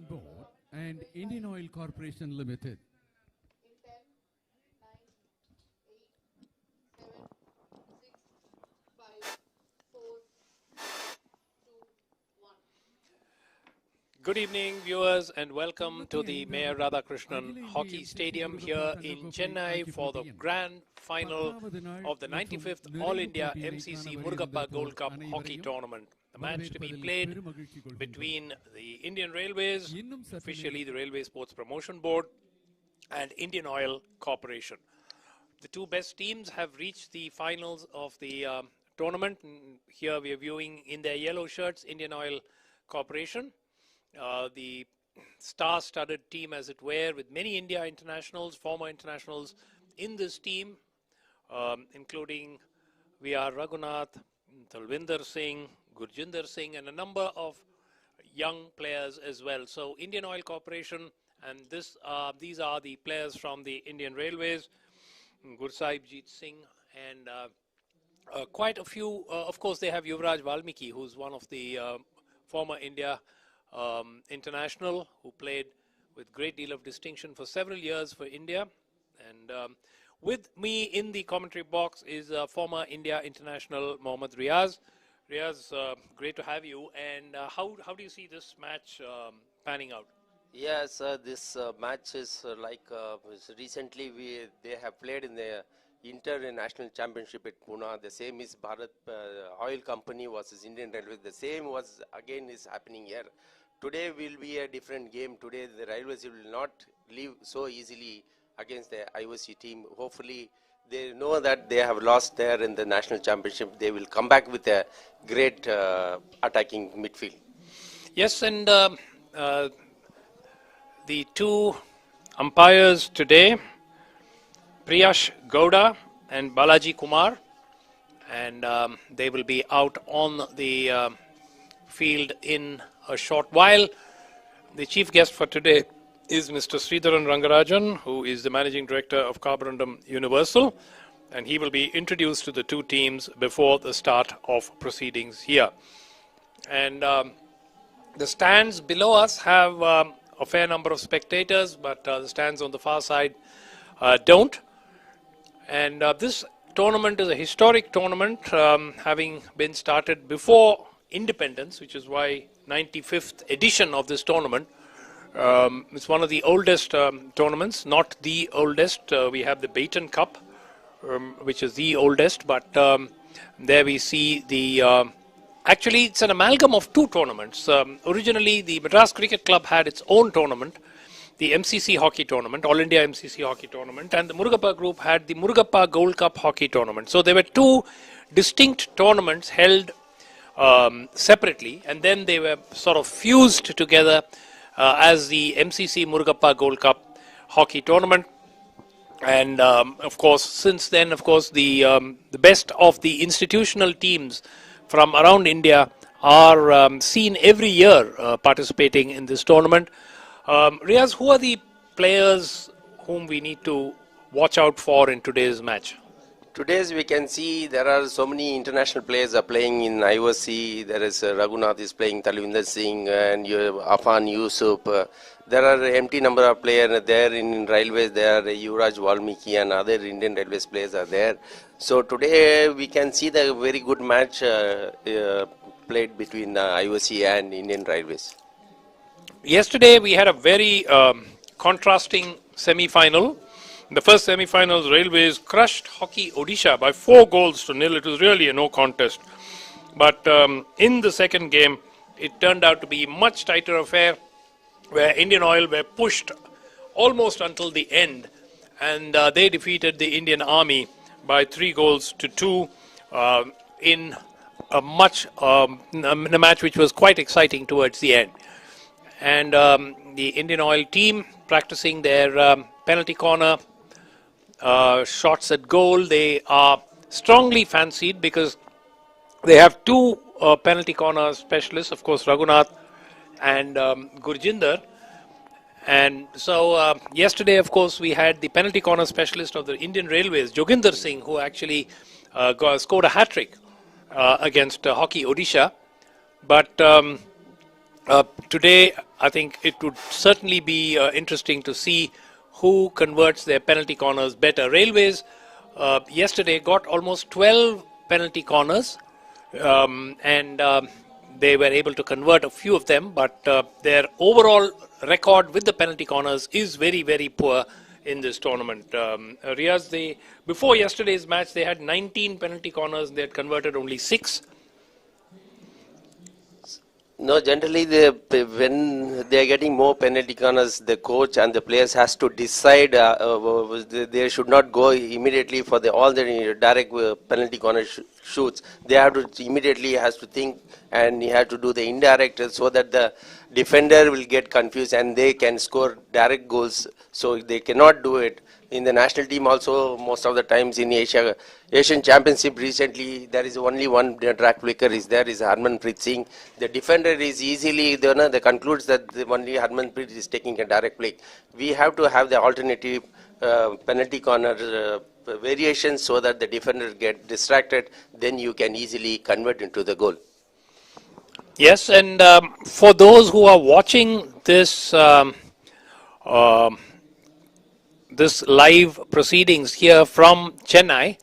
Board and Indian Oil Corporation Limited. In 10, 9, 8, 7, 6, 5, 4, 2, 1. Good evening, viewers, and welcome to the Mayor Radhakrishnan Hockey Stadium here in Chennai for the grand final of the 95th All India MCC Murugappa Gold Cup Hockey Tournament. A match to be played between the Indian Railways, officially the Railway Sports Promotion Board, and Indian Oil Corporation. The two best teams have reached the finals of the tournament. Here we are viewing in their yellow shirts Indian Oil Corporation. The star-studded team, as it were, with many India internationals, former internationals in this team, including V.R. Raghunath, Talvinder Singh, Gurjinder Singh, and a number of young players as well. So Indian Oil Corporation, and these are the players from the Indian Railways, Gursahibjeet Singh, and quite a few. Of course, they have Yuvraj Valmiki, who's one of the former India international, who played with great deal of distinction for several years for India. And with me in the commentary box is former India international Mohammad Riaz. Riaz, great to have you. And how do you see this match panning out? Yes, this match is recently they have played in the international championship at Pune. The same is Bharat Oil Company versus Indian Railways. The same is happening here. Today will be a different game. Today the Railways will not leave so easily against the IOC team. Hopefully they know that they have lost there in the national championship. They will come back with a great attacking midfield. Yes, and the two umpires today, Priyash Gowda and Balaji Kumar, and they will be out on the field in a short while. The chief guest for today is Mr. Sridharan Rangarajan, who is the Managing Director of Carborundum Universal, and he will be introduced to the two teams before the start of proceedings here. And the stands below us have a fair number of spectators, but the stands on the far side don't. And this tournament is a historic tournament, having been started before independence, which is why 95th edition of this tournament. It's one of the oldest tournaments, not the oldest. We have the Baton Cup, which is the oldest, but there we see the... actually, it's an amalgam of two tournaments. Originally, the Madras Cricket Club had its own tournament, the MCC Hockey Tournament, All India MCC Hockey Tournament, and the Murugappa Group had the Murugappa Gold Cup Hockey Tournament. So there were two distinct tournaments held separately, and then they were sort of fused together as the MCC Murugappa Gold Cup Hockey Tournament. And of course, since then, of course, the best of the institutional teams from around India are seen every year participating in this tournament. Riaz, who are the players whom we need to watch out for in today's match? Today's we can see there are so many international players are playing in IOC. There is Raghunath is playing, Talvinder Singh, and Afan Yusuf. There are empty number of players there in Railways. There are Yuvraj Valmiki and other Indian Railways players are there. So today we can see the very good match played between IOC and Indian Railways. Yesterday we had a very contrasting semi-final. In the first semi-finals, Railways crushed Hockey Odisha by 4-0. It was really a no contest. But in the second game, it turned out to be a much tighter affair, where Indian Oil were pushed almost until the end, and they defeated the Indian Army by 3-2 in a match which was quite exciting towards the end. And the Indian Oil team practicing their penalty corner shots at goal, they are strongly fancied because they have two penalty corner specialists, of course, Raghunath and Gurjinder. And so yesterday, of course, we had the penalty corner specialist of the Indian Railways, Joginder Singh, who actually scored a hat-trick against Hockey Odisha. But Today, I think it would certainly be interesting to see who converts their penalty corners better. Railways yesterday got almost 12 penalty corners, and they were able to convert a few of them, but their overall record with the penalty corners is very, very poor in this tournament. Riaz, before yesterday's match, they had 19 penalty corners. They had converted only 6. No, generally when they are getting more penalty corners, the coach and the players has to decide they should not go immediately for all the direct penalty corner shoots. They have to immediately has to think, and he has to do the indirect so that the defender will get confused and they can score direct goals. So they cannot do it. In the national team also, most of the times in Asian Championship recently, there is only one track flicker is Harmanpreet Singh. The defender is easily, they concludes that only Harmanpreet is taking a direct flick. We have to have the alternative penalty corner variations so that the defender get distracted, then you can easily convert into the goal. Yes, and for those who are watching this this live proceedings here from Chennai,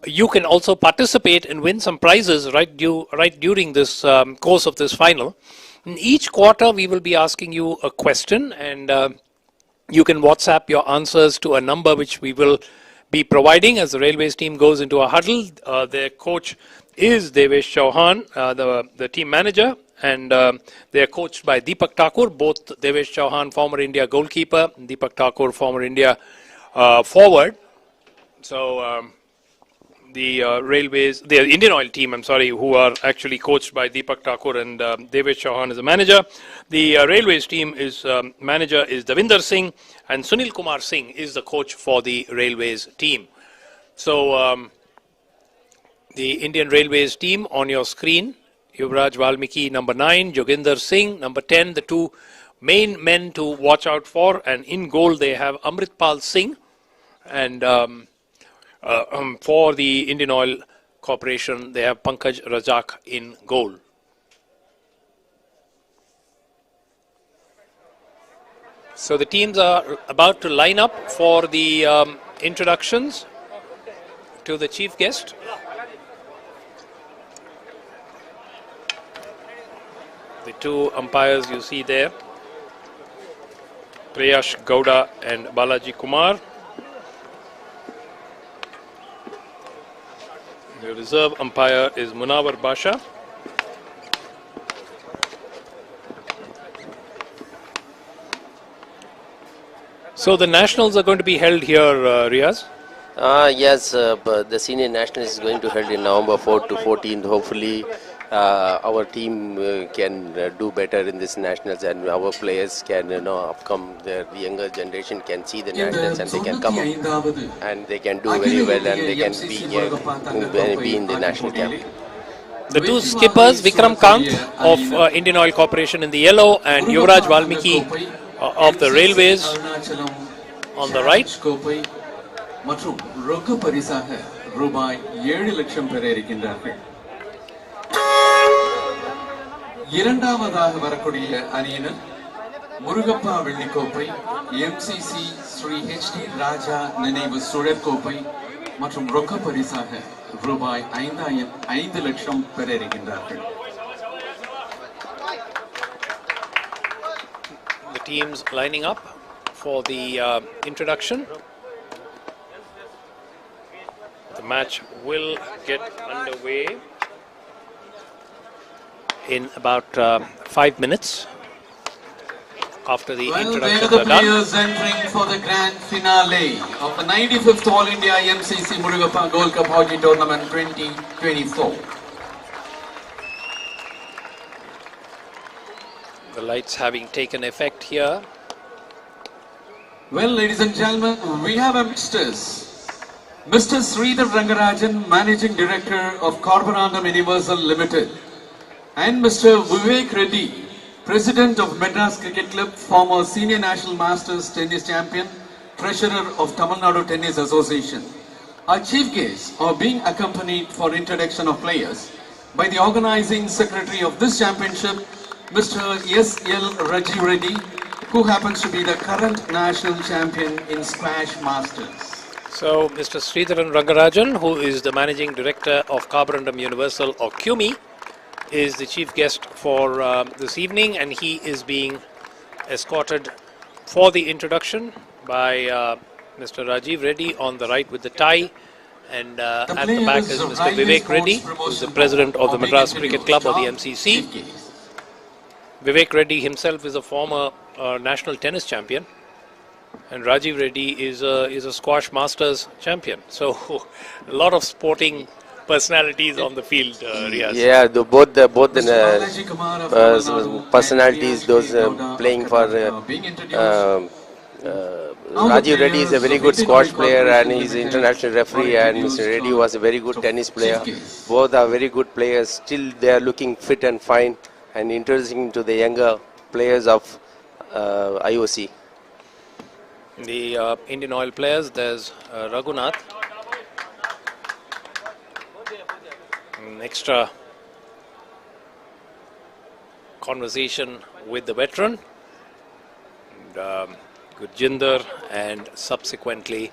you can also participate and win some prizes right during this course of this final. In each quarter, we will be asking you a question, and you can WhatsApp your answers to a number which we will be providing as the Railways team goes into a huddle. Their coach is Devesh Chauhan, the team manager, and they are coached by Deepak Thakur, both Devesh Chauhan, former India goalkeeper, Deepak Thakur, former India forward. So the Indian Oil team, who are actually coached by Deepak Thakur and Devesh Chauhan is the manager. The Railways team manager is Davinder Singh, and Sunil Kumar Singh is the coach for the Railways team. So the Indian Railways team on your screen: Yuvraj Valmiki, number 9, Joginder Singh, number 10, the two main men to watch out for. And in goal, they have Amritpal Singh. And for the Indian Oil Corporation, they have Pankaj Rajak in goal. So the teams are about to line up for the introductions to the chief guest. The two umpires you see there, Priyash Gowda and Balaji Kumar. The reserve umpire is Munawar Basha. So the nationals are going to be held here, Riaz? Yes, but the senior national is going to held in November 4th to 14th. Hopefully, our team can do better in this nationals, and our players can, upcome. The younger generation can see the nationals, and they can come up, and they can do very well, and they can be in the national camp. The two skippers, Vikram Kant of Indian Oil Corporation in the yellow, and Yuvraj Valmiki of the Railways on the right. மற்றும் ரொக்க பரிசாக ரூபாய் 7 லட்சம் பெற இருக்கின்றார்கள். இரண்டாவதாக வரக்கூடிய அணியினர் முருகப்பா வெள்ளிக்கோப்பை, MCC ஸ்ரீ HD ராஜா நினைவு சுழற்கோப்பை மற்றும் ரொக்க பரிசாக ரூபாய் 5 லட்சம் பெற இருக்கின்றார்கள். The teams lining up for the introduction. The match will get underway in about 5 minutes after the introductions are done. The players entering for the grand finale of the 95th All India MCC Murugappa Gold Cup Hockey Tournament 2024. The lights having taken effect here. Well, ladies and gentlemen, we have amongst us Mr. Sridhar Rangarajan, Managing Director of Carborundum Universal Limited, and Mr. Vivek Reddy, President of Madras Cricket Club, former Senior National Masters Tennis Champion, Treasurer of Tamil Nadu Tennis Association. Our chief guests are being accompanied for introduction of players by the organizing secretary of this championship, Mr. S.L. Rajiv Reddy, who happens to be the current national champion in Squash Masters. So, Mr. Sridharan Rangarajan, who is the Managing Director of Carborundum Universal, or CUMI, is the chief guest for this evening, and he is being escorted for the introduction by Mr. Rajiv Reddy on the right with the tie, and at the back is Mr. Vivek Reddy, who is the president of the Madras Cricket Club, or the MCC. Vivek Reddy himself is a former national tennis champion, and Rajiv Reddy is a squash masters champion. So a lot of sporting personalities on the field, Riaz. Yeah, both the personalities, those playing for Rajiv Reddy is a very good squash player and he's an international referee, and Mr. Reddy was a very good tennis player. Both are very good players. Still they are looking fit and fine and interesting to the younger players of IOC. The Indian Oil players, there's Raghunath. An extra conversation with the veteran. And, Gurjinder, and subsequently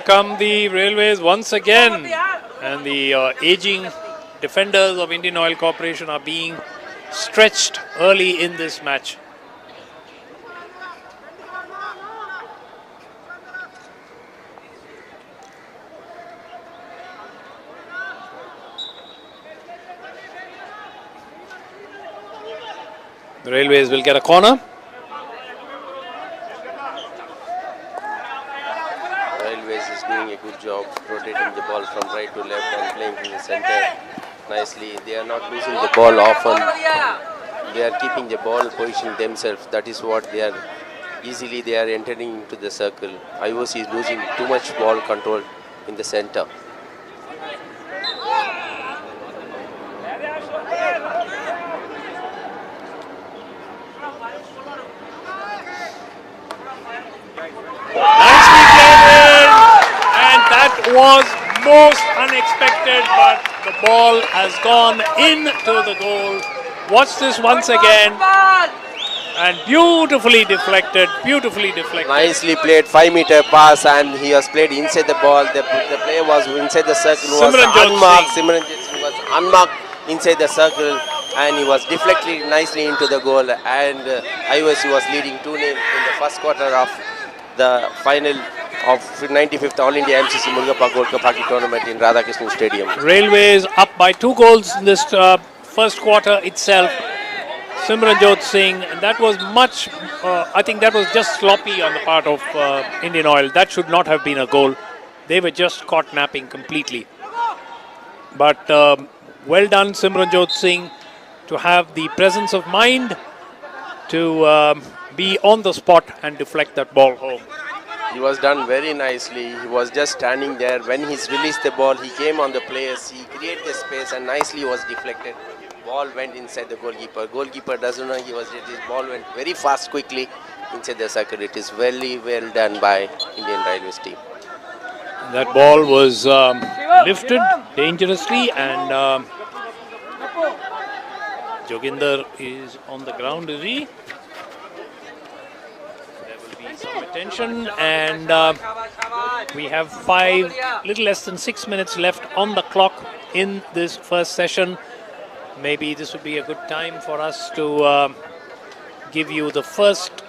Come the Railways once again, and the aging defenders of Indian Oil Corporation are being stretched early in this match. The Railways will get a corner. Railways is doing a good job rotating the ball from right to left and playing in the center nicely. They are not losing the ball often. They are keeping the ball position themselves. That is what they are. Easily they are entering into the circle. IOC is losing too much ball control in the center. Nicely played, and that was most unexpected, but the ball has gone into the goal. Watch this once again, and beautifully deflected, Nicely played, 5-meter pass, and he has played inside the ball. The player was inside the circle, was unmarked. Simranjit Singh was unmarked inside the circle, and he was deflected nicely into the goal. And IOC was leading 2-0 in the first quarter of the final of 95th All India MCC Murugappa Gold Cup Hockey Tournament in Radhakrishnan Stadium. Railways up by 2 goals in this first quarter itself. Simranjot Singh, and that was much, I think that was just sloppy on the part of Indian Oil. That should not have been a goal. They were just caught napping completely. But well done, Simranjot Singh, to have the presence of mind to be on the spot and deflect that ball home. He was done very nicely. He was just standing there. When he's released the ball, he came on the players. He created the space and nicely was deflected. Ball went inside the goalkeeper. Goalkeeper doesn't know his ball went very fast, quickly inside the circle. It is very well done by Indian Railways team. That ball was lifted dangerously, and Joginder is on the ground, is he? There will be some attention, and we have little less than 6 minutes left on the clock in this first session. Maybe this would be a good time for us to give you the first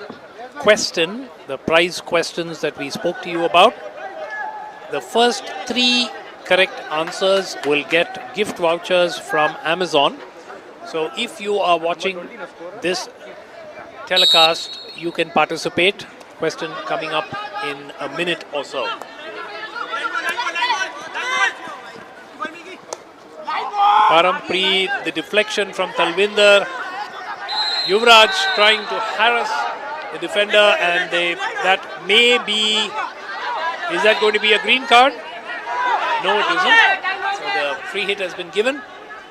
question, the prize questions that we spoke to you about. The first 3 correct answers will get gift vouchers from Amazon. So if you are watching this telecast, you can participate. Question coming up in a minute or so. Parampreet, the deflection from Talvinder. Yuvraj trying to harass the defender, and that may be, is that going to be a green card? No, it isn't. So the free hit has been given.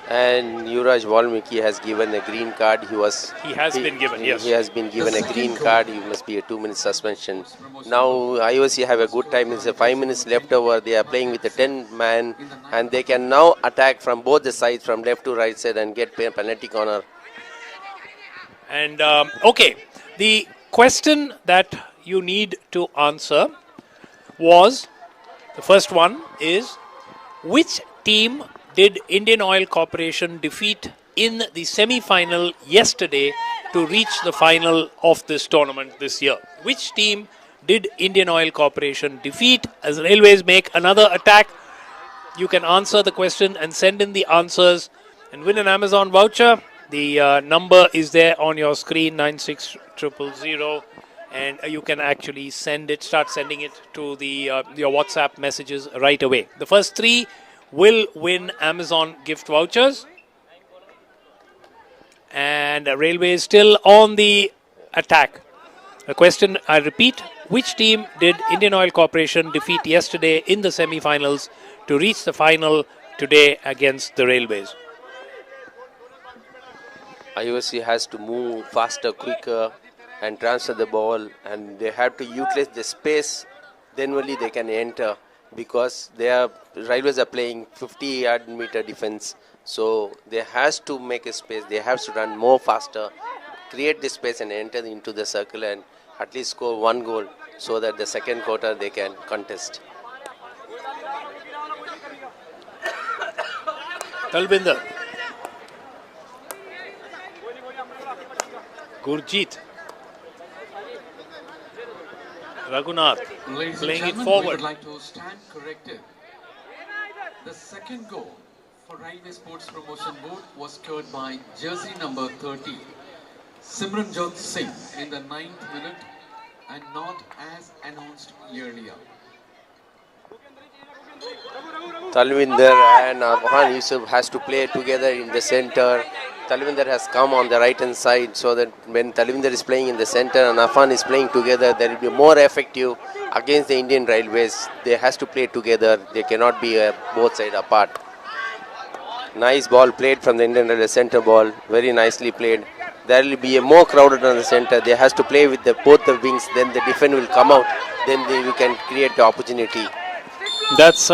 And Yuvraj Valmiki has given a green card. He has been given a green card. He must be a 2-minute suspension. Now IOC have a good time. It's 5 minutes left over. They are playing with a 10-man, and they can now attack from both the sides, from left to right side, and get penalty corner. And okay, the question that you need to answer was, the first one is, which team did Indian Oil Corporation defeat in the semi-final yesterday to reach the final of this tournament this year? Which team did Indian Oil Corporation defeat? As Railways make another attack, you can answer the question and send in the answers and win an Amazon voucher. The number is there on your screen, 96000, and you can actually start sending it to your WhatsApp messages right away. The first 3 will win Amazon gift vouchers. And Railway is still on the attack. The question, I repeat, which team did Indian Oil Corporation defeat yesterday in the semi-finals to reach the final today against the Railways? IOC has to move faster, quicker, and transfer the ball, and they have to utilize the space. Then only they can enter, because Railways are playing 50-meter defense. So they has to make a space. They have to run more faster, create the space, and enter into the circle, and at least score 1 goal, so that the second quarter they can contest. Talvinder. Gurjeet. Raghunath Ladies playing and it gentlemen, we forward. would like to stand corrected. The second goal for Railway Sports Promotion Board was scored by jersey number 30, Simranjot Singh in the 9th minute and not as announced earlier. Talvinder and Afghan Yusuf has to play together in the center. Talvinder has come on the right hand side, so that when Talvinder is playing in the center and Afghan is playing together, they will be more effective against the Indian Railways. They has to play together. They cannot be both sides apart. Nice ball played from the Indian Railways center ball. Very nicely played. There will be a more crowded on the center. They has to play with both the wings. Then the defense will come out. Then we can create the opportunity. That's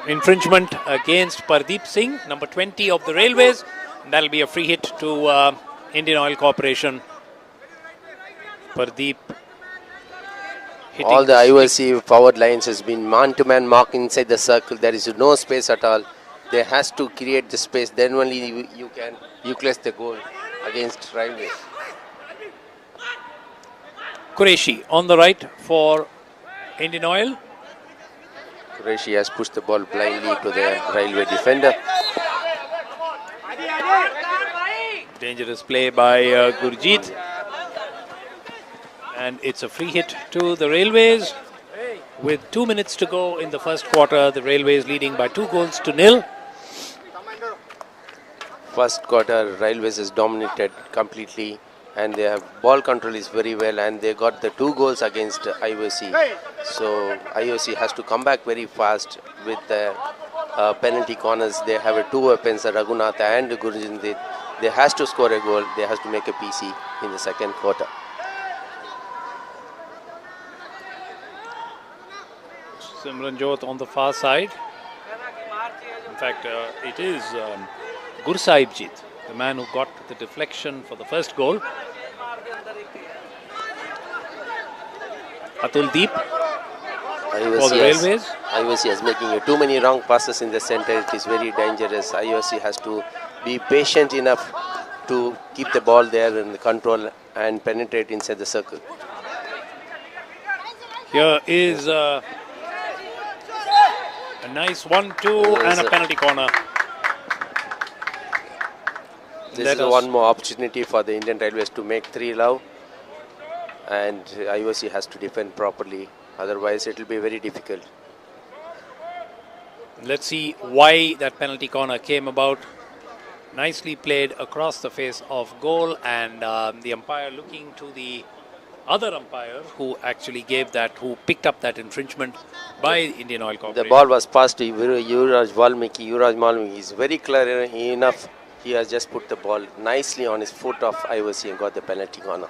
infringement against Pardeep Singh, number 20 of the Railways. That'll be a free hit to Indian Oil Corporation. Pardeep hitting All the IOC forward lines has been man-to-man mark inside the circle. There is no space at all. They has to create the space. Then only you can place the goal against Railways. Qureshi on the right for Indian Oil. Qureshi has pushed the ball blindly to the Railway defender. Dangerous play by Gurjeet. And it's a free hit to the Railways. With 2 minutes to go in the first quarter, the Railways leading by 2-0. First quarter, Railways is dominated completely, and their ball control is very well, and they got the 2 goals against IOC. So IOC has to come back very fast with the penalty corners. They have 2 weapons, Raghunath and Gurjeet. They has to score a goal. They has to make a PC in the second quarter. Simranjot on the far side. In fact, it is Gursaibjit, the man who got the deflection for the first goal. Atul Deep for the Railways. IOC is making too many wrong passes in the center. It is very dangerous. IOC has to be patient enough to keep the ball there in the control and penetrate inside the circle. Here is a nice 1-2 and a penalty corner. This is one more opportunity for the Indian Railways to make 3 love, and IOC has to defend properly. Otherwise, it will be very difficult. Let's see why that penalty corner came about. Nicely played across the face of goal, and the umpire looking to the other umpire who actually gave that, who picked up that infringement by Indian Oil Corporation. The ball was passed to Yuvraj Valmiki. Yuvraj Valmiki is very clear enough. He has just put the ball nicely on his foot of IOC and got the penalty corner.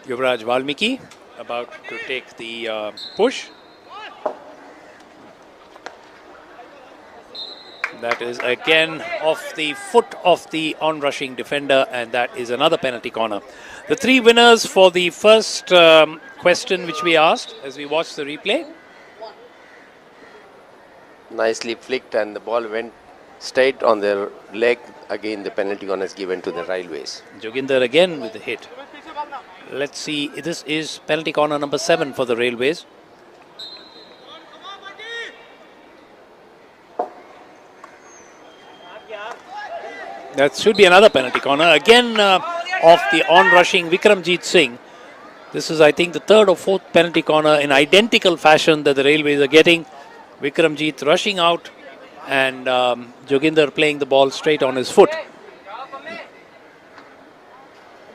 Yuvraj Valmiki about to take the push. That is again off the foot of the on-rushing defender, and that is another penalty corner. The 3 winners for the first question which we asked as we watched the replay. Nicely flicked, and the ball went straight on their leg. Again, the penalty corner is given to the Railways. Joginder again with the hit. Let's see, this is penalty corner number 7 for the Railways. That should be another penalty corner. Again off the on-rushing Vikramjit Singh. This is, I think, the 3rd or 4th penalty corner in identical fashion that the Railways are getting. Vikramjit rushing out and Joginder playing the ball straight on his foot.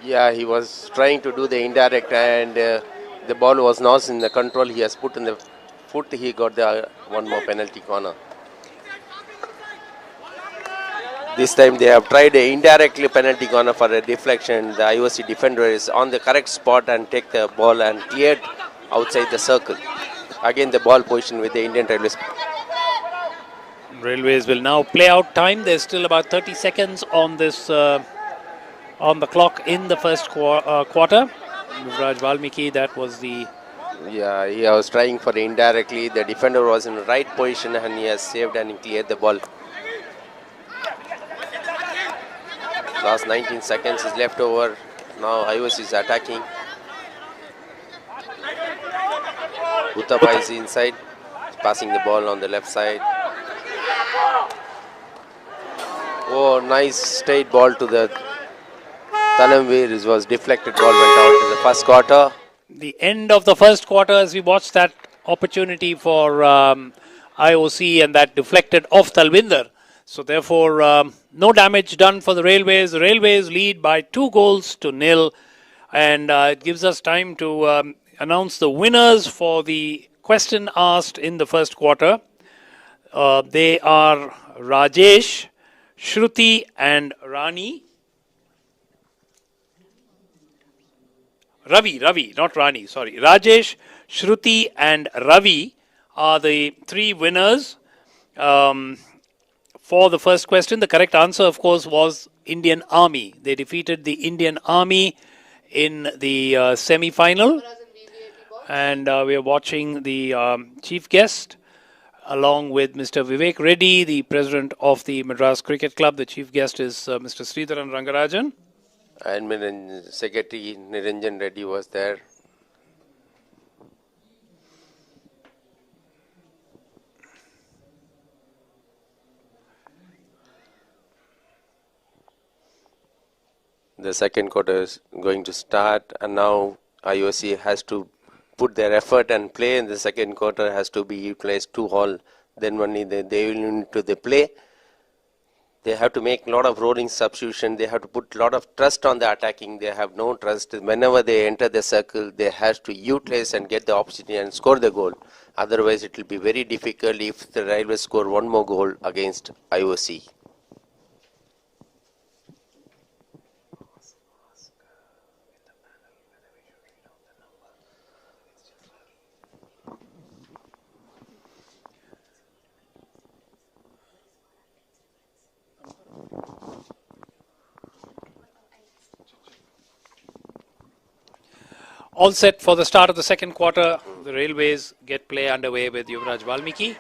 Yeah, he was trying to do the indirect, and the ball was not in the control. He has put in the foot. He got the one more penalty corner. This time they have tried a indirectly penalty corner for a deflection. The IOC defender is on the correct spot and take the ball and cleared outside the circle. Again the ball position with the Indian Railways. Railways will now play out time. There's still about 30 seconds on this on the clock in the first quarter. Yuvraj Valmiki, that was the... Yeah, he was trying for indirectly. The defender was in the right position and he has saved and cleared the ball. Last 19 seconds is left over. Now IOC is attacking. Uthappa is inside, passing the ball on the left side. Oh, nice straight ball to the Tanamveer. It was deflected ball, went out in the first quarter. The end of the first quarter as we watched that opportunity for IOC and that deflected off Talvinder. So therefore, no damage done for the Railways. The Railways lead by 2-0, and it gives us time to announce the winners for the question asked in the first quarter. They are Rajesh, Shruti and Rani. Ravi, not Rani, sorry. Rajesh, Shruti and Ravi are the three winners for the first question. The correct answer, of course, was Indian Army. They defeated the Indian Army in the semi-final. And we are watching the chief guest along with Mr. Vivek Reddy, the president of the Madras Cricket Club. The chief guest is Mr. Sridharan Rangarajan. And Secretary Niranjan Reddy was there. The second quarter is going to start, and now IOC has to put their effort and play in the second quarter has to be utilized 2-all. Then only they will into the play. They have to make a lot of rolling substitution. They have to put a lot of trust on the attacking. They have no trust. Whenever they enter the circle, they have to utilize and get the opportunity and score the goal. Otherwise, it will be very difficult if the Railways score one more goal against IOC. All set for the start of the second quarter. The Railways get play underway with Yuvraj Valmiki.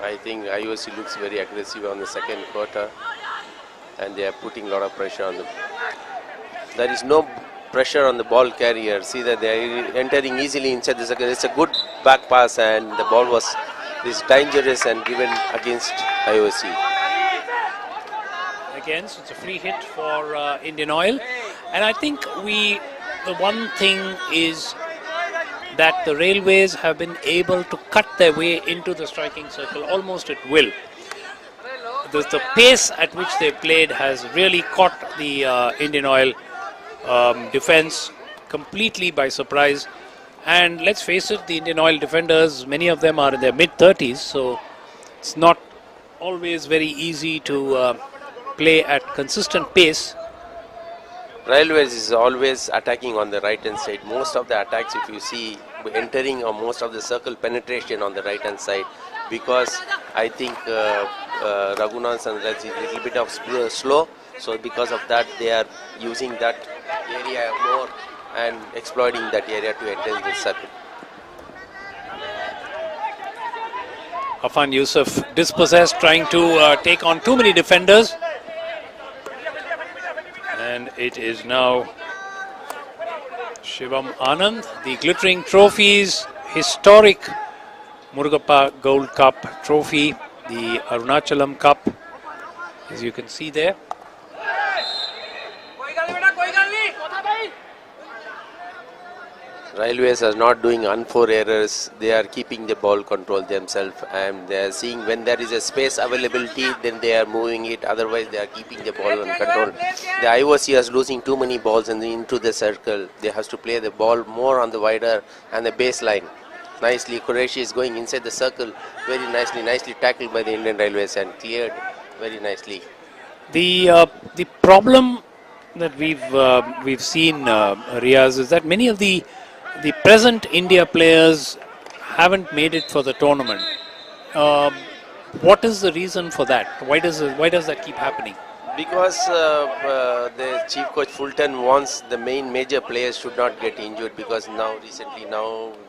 I think IOC looks very aggressive on the second quarter, and they are putting a lot of pressure on them. There is no pressure on the ball carrier. See that they are entering easily inside the circle. It's a good back pass, and the ball is dangerous and given against IOC. Again, so it's a free hit for Indian Oil. And I think the one thing is that the Railways have been able to cut their way into the striking circle almost at will. The pace at which they played has really caught the Indian Oil defense completely by surprise. And let's face it, the Indian Oil defenders, many of them are in their mid-30s, so it's not always very easy to play at consistent pace. Railways is always attacking on the right hand side. Most of the attacks, if you see, entering or most of the circle penetration on the right hand side, because I think Raghunath Sandraj is a little bit of slow, so because of that they are using that area more and exploiting that area to enter the circle. Afan Yusuf dispossessed, trying to take on too many defenders. And it is now Shivam Anand. The glittering trophies, historic Murugappa Gold Cup trophy, the Arunachalam Cup, as you can see there. Railways are not doing unfair errors. They are keeping the ball control themselves, and they are seeing when there is a space availability, then they are moving it. Otherwise, they are keeping the ball on control. The IOC is losing too many balls into the circle. They have to play the ball more on the wider and the baseline. Nicely, Qureshi is going inside the circle very nicely tackled by the Indian Railways and cleared very nicely. The problem that we've seen, Riaz, is that many of the present India players haven't made it for the tournament. What is the reason for that? Why does that keep happening? Because the chief coach Fulton wants the major players should not get injured, because recently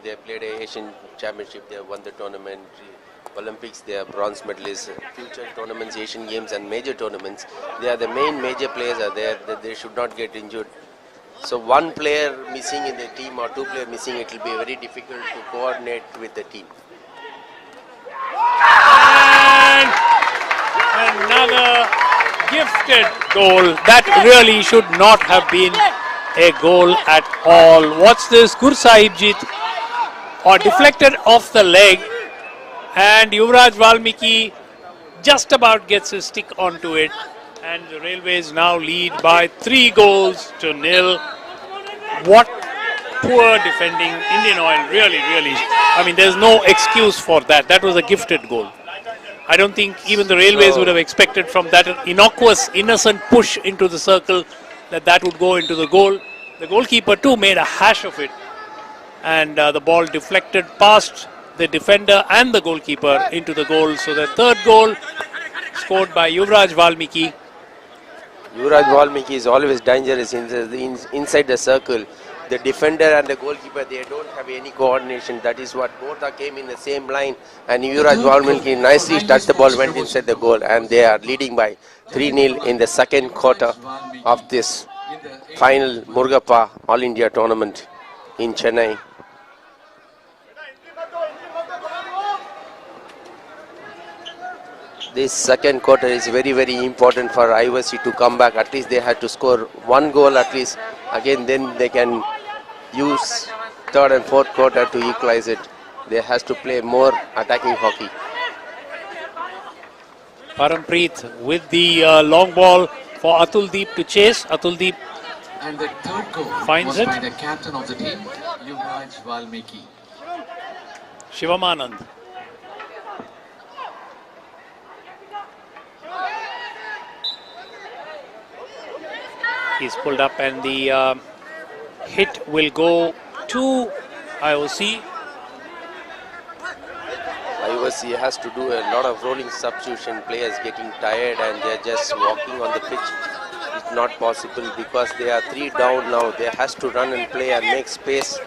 they played a Asian Championship, they won the tournament. Olympics, they are bronze medalists, future tournaments, Asian Games and major tournaments. They are the major players are there, that they should not get injured. So one player missing in the team or two players missing, it will be very difficult to coordinate with the team. And another gifted goal. That really should not have been a goal at all. What's this? Gursahibjit or deflected off the leg, and Yuvraj Valmiki just about gets his stick onto it, and the Railways now lead by 3-0. What poor defending. Indian Oil really, I mean, there's no excuse for that. That was a gifted goal. I don't think even the Railways would have expected from that innocuous, innocent push into the circle that would go into the goal. The goalkeeper too made a hash of it, and the ball deflected past the defender and the goalkeeper into the goal. So the third goal scored by Yuvraj Valmiki. Yuvraj Valmiki is always dangerous inside the circle. The defender and the goalkeeper, they don't have any coordination. That is what both came in the same line, and Yuvraj Valmiki nicely touched the ball, went inside the goal, and they are leading by 3-0 in the second quarter of this final Murugappa All India tournament in Chennai. This second quarter is very, very important for IOC to come back. At least they had to score one goal at least. Again, then they can use third and fourth quarter to equalize it. They has to play more attacking hockey. Parampreet with the long ball for Atuldeep to chase. Atuldeep And the third goal finds was it. by the captain of the team, Yuvraj Valmiki. Shivamanand. He's pulled up, and the hit will go to IOC. IOC has to do a lot of rolling substitution. Players getting tired and they're just walking on the pitch. It's not possible because they are 3 down now. They has to run and play and make space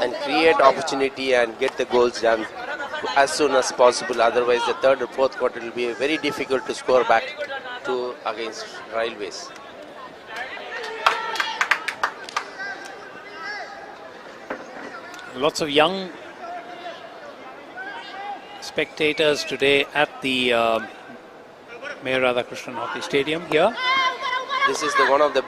and create opportunity and get the goals done as soon as possible. Otherwise, the third or fourth quarter will be very difficult to score back to against Railways. Lots of young spectators today at the Mayor Radhakrishnan Hockey Stadium here. This is one of the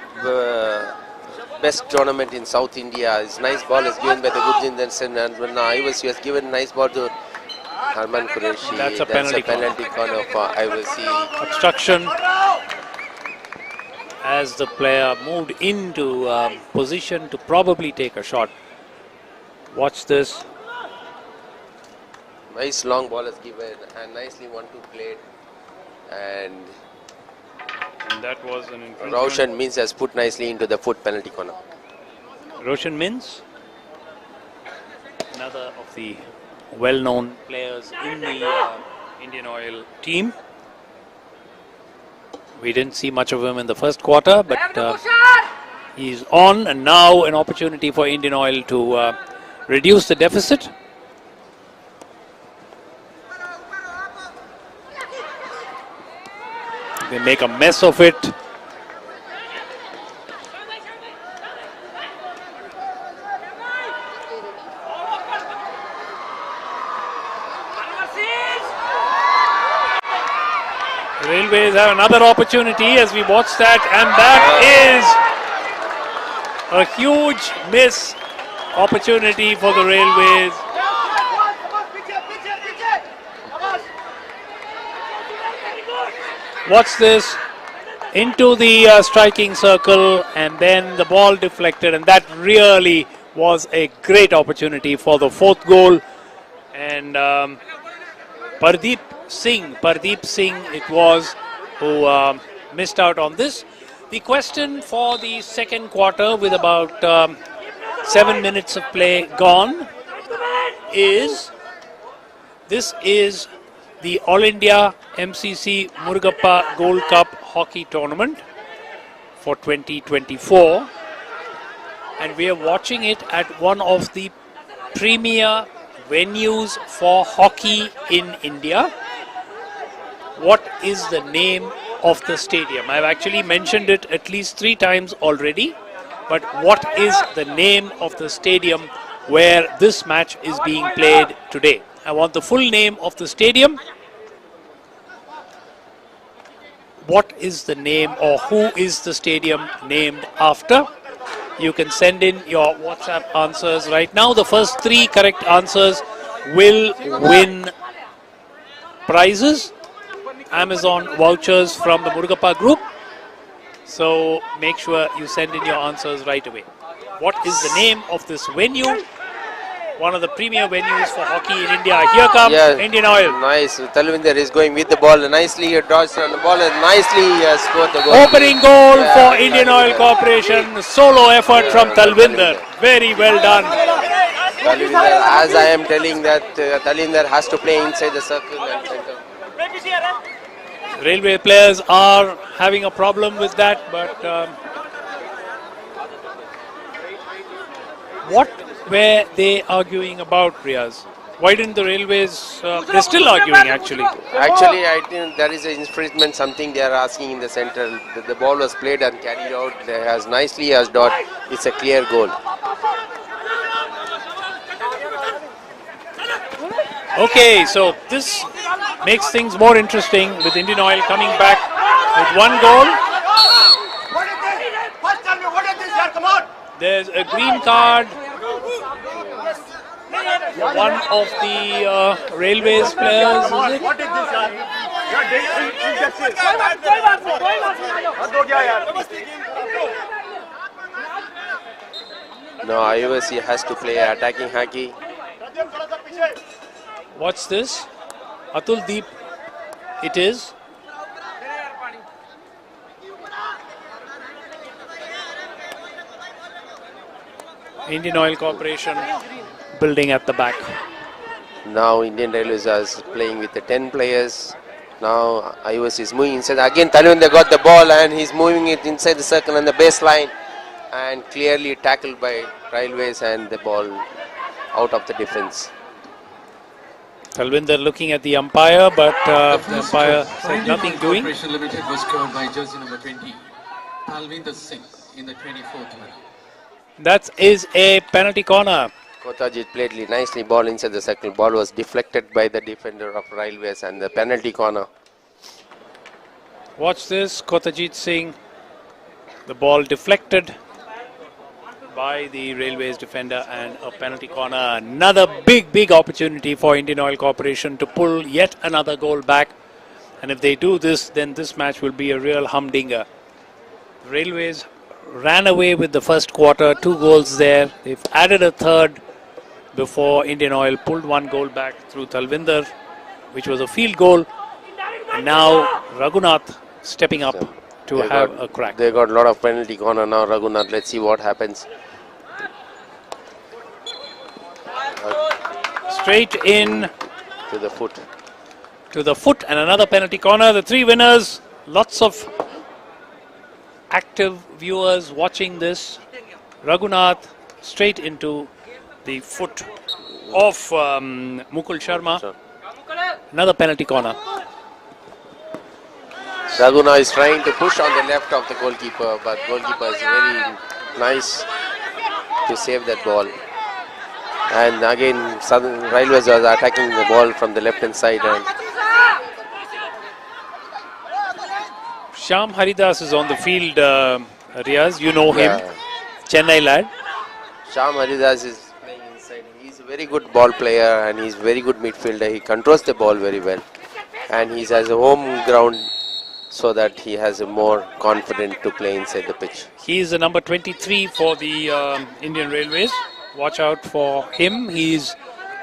best tournament in South India. This nice ball is given by the Gurjindan, and when IOC has given nice ball to Harman Qureshi. That's a penalty corner for IOC. Obstruction as the player moved into position to probably take a shot. Watch this. Nice long ball is given and nicely 1-2 played, and That was an infringement. Roshan Means has put nicely into the foot penalty corner. Roshan Mins, another of the well-known players in the Indian Oil team. We didn't see much of him in the first quarter, but he's on, and now an opportunity for Indian Oil to reduce the deficit. They make a mess of it. Railways have another opportunity as we watch that, and that is a huge miss opportunity for the Railways. Watch this, into the striking circle, and then the ball deflected, and that really was a great opportunity for the fourth goal. And Pardeep Singh it was who missed out on this. The question for the second quarter, with about 7 minutes of play gone, is this is the All India MCC Murugappa Gold Cup Hockey Tournament for 2024, and we are watching it at one of the premier venues for hockey in India. What is the name of the stadium? I've actually mentioned it at least 3 times already. But what is the name of the stadium where this match is being played today? I want the full name of the stadium. What is the name, or who is the stadium named after? You can send in your WhatsApp answers right now. The first 3 correct answers will win prizes, Amazon vouchers from the Murugappa group. So make sure you send in your answers right away. What is the name of this venue? One of the premier venues for hockey in India. Here comes Indian Oil. Nice. Talvinder is going with the ball nicely. He dodged on the ball and nicely scored the goal. Opening goal for Indian Oil Corporation. Solo effort from Talvinder. Very well done. Talvinder, as I am telling that Talvinder has to play inside the circle and center. Railway players are having a problem with that, but what were they arguing about, Riaz? Why didn't the Railways, they're still arguing actually. Actually, I think there is an infringement, something they are asking in the center. The ball was played and carried out as nicely as dot. It's a clear goal. Okay, so this makes things more interesting with Indian Oil coming back with 1 goal. There's a green card. One of the Railways players, is it? No, IOC has to play attacking hockey. What's this? Atul Deep, it is. Indian Oil Corporation building at the back. Now Indian Railways is playing with the 10 players. Now IOC is moving inside. Again Talvinder got the ball and he's moving it inside the circle and the baseline. And clearly tackled by Railways and the ball out of the defense. Talvinder looking at the umpire, but the umpire said nothing doing. Corporation Limited was scored by jersey number 20, Talvinder Singh in the 24th minute. That is a penalty corner. Kotajit played nicely ball inside the circle. Ball was deflected by the defender of Railways and the penalty corner. Watch this, Kotajit Singh. The ball deflected by the Railways defender and a penalty corner. Another big opportunity for Indian Oil Corporation to pull yet another goal back. And if they do this, then this match will be a real humdinger. Railways ran away with the first quarter, 2 goals there. They've added a third before Indian Oil pulled 1 goal back through Talvinder, which was a field goal. And now Raghunath stepping up to have a crack. They got a lot of penalty corner now, Raghunath. Let's see what happens. Straight in To the foot. to the foot and another penalty corner. The 3 winners, lots of active viewers watching this. Raghunath straight into the foot of Mukul Sharma. Another penalty corner. Raghunath is trying to push on the left of the goalkeeper, but goalkeeper is very nice to save that ball. And again, Southern Railways are attacking the ball from the left hand side. And Shyam Haridas is on the field, Riaz. You know him, Chennai lad. Shyam Haridas is playing inside. He's a very good ball player and he's very good midfielder. He controls the ball very well. And he has a home ground so that he has a more confident to play inside the pitch. He is the number 23 for the Indian Railways. Watch out for him. He's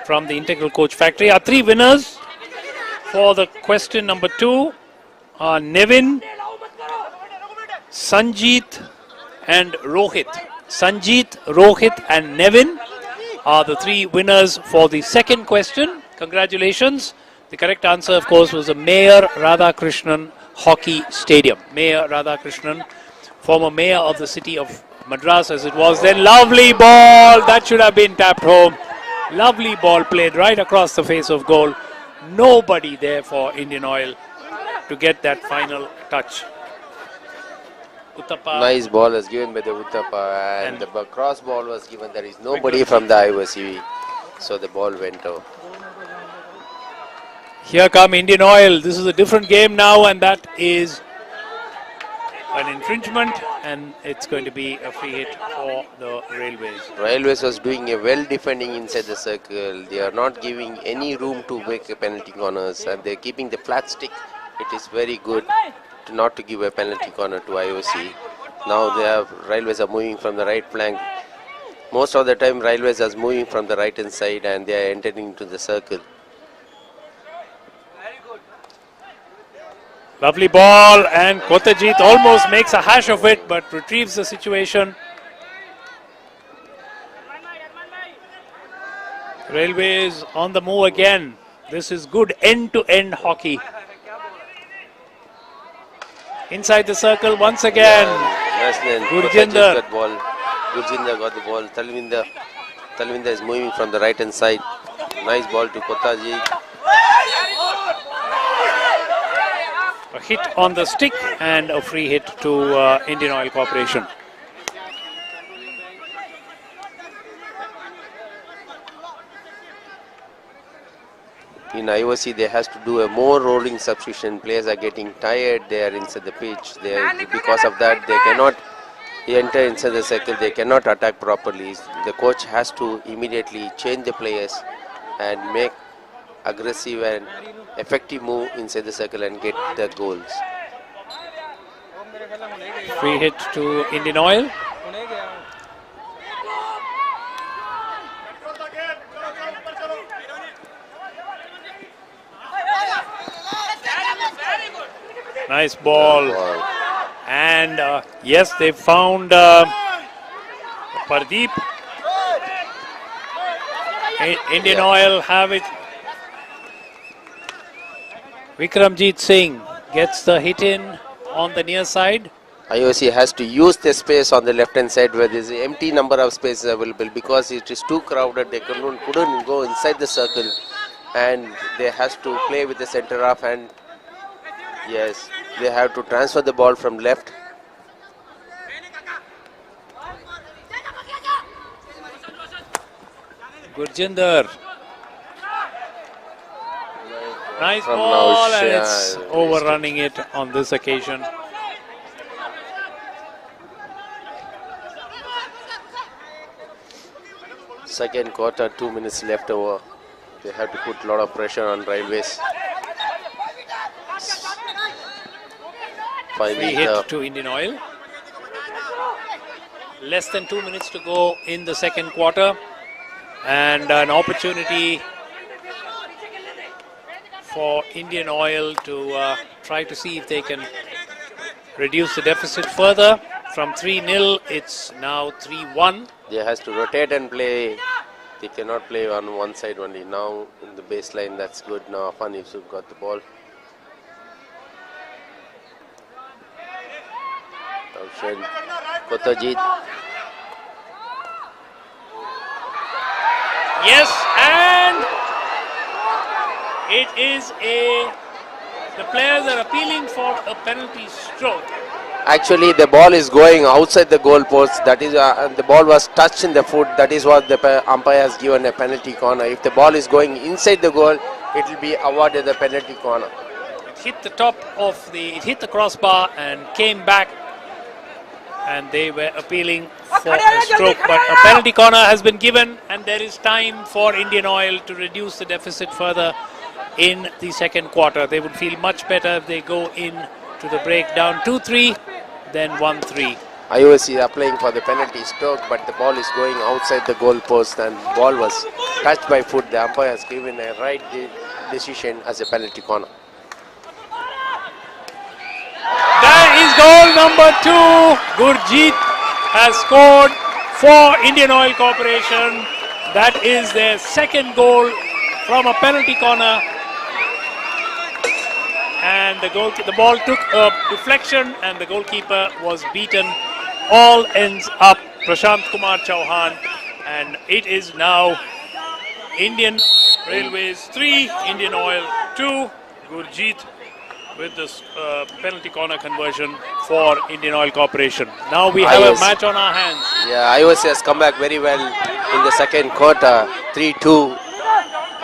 from the Integral Coach Factory. Our 3 winners for the question number 2 are Nevin, Sanjeet and Rohit. Sanjeet, Rohit and Nevin are the 3 winners for the second question. Congratulations. The correct answer, of course, was the Mayor Radhakrishnan Hockey Stadium. Mayor Radhakrishnan, former mayor of the city of Madras as it was then. Lovely ball. That should have been tapped home. Lovely ball played right across the face of goal. Nobody there for Indian Oil to get that final touch. Uttappa. Nice ball was given by the Uttappa, and the cross ball was given. There is nobody from the IOC, so the ball went out. Here come Indian Oil. This is a different game now, and that is an infringement, and it's going to be a free hit for the Railways. Railways was doing a well defending inside the circle. They are not giving any room to make a penalty corners, and they're keeping the flat stick. It is very good not to give a penalty corner to IOC. Now Railways are moving from the right flank. Most of the time Railways are moving from the right hand side, and they are entering into the circle. Lovely ball, and Kotajit almost makes a hash of it but retrieves the situation. Railways on the move again. This is good end-to-end hockey. Inside the circle once again. Gurjinder. Gurjinder got the ball. Talvinder is moving from the right hand side. Nice ball to Kotajit. A hit on the stick and a free hit to Indian Oil Corporation. In IOC, they has to do a more rolling substitution. Players are getting tired there inside the pitch. Because of that, they cannot enter inside the circle. They cannot attack properly. The coach has to immediately change the players and make aggressive and effective move inside the circle and get the goals. Free hit to Indian Oil. Nice ball. And yes, they found Pardeep. Indian Oil have it. Vikramjit Singh gets the hit in on the near side. IOC has to use the space on the left hand side where there is an empty number of spaces available, because it is too crowded. They couldn't go inside the circle, and they has to play with the center half, and yes, they have to transfer the ball from left. Gurjinder. Nice ball, and it's overrunning it on this occasion. Second quarter, 2 minutes left over. They have to put a lot of pressure on Railways. Free hit to Indian Oil. Less than 2 minutes to go in the second quarter, and an opportunity for Indian Oil to try to see if they can reduce the deficit further. From 3-0, it's now 3-1. They has to rotate and play. They cannot play on one side only. Now in the baseline, that's good. Now Afan Yusuf got the ball. Kotajit. Yes, and it is the players are appealing for a penalty stroke. Actually, the ball is going outside the goal post. That is, the ball was touched in the foot. That is what the umpire has given a penalty corner. If the ball is going inside the goal, it will be awarded the penalty corner. It hit the top of it hit the crossbar and came back, and they were appealing for a stroke, but a penalty corner has been given, and there is time for Indian Oil to reduce the deficit further in the second quarter. They would feel much better if they go in to the break down 2-3, then 1-3. IOC are playing for the penalty stroke, but the ball is going outside the goal post, and ball was touched by foot. The umpire has given a right decision as a penalty corner. That is goal number 2. Gurjeet has scored for Indian Oil Corporation. That is their second goal from a penalty corner. And the ball took a deflection, and the goalkeeper was beaten. All ends up Prashant Kumar Chauhan, and it is now Indian Railways 3, Indian Oil 2. Gurjeet with this penalty corner conversion for Indian Oil Corporation. Now we have a IOC. match on our hands. Yeah, IOC has come back very well in the second quarter, 3-2,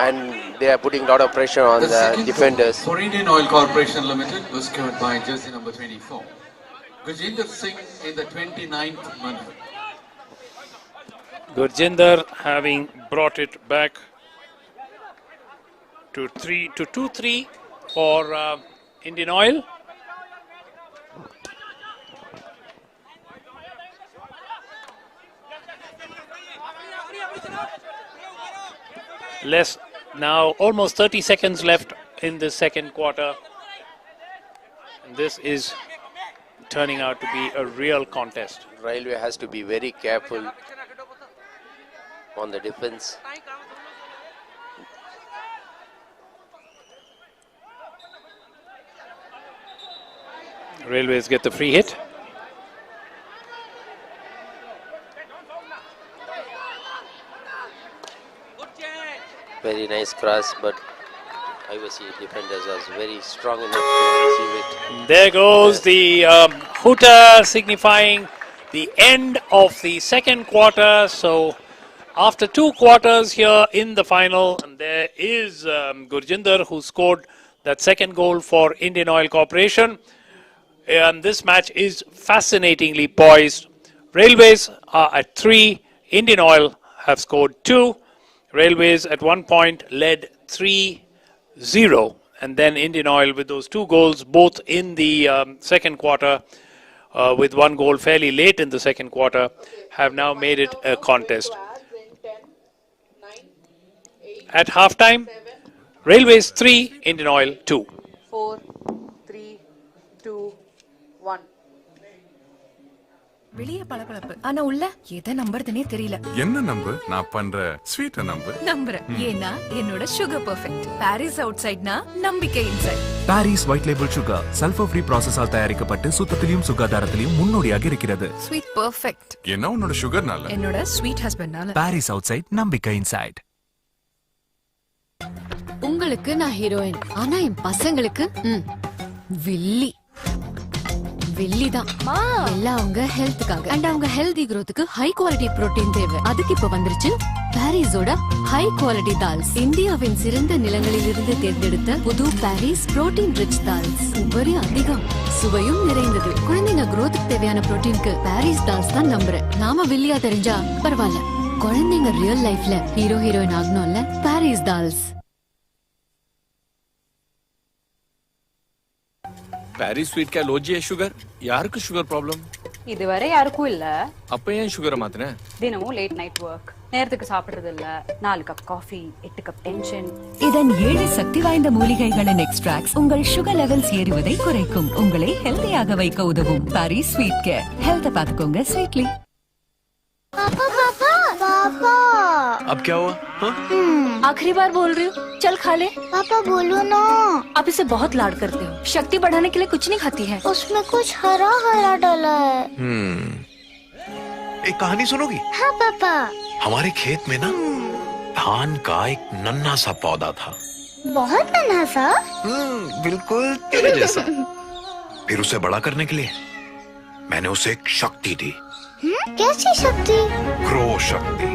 and they are putting a lot of pressure on the second defenders. goal for Indian Oil Corporation Limited was scored by jersey number 24, Gurjinder Singh in the 29th minute. Gurjinder having brought it back to 2-3 for Indian Oil. Less now, almost 30 seconds left in the second quarter. And this is turning out to be a real contest. Railway has to be very careful on the defense. Railways get the free hit. Very nice cross, but IOC defenders was very strong enough to receive it. There goes the hooter signifying the end of the second quarter. So after 2 quarters here in the final, and there is Gurjinder who scored that second goal for Indian Oil Corporation. And this match is fascinatingly poised. Railways are at 3. Indian Oil have scored 2. Railways at one point led 3-0. And then Indian Oil with those 2 goals, both in the second quarter, with 1 goal fairly late in the second quarter, have now made it a contest. At halftime, Railways 3, Indian Oil 2. 4, 3, 2, 1. வெளிய பளபளப்பு ஆனா உள்ள எதை நம்பறதுனே தெரியல. என்ன number? நான் பண்ற sweet number. நம்புறேன். ஏன்னா என்னோட sugar perfect. Paris outsideனா நம்பிக்கை inside. Paris white label sugar sulfur free process-ஆல் தயாரிக்கப்பட்டு சுத்தத்திலும் சுகாதாரத்திலும் முன்னோடியாக இருக்கிறது. Sweet perfect. என்ன உன்னோட சுகர்னால? என்னோட sweet husbandனால. Paris outside நம்பிக்கை inside. உங்களுக்கு நான் ஹீரோயின், ஆனா என் பசங்களுக்கு வில்லி. வில்லிதான் எல்லாம் அவங்க ஹெல்த்துக்காக அண்ட் அவங்க ஹெல்தி growthக்கு ஹை குவாலிட்டி புரோட்டீன் தேவை. அதுக்கு இப்ப வந்துருச்சு பாரிஸோட ஹை குவாலிட்டி தால்ஸ். இந்தியாவின் சிறந்த நிலங்களில் இருந்து தேர்ந்தெடுத்த புது பாரிஸ் புரோட்டீன் ரிச் தால்ஸ். உபரி அதிகம், சுவையும் நிறைந்தது. குழந்தைங்க growthக்கு தேவையான புரோட்டீனுக்கு பாரிஸ் தால்ஸ் தான் நம்புறேன். நாம வில்லியா தெரிஞ்சா பரவாயில்ல, குழந்தைங்க ரியல் லைஃப்ல ஹீரோ ஹீரோயின் ஆகணும்ல. பாரிஸ் தால்ஸ். பாரிஸ் ஸ்வீட் கே லோஜியே சுகர். யாருக்கு சுகர் ப்ராப்ளம்? இதுவரை யாருக்கும் இல்ல. அப்ப ஏன் சுகரை மாத்தின? தினமும் லேட் நைட் ஒர்க், நேரத்துக்கு சாப்பிடுறது இல்ல, 4 கப் காஃபி, 8 கப் டென்ஷன். இதன் 7 சக்தி வாய்ந்த மூலிகைகளின் எக்ஸ்ட்ராக்ட்ஸ் உங்கள் சுகர் லெவல்ஸ் ஏறுவதை குறைக்கும், உங்களை ஹெல்தியாக வைக்க உதவும். Paris sweet care. ஹெல்த் பாத்துக்கோங்க ஸ்வீட்லி. पापा पापा पापा अब क्या हुआ? आखिरी बार बोल रही हूँ, चल खा ले। पापा बोलो ना। आप इसे बहुत लाड करते हो, शक्ति बढ़ाने के लिए कुछ नहीं खाती है। उसमें कुछ हरा हरा डाला है। एक कहानी सुनोगी? हाँ पापा। हमारे खेत में ना धान का एक नन्हा सा पौधा था। बहुत नन्हा सा? बिल्कुल तेरे जैसा। फिर उसे बड़ा करने के लिए मैंने उसे एक शक्ति दी। कैसी शक्ति? ग्रो शक्ति।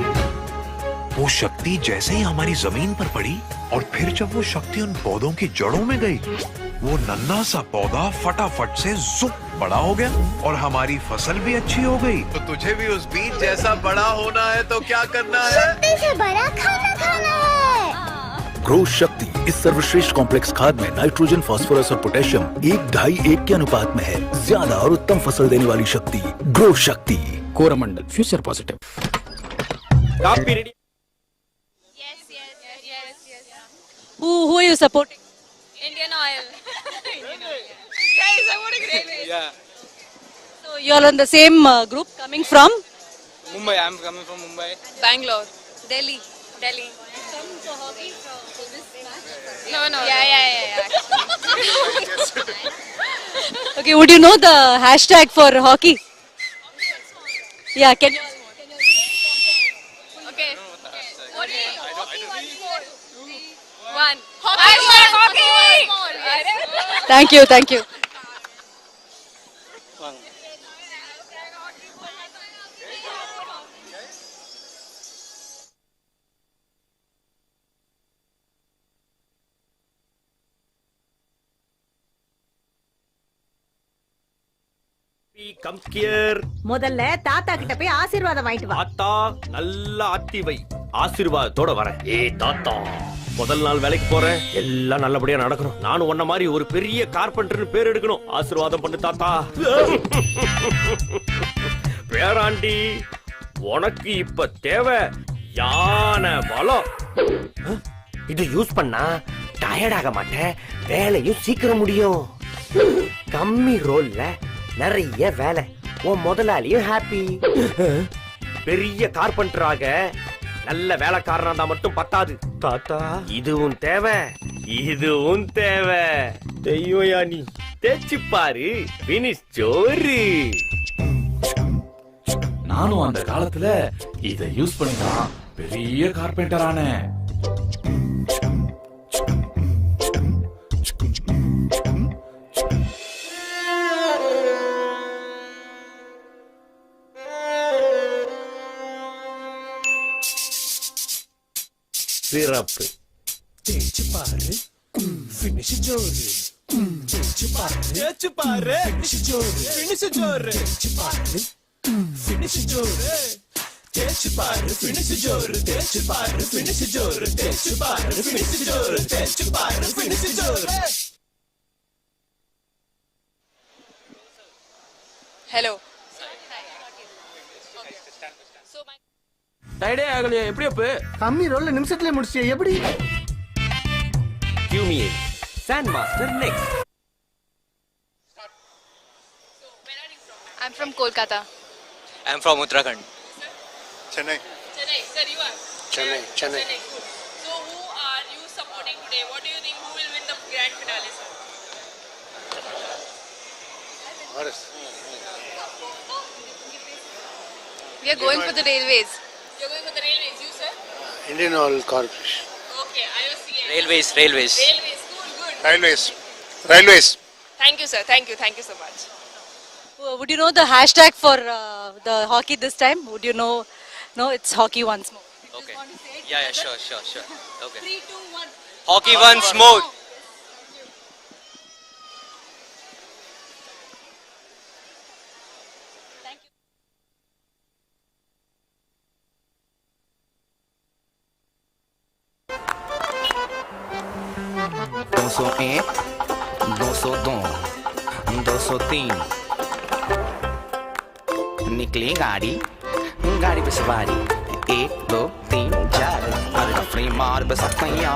वो शक्ति जैसे ही हमारी जमीन पर पड़ी और फिर जब वो शक्ति उन पौधों की जड़ों में गई, वो नन्हा सा पौधा फटाफट से जुक बड़ा हो गया और हमारी फसल भी अच्छी हो गई। तो तुझे भी उस बीज जैसा बड़ा होना है तो क्या करना है? शक्ति से बड़ा खाना खाना है। ग्रो शक्ति इस सर्वश्रेष्ठ कॉम्प्लेक्स खाद में नाइट्रोजन, फास्फोरस और पोटेशियम 1:2:1 के अनुपात में है। ज्यादा और उत्तम फसल देने वाली शक्ति ग्रो शक्ति। Coromandel future positive. Who are you supporting? Indian Oil. Guys, supporting Railways. Yeah. So you are on the same group coming from Mumbai. I'm coming from Mumbai. Bangalore. Delhi. Delhi. Come for hockey for this match? No. Yeah. Okay, would you know the hashtag for hockey? Yeah, can you? Okay. What do you One. Hockey. Thank you, thank you. முதல்ல தாத்தா கிட்ட போய் ஆசீர்வாதம் வாங்கிட்டு வா. தாத்தா நல்லா ஆத்தி வை, ஆசீர்வாதத்தோட வரேன். ஏய் தாத்தா, முதல் நாள் வேலைக்கு போறேன், எல்லாம் நல்லபடியா நடக்கணும். நானும் உன்ன மாதிரி ஒரு பெரிய கார்பெண்டர்னு பேர் எடுக்கணும். ஆசீர்வாதம் பண்ணு தாத்தா. பேராண்டி, உனக்கு இப்ப தேவை யானை பலம். இது யூஸ் பண்ணா டயர்ட் ஆக மாட்டேன், வேலையும் சீக்கிரம் முடியும். கம்மி ரோல்ல நிறைய வேலை, உன் முதலாளியும் ஹாப்பி. பெரிய கார்பெண்டராக நல்ல வேலைக்காரனா தான் மட்டும் பத்தாது தாத்தா, இதுவும் தேவை, இதுவும் தேவை. தெய்வயா நீ தேய்ச்சி பாரு, பினிஷ் ஜோரு. நானும் அந்த காலத்துல இதை யூஸ் பண்ணிதான் பெரிய கார்பெண்டர் ஆனேன். சிறப்பு. தேய்ச்சி பாரு, ஃபினிஷ் ஜோரு. தேய்ச்சி பாரு, தேய்ச்சி பாரு, ஃபினிஷ் ஜோரு. ஃபினிஷ் ஜோரு. தேய்ச்சி பாரு, ஃபினிஷ் ஜோரு. தேய்ச்சி பாரு, ஃபினிஷ் ஜோரு. தேய்ச்சி பாரு, ஃபினிஷ் ஜோரு. தேய்ச்சி பாரு, ஃபினிஷ் ஜோரு. தேய்ச்சி பாரு, ஃபினிஷ் ஜோரு. Hello. டயர்டே ஆகலையா? எப்படி அப்ப கம்மி ரோல்ல நிமிஷத்துல முடிச்சியா? எப்படி? Give me a Sand Master next. I'm from Kolkata. I'm from Uttarakhand. Chennai. Chennai. Sir, you are? Chennai. Chennai. Good. So who are you supporting today? What do you think? Who will win the grand finale, sir? Ours. We are going for the railways. You're going for the railways, you sir? Indian Oil Corporation. Okay, IOC. Railways. Cool, good. Railways. Thank you, sir. Thank you so much. Would you know the hashtag for the hockey this time? Would you know? No, it's hockey once more. Okay. Yeah, sure. Okay. 3, 2, 1. Hockey once more. सौ एक 202 203 निकली गाड़ी गाड़ी पे सवारी 1 2 3 4 अरे free मार बस 203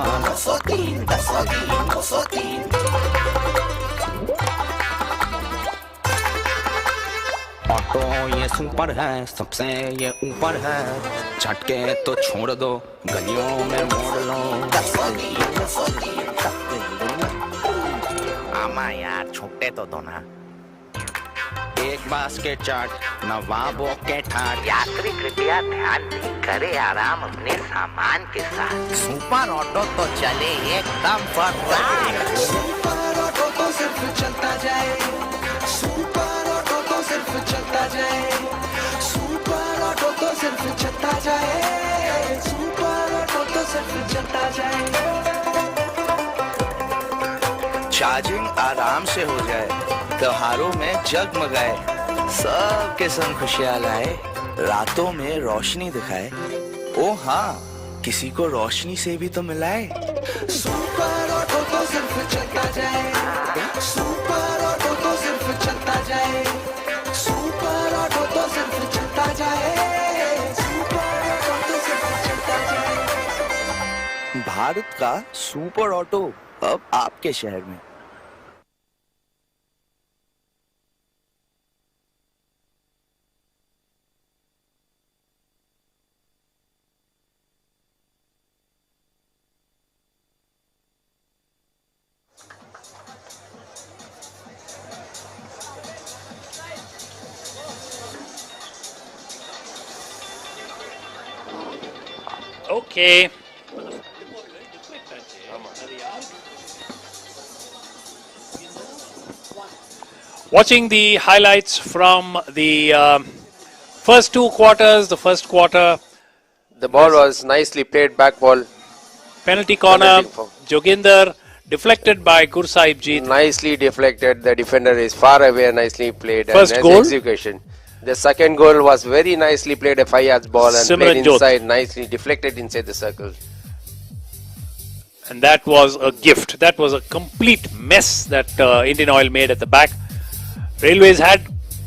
ऑटो ये सुपर है, सबसे ये ऊपर है, झटके तो छोड़ दो, गलियों में मोड़ लो। आमा यार छुट्टे तो दो ना। एक बास्केट चाट नवाबों के ठाट। यात्री कृपया ध्यान दें, करे आराम अपने सामान के साथ। सुपर ऑटो तो चले एकदम फर्स्ट। सुपर ऑटो तो सिर्फ चलता जाए, सुपर ऑटो तो सिर्फ चलता जाए, सुपर ऑटो तो सिर्फ चलता जाए, सुपर ऑटो तो सिर्फ चलता जाए। चार्जिंग आराम से हो जाए, त्योहारों में जगमगाए, सबके संग खुशियां लाए, रातों में रोशनी दिखाए। ओ हाँ, किसी को रोशनी से भी तो मिलाए। सुपर ऑटो तो सिर्फ चलता जाए, सुपर ऑटो तो सिर्फ चलता जाए, सुपर ऑटो तो सिर्फ चलता जाए, सुपर ऑटो तो सिर्फ चलता जाए। भारत का सुपर ऑटो अब आपके शहर में। Okay. Watching the highlights from the first two quarters, the first quarter. The ball was nicely played, back ball. Penalty corner, Joginder, deflected by Gursaibjit. Nicely deflected, the defender is far away, nicely played. First and goal. Execution. The second goal was very nicely played, a 5 yards ball and played inside, nicely deflected inside the circle. And that was a gift. That was a complete mess that Indian Oil made at the back. Railways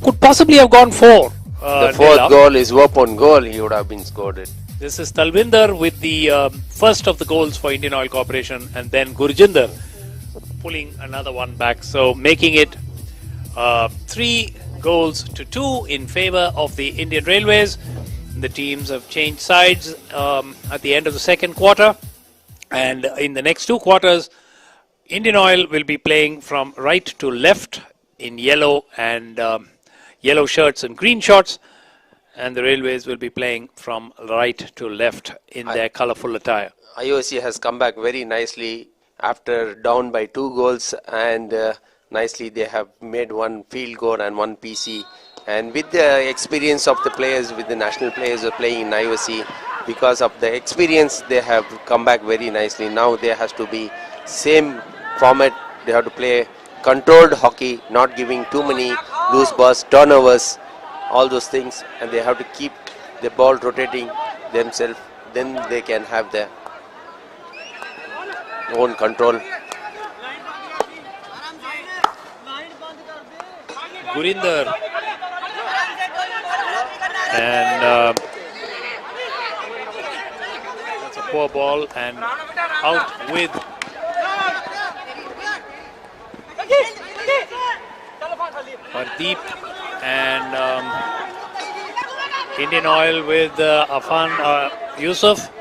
could possibly have gone 4. The fourth goal is open goal, he would have been scored. This is Talvinder with the first of the goals for Indian Oil Corporation, and then Gurjinder pulling another one back. So making it 3 goals to 2 in favor of the Indian Railways. The teams have changed sides at the end of the second quarter, and in the next 2 quarters Indian Oil will be playing from right to left in yellow and yellow shirts and green shorts, and the Railways will be playing from right to left in their colourful attire. IOC has come back very nicely after down by 2 goals, and nicely they have made 1 field goal and 1 PC. And with the experience of the players, with the national players who are playing in IOC, because of the experience, they have come back very nicely. Now there has to be same format. They have to play controlled hockey, not giving too many loose balls, turnovers, all those things, and they have to keep the ball rotating themselves. Then they can have their own control. Gurinder and that's a poor ball and out with Pardeep, and Indian Oil with Afan Yusuf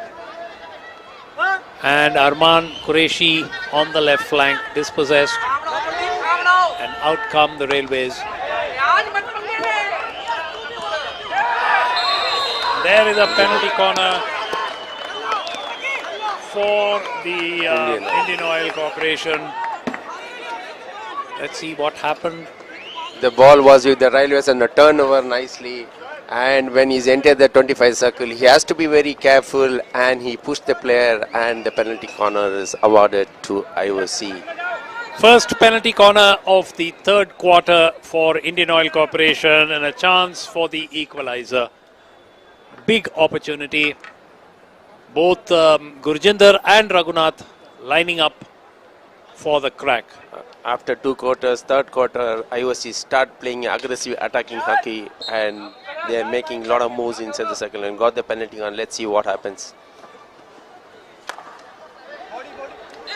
and Arman Qureshi on the left flank, dispossessed, and out come the Railways. There is a penalty corner for the Indian Oil Corporation. Let's see what happened. The ball was with the Railways and a turnover nicely, and when he's entered the 25 circle, he has to be very careful, and he pushed the player, and the penalty corner is awarded to IOC. First penalty corner of the third quarter for Indian Oil Corporation, and a chance for the equalizer. Big opportunity. Both Gurjinder and Raghunath lining up for the crack. After 2 quarters, third quarter, IOC start playing aggressive attacking hockey, and they are making a lot of moves inside the circle and got the penalty on. Let's see what happens.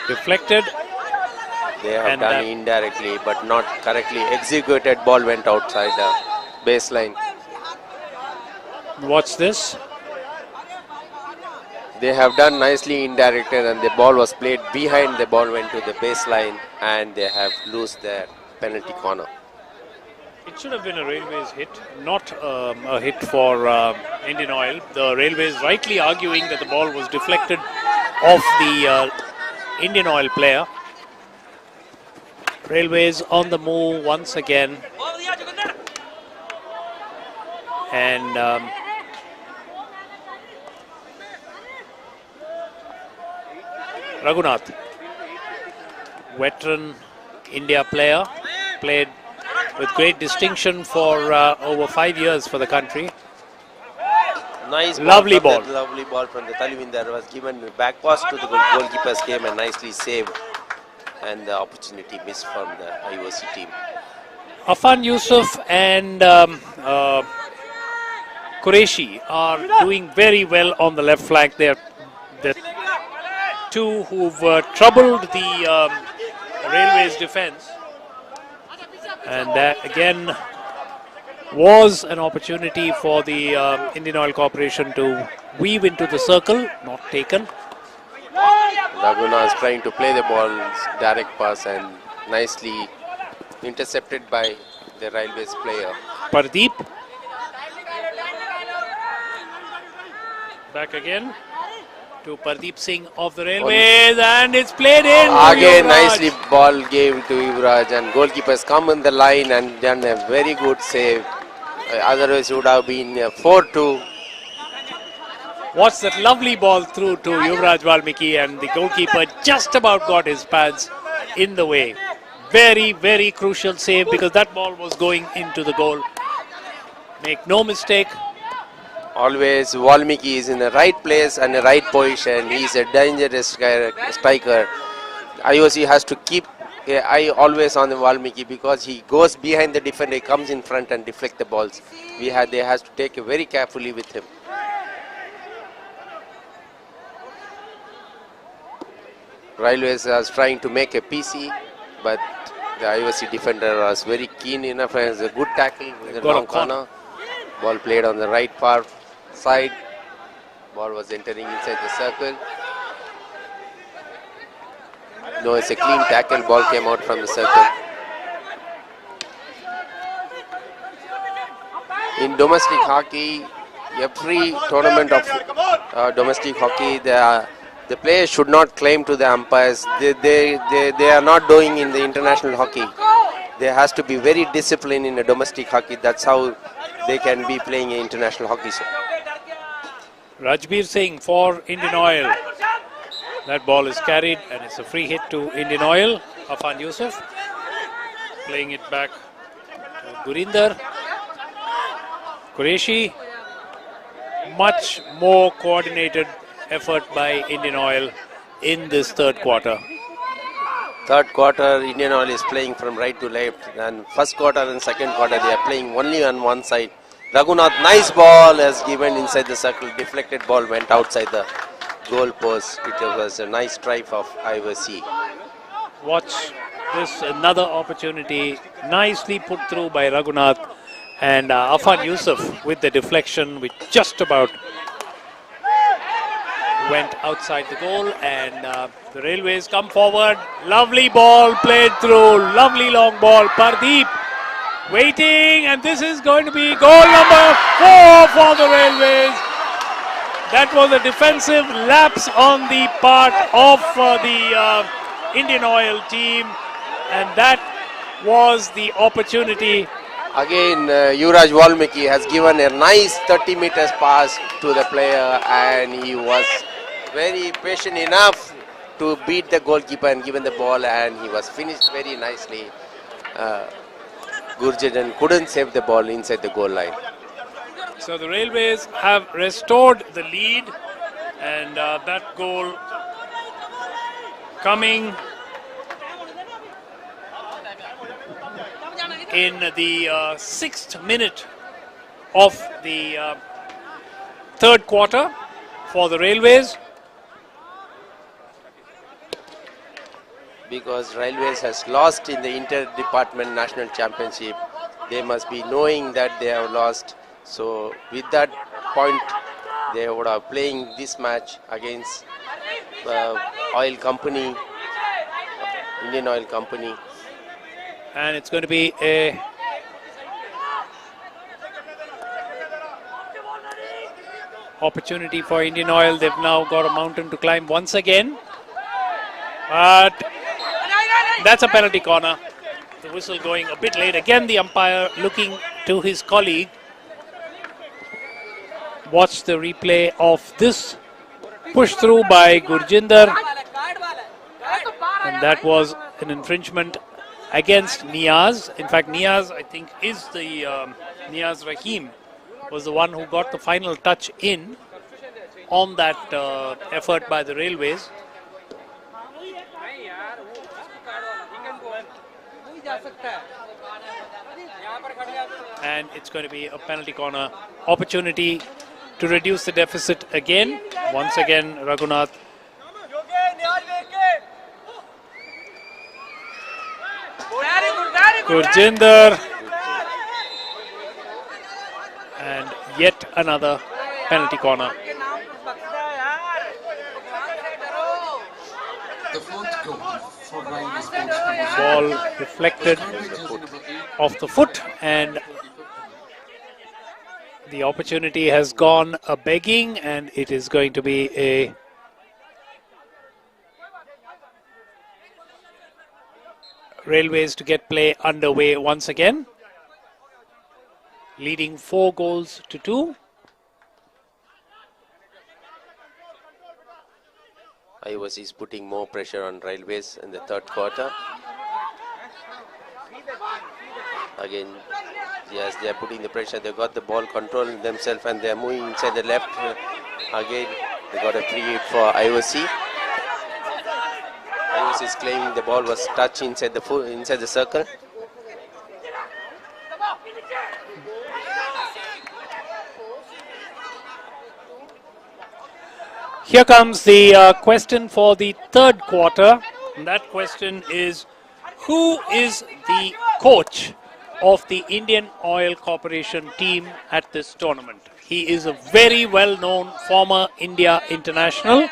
Deflected. They have done indirectly, but not correctly executed. Ball went outside the baseline. Watch this. They have done nicely indirected, and the ball was played behind. The ball went to the baseline, and they have lost their penalty corner. It should have been a Railways hit, not a hit for Indian Oil. The Railways rightly arguing that the ball was deflected off the Indian Oil player. Railways on the move once again. And Raghunath, veteran India player, played with great distinction for over 5 years for the country. Nice lovely ball. Lovely ball from the Talvinder was given back pass to the goalkeeper's came and nicely saved, and the opportunity missed from the IOC team. Afan Yusuf and Qureshi are doing very well on the left flank. They're the two who've troubled the Railways defense, and that again was an opportunity for the Indian Oil Corporation to weave into the circle, not taken. Laguna is trying to play the ball, direct pass, and nicely intercepted by the Railways player. Pardeep. Back again. to Pardeep Singh of the Railways, and it's played in. Again, Yuvraj. nicely ball gave to Yuvraj, and goalkeeper's come in the line and done a very good save. Otherwise, it would have been 4-2. What's that lovely ball through to Yuvraj Valmiki, and the goalkeeper just about got his pads in the way. Very, very crucial save because that ball was going into the goal. Make no mistake. Always Valmiki is in the right place and the right position. He is a dangerous striker. IOC has to keep an eye always on the Valmiki because he goes behind the defender, he comes in front and deflect the balls. They has to take it very carefully with him. Railways was trying to make a PC, but the IOC defender was very keen enough and it's a good tackle with the long corner. Ball played on the right far side. Ball was entering inside the circle. No, it's a clean tackle. Ball came out from the circle. In domestic hockey, every tournament of domestic hockey, the players should not claim to the umpires. They are not doing in the international hockey. There has to be very disciplined in a domestic hockey. That's how they can be playing in international hockey. So. Rajbir Singh for Indian Oil. That ball is carried and it's a free hit to Indian Oil. Afan Yusuf playing it back to Gurinder. Qureshi. Much more coordinated effort by Indian Oil in this third quarter. Third quarter, Indian Oil is playing from right to left, and first quarter and second quarter they are playing only on one side. Raghunath, nice ball has given inside the circle, deflected ball went outside the goal post. It was a nice strike of IOC. Watch this, another opportunity, nicely put through by Raghunath, and Afan Yusuf with the deflection, which just about went outside the goal, and the Railways come forward. Lovely ball played through, lovely long ball. Pardeep waiting, and this is going to be goal number 4 for the Railways. That was a defensive lapse on the part of the Indian Oil team, and that was the opportunity. Again, Yuvraj Valmiki has given a nice 30 meters pass to the player, and he was very patient enough to beat the goalkeeper and given the ball, and he was finished very nicely. Gurjadan couldn't save the ball inside the goal line. So the Railways have restored the lead, and that goal coming in the 6th minute of the third quarter for the Railways. Because Railways has lost in the inter-department national championship, they must be knowing that they have lost. So with that point, they would have playing this match against oil company, Indian Oil Company. And it's going to be a opportunity for Indian Oil. They've now got a mountain to climb once again. But that's a penalty corner. The whistle going a bit late. Again, the umpire looking to his colleague. Watch the replay of this push through by Gurjinder. And that was an infringement against Niaz. In fact, Niaz, I think, is the Niaz Rahim was the one who got the final touch in on that effort by the Railways. And it's going to be a penalty corner opportunity to reduce the deficit again. Once again, Raghunath. Gurjinder. And yet another penalty corner. Ball deflected off the foot, and the opportunity has gone a begging, and it is going to be a Railways to get play underway once again, leading 4 goals to 2. IOC is putting more pressure on Railways in the third quarter. Again, yes, they are putting the pressure. They got the ball control themselves and they are moving inside the left. Again, they got a free hit for IOC. IOC is claiming the ball was touched inside the circle. Here comes the question for the third quarter. And that question is, who is the coach of the Indian Oil Corporation team at this tournament? He is a very well-known former India international,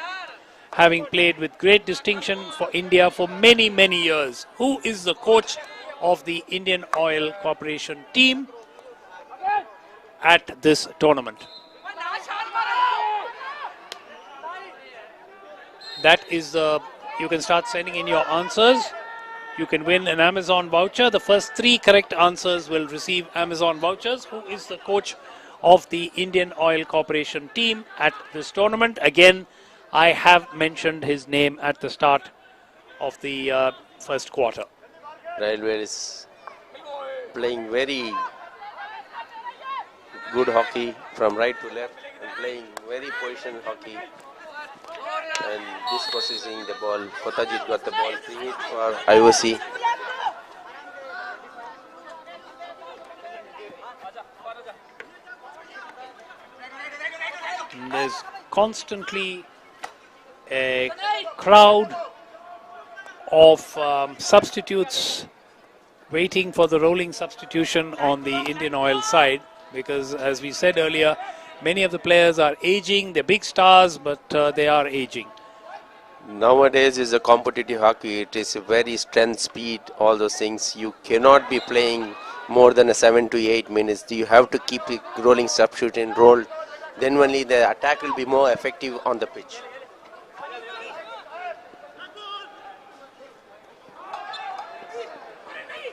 having played with great distinction for India for many, many years. Who is the coach of the Indian Oil Corporation team at this tournament? That is you can start sending in your answers. You can win an Amazon voucher. The first 3 correct answers will receive Amazon vouchers. Who is the coach of the Indian Oil Corporation team at this tournament? Again, I have mentioned his name at the start of the first quarter. Railway is playing very good hockey from right to left and playing very position hockey. And dispossessing the ball. Kotajit got the ball, free hit for IOC. And there's constantly a crowd of substitutes waiting for the rolling substitution on the Indian Oil side, because as we said earlier, many of the players are aging. They're big stars, but they are aging. Nowadays is a competitive hockey. It is a very strength, speed, all those things. You cannot be playing more than 7 to 8 minutes. You have to keep it rolling substitute and roll. Then only the attack will be more effective on the pitch.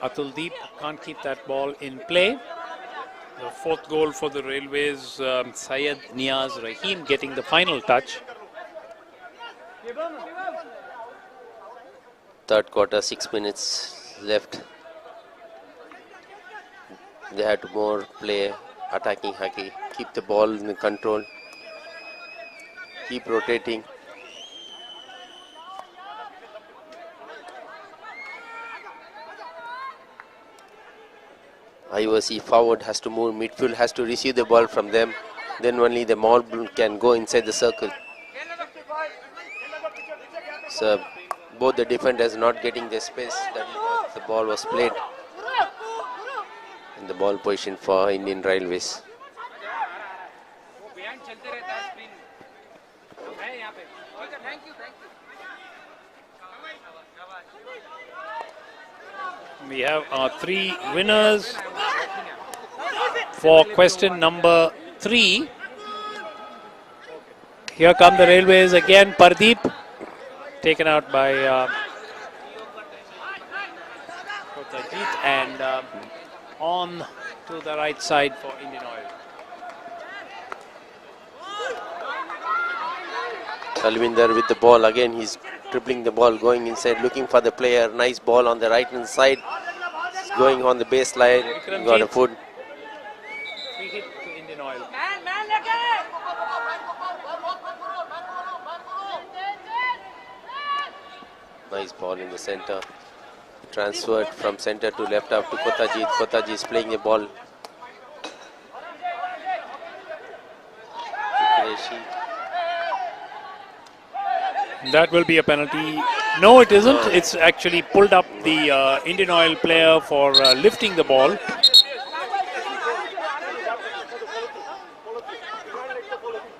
Atul Deep can't keep that ball in play. The 4th goal for the Railways, Syed Niaz Rahim getting the final touch. Third quarter, 6 minutes left. They had to more play attacking hockey. Keep the ball in control. Keep rotating. IOC forward has to move, midfield has to receive the ball from them, then only the ball can go inside the circle. So both the defenders not getting the space that the ball was played. And the ball position for Indian Railways. We have our 3 winners for question number 3. Here come the Railways again. Pardeep taken out by Kotajit, and on to the right side for Indian Oil. Talvinder with the ball again. He's dribbling the ball, going inside, looking for the player. Nice ball on the right hand side. He's going on the baseline. Got a foot. Free hit to Indian Oil. Nice ball in the center. Transferred from center to left up to Kotajit. Kotajit is playing the ball. That will be a penalty. No, it isn't. It's actually pulled up the Indian Oil player for lifting the ball.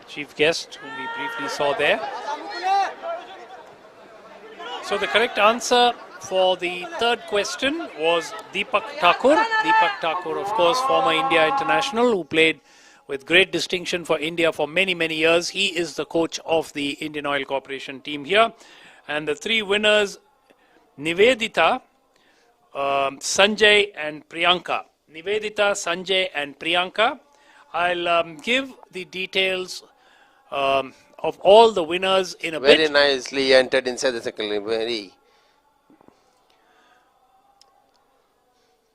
Chief guest, whom we briefly saw there. So the correct answer for the third question was Deepak Thakur. Deepak Thakur, of course, former India international who played with great distinction for India for many, many years. He is the coach of the Indian Oil Corporation team here. And the 3 winners, Nivedita, Sanjay and Priyanka. Nivedita, Sanjay and Priyanka. I'll give the details of all the winners in a bit. Very nicely entered inside the circle. Very.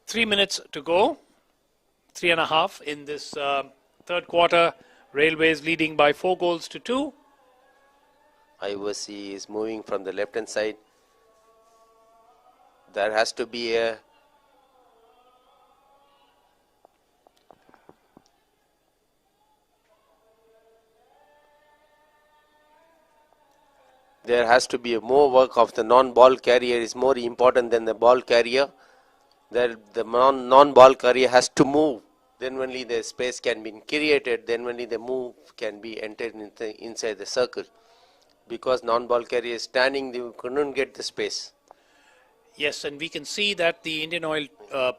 3 minutes to go. 3.5 in this third quarter. Railways leading by 4 goals to 2. IOC is moving from the left hand side. There has to be a more work of the non-ball carrier is more important than the ball carrier. The non-ball carrier has to move. Then only the space can be created. Then only the move can be entered inside the circle. Because non-ball carrier is standing, they couldn't get the space. Yes, and we can see that the Indian Oil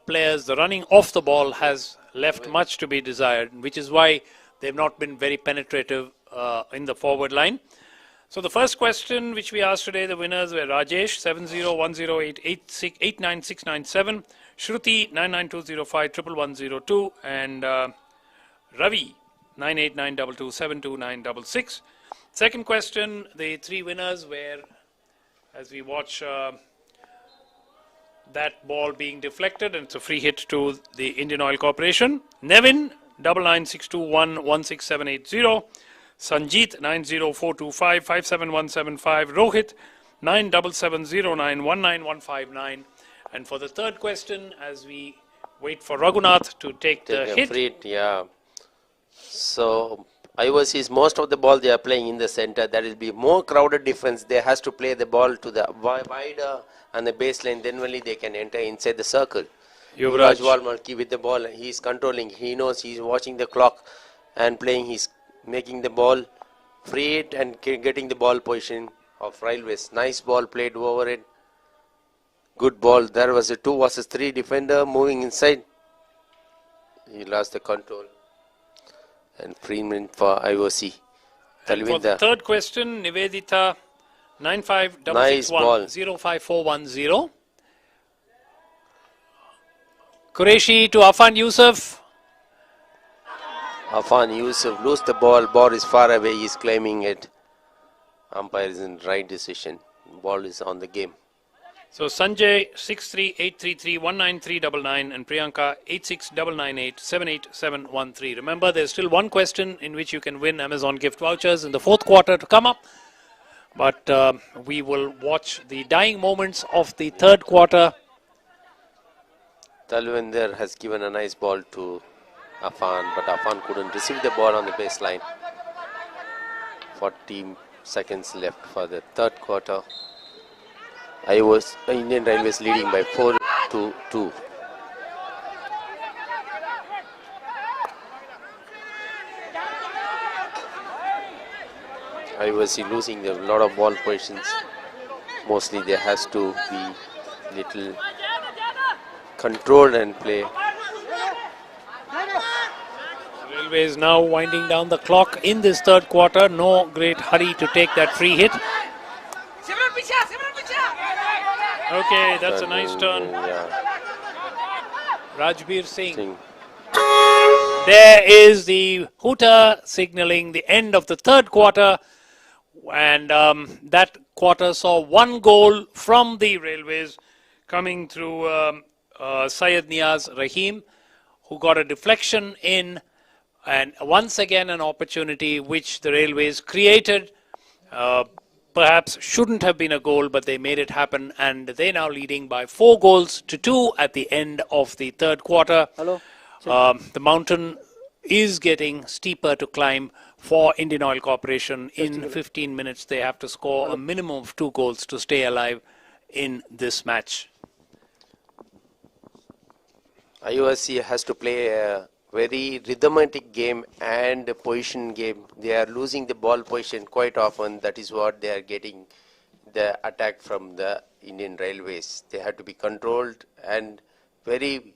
players, the running off the ball has left much to be desired, which is why they've not been very penetrative in the forward line. So the first question which we asked today, the winners were Rajesh 7010889697, Shruti 9920511102, and Ravi 9892272966. Second question, the 3 winners were, as we watch that ball being deflected, and it's a free hit to the Indian Oil Corporation. Nevin 9962116780, Sanjeet 90425571755, Rohit 9770919159. And for the third question, as we wait for Raghunath to take the hit. Free hit, yeah. So IOC is most of the ball they are playing in the center. There will be more crowded defense. They has to play the ball to the wider and the baseline. Then only they can enter inside the circle. Yuvraj Walmarki with the ball. He is controlling. He knows he is watching the clock and playing. He's making the ball free it and getting the ball position of Railways. Nice ball played over it. Good ball. There was a 2 versus 3 defender moving inside. He lost the control. And free mint for IOC. And for the third question, Nivedita 9566105410. Qureshi to Afan Yusuf. Afan Yusuf lose the ball. Ball is far away. He is claiming it. Umpire is in right decision. Ball is on the game. So Sanjay 63833193999 and Priyanka 86998787713. Remember, there's still one question in which you can win Amazon gift vouchers in the fourth quarter to come up. But we will watch the dying moments of the third quarter. Talwinder has given a nice ball to Afan, but Afan couldn't receive the ball on the baseline. 40 seconds left for the third quarter. Indian Railways leading by 4-2. IOC losing a lot of ball positions. Mostly there has to be little control and play. Railways now winding down the clock in this third quarter. No great hurry to take that free hit. Okay, that's a nice turn. Rajbir Singh. There is the hooter signaling the end of the third quarter. And that quarter saw 1 goal from the Railways coming through Syed Niaz Rahim, who got a deflection in, and once again an opportunity which the Railways created. Perhaps shouldn't have been a goal, but they made it happen, and they now leading by 4 goals to 2 at the end of the third quarter. The mountain is getting steeper to climb for Indian Oil Corporation. In 15 minutes, they have to score a minimum of 2 goals to stay alive in this match. IOC has to play a very rhythmic game and a position game. They are losing the ball position quite often. That is what they are getting the attack from the Indian Railways. They have to be controlled and very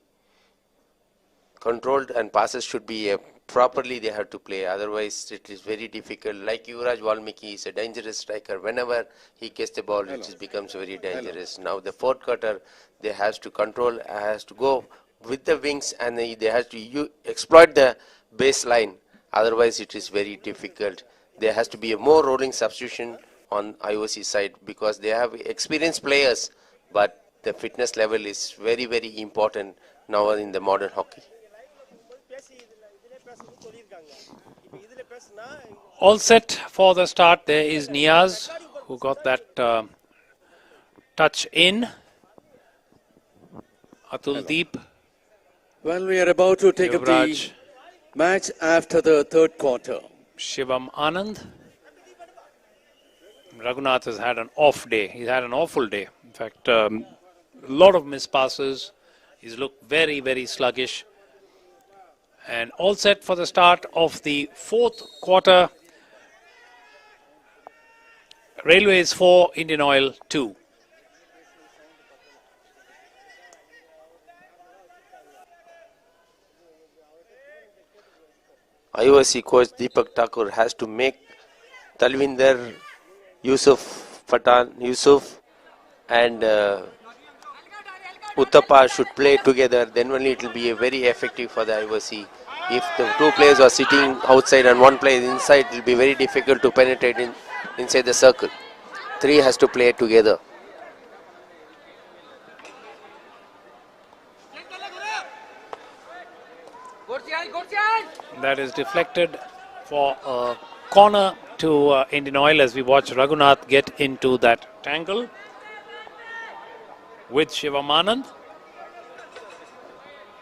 controlled, and passes should be properly they have to play, otherwise it is very difficult. Like Yuvraj Valmiki is a dangerous striker. Whenever he gets the ball, it becomes very dangerous. Now the fourth quarter, they has to control, has to go with the wings, and they have to exploit the baseline. Otherwise it is very difficult. There has to be a more rolling substitution on IOC side, because they have experienced players, but the fitness level is very, very important now in the modern hockey. All set for the start. There is Niaz, who got that touch in. Atul Deep. Well, we are about to take up the match after the third quarter. Shivam Anand. Raghunath has had an off day. He's had an awful day. In fact, a lot of missed passes. He's looked very, very sluggish. And all set for the start of the fourth quarter. Railways 4, Indian Oil 2. IOC coach Deepak Thakur has to make Talvinder, Yusuf and Uttapa should play together. Then only it will be very effective for the IOC. If the two players are sitting outside and one player inside, it will be very difficult to penetrate inside the circle. Three has to play together. That is deflected for a corner to Indian Oil as we watch Raghunath get into that tangle with Shivam Anand.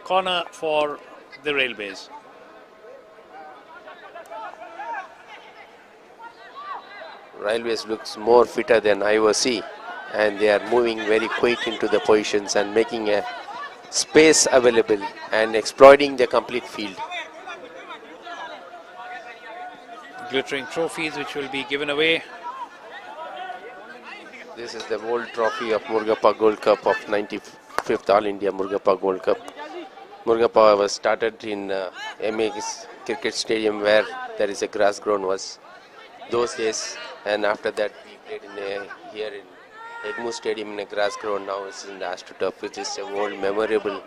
Corner for the Railways. Railways looks more fitter than IOC, and they are moving very quick into the positions and making a space available and exploiting the complete field. Glittering trophies which will be given away. This is the old trophy of Murugappa Gold Cup of 95th All India Murugappa Gold Cup. Murugappa was started in MX Cricket Stadium, where there is a grass ground was those days, and after that we played here in Egmoo Stadium in a grass ground. Now it's in the AstroTurf, which is a world memorable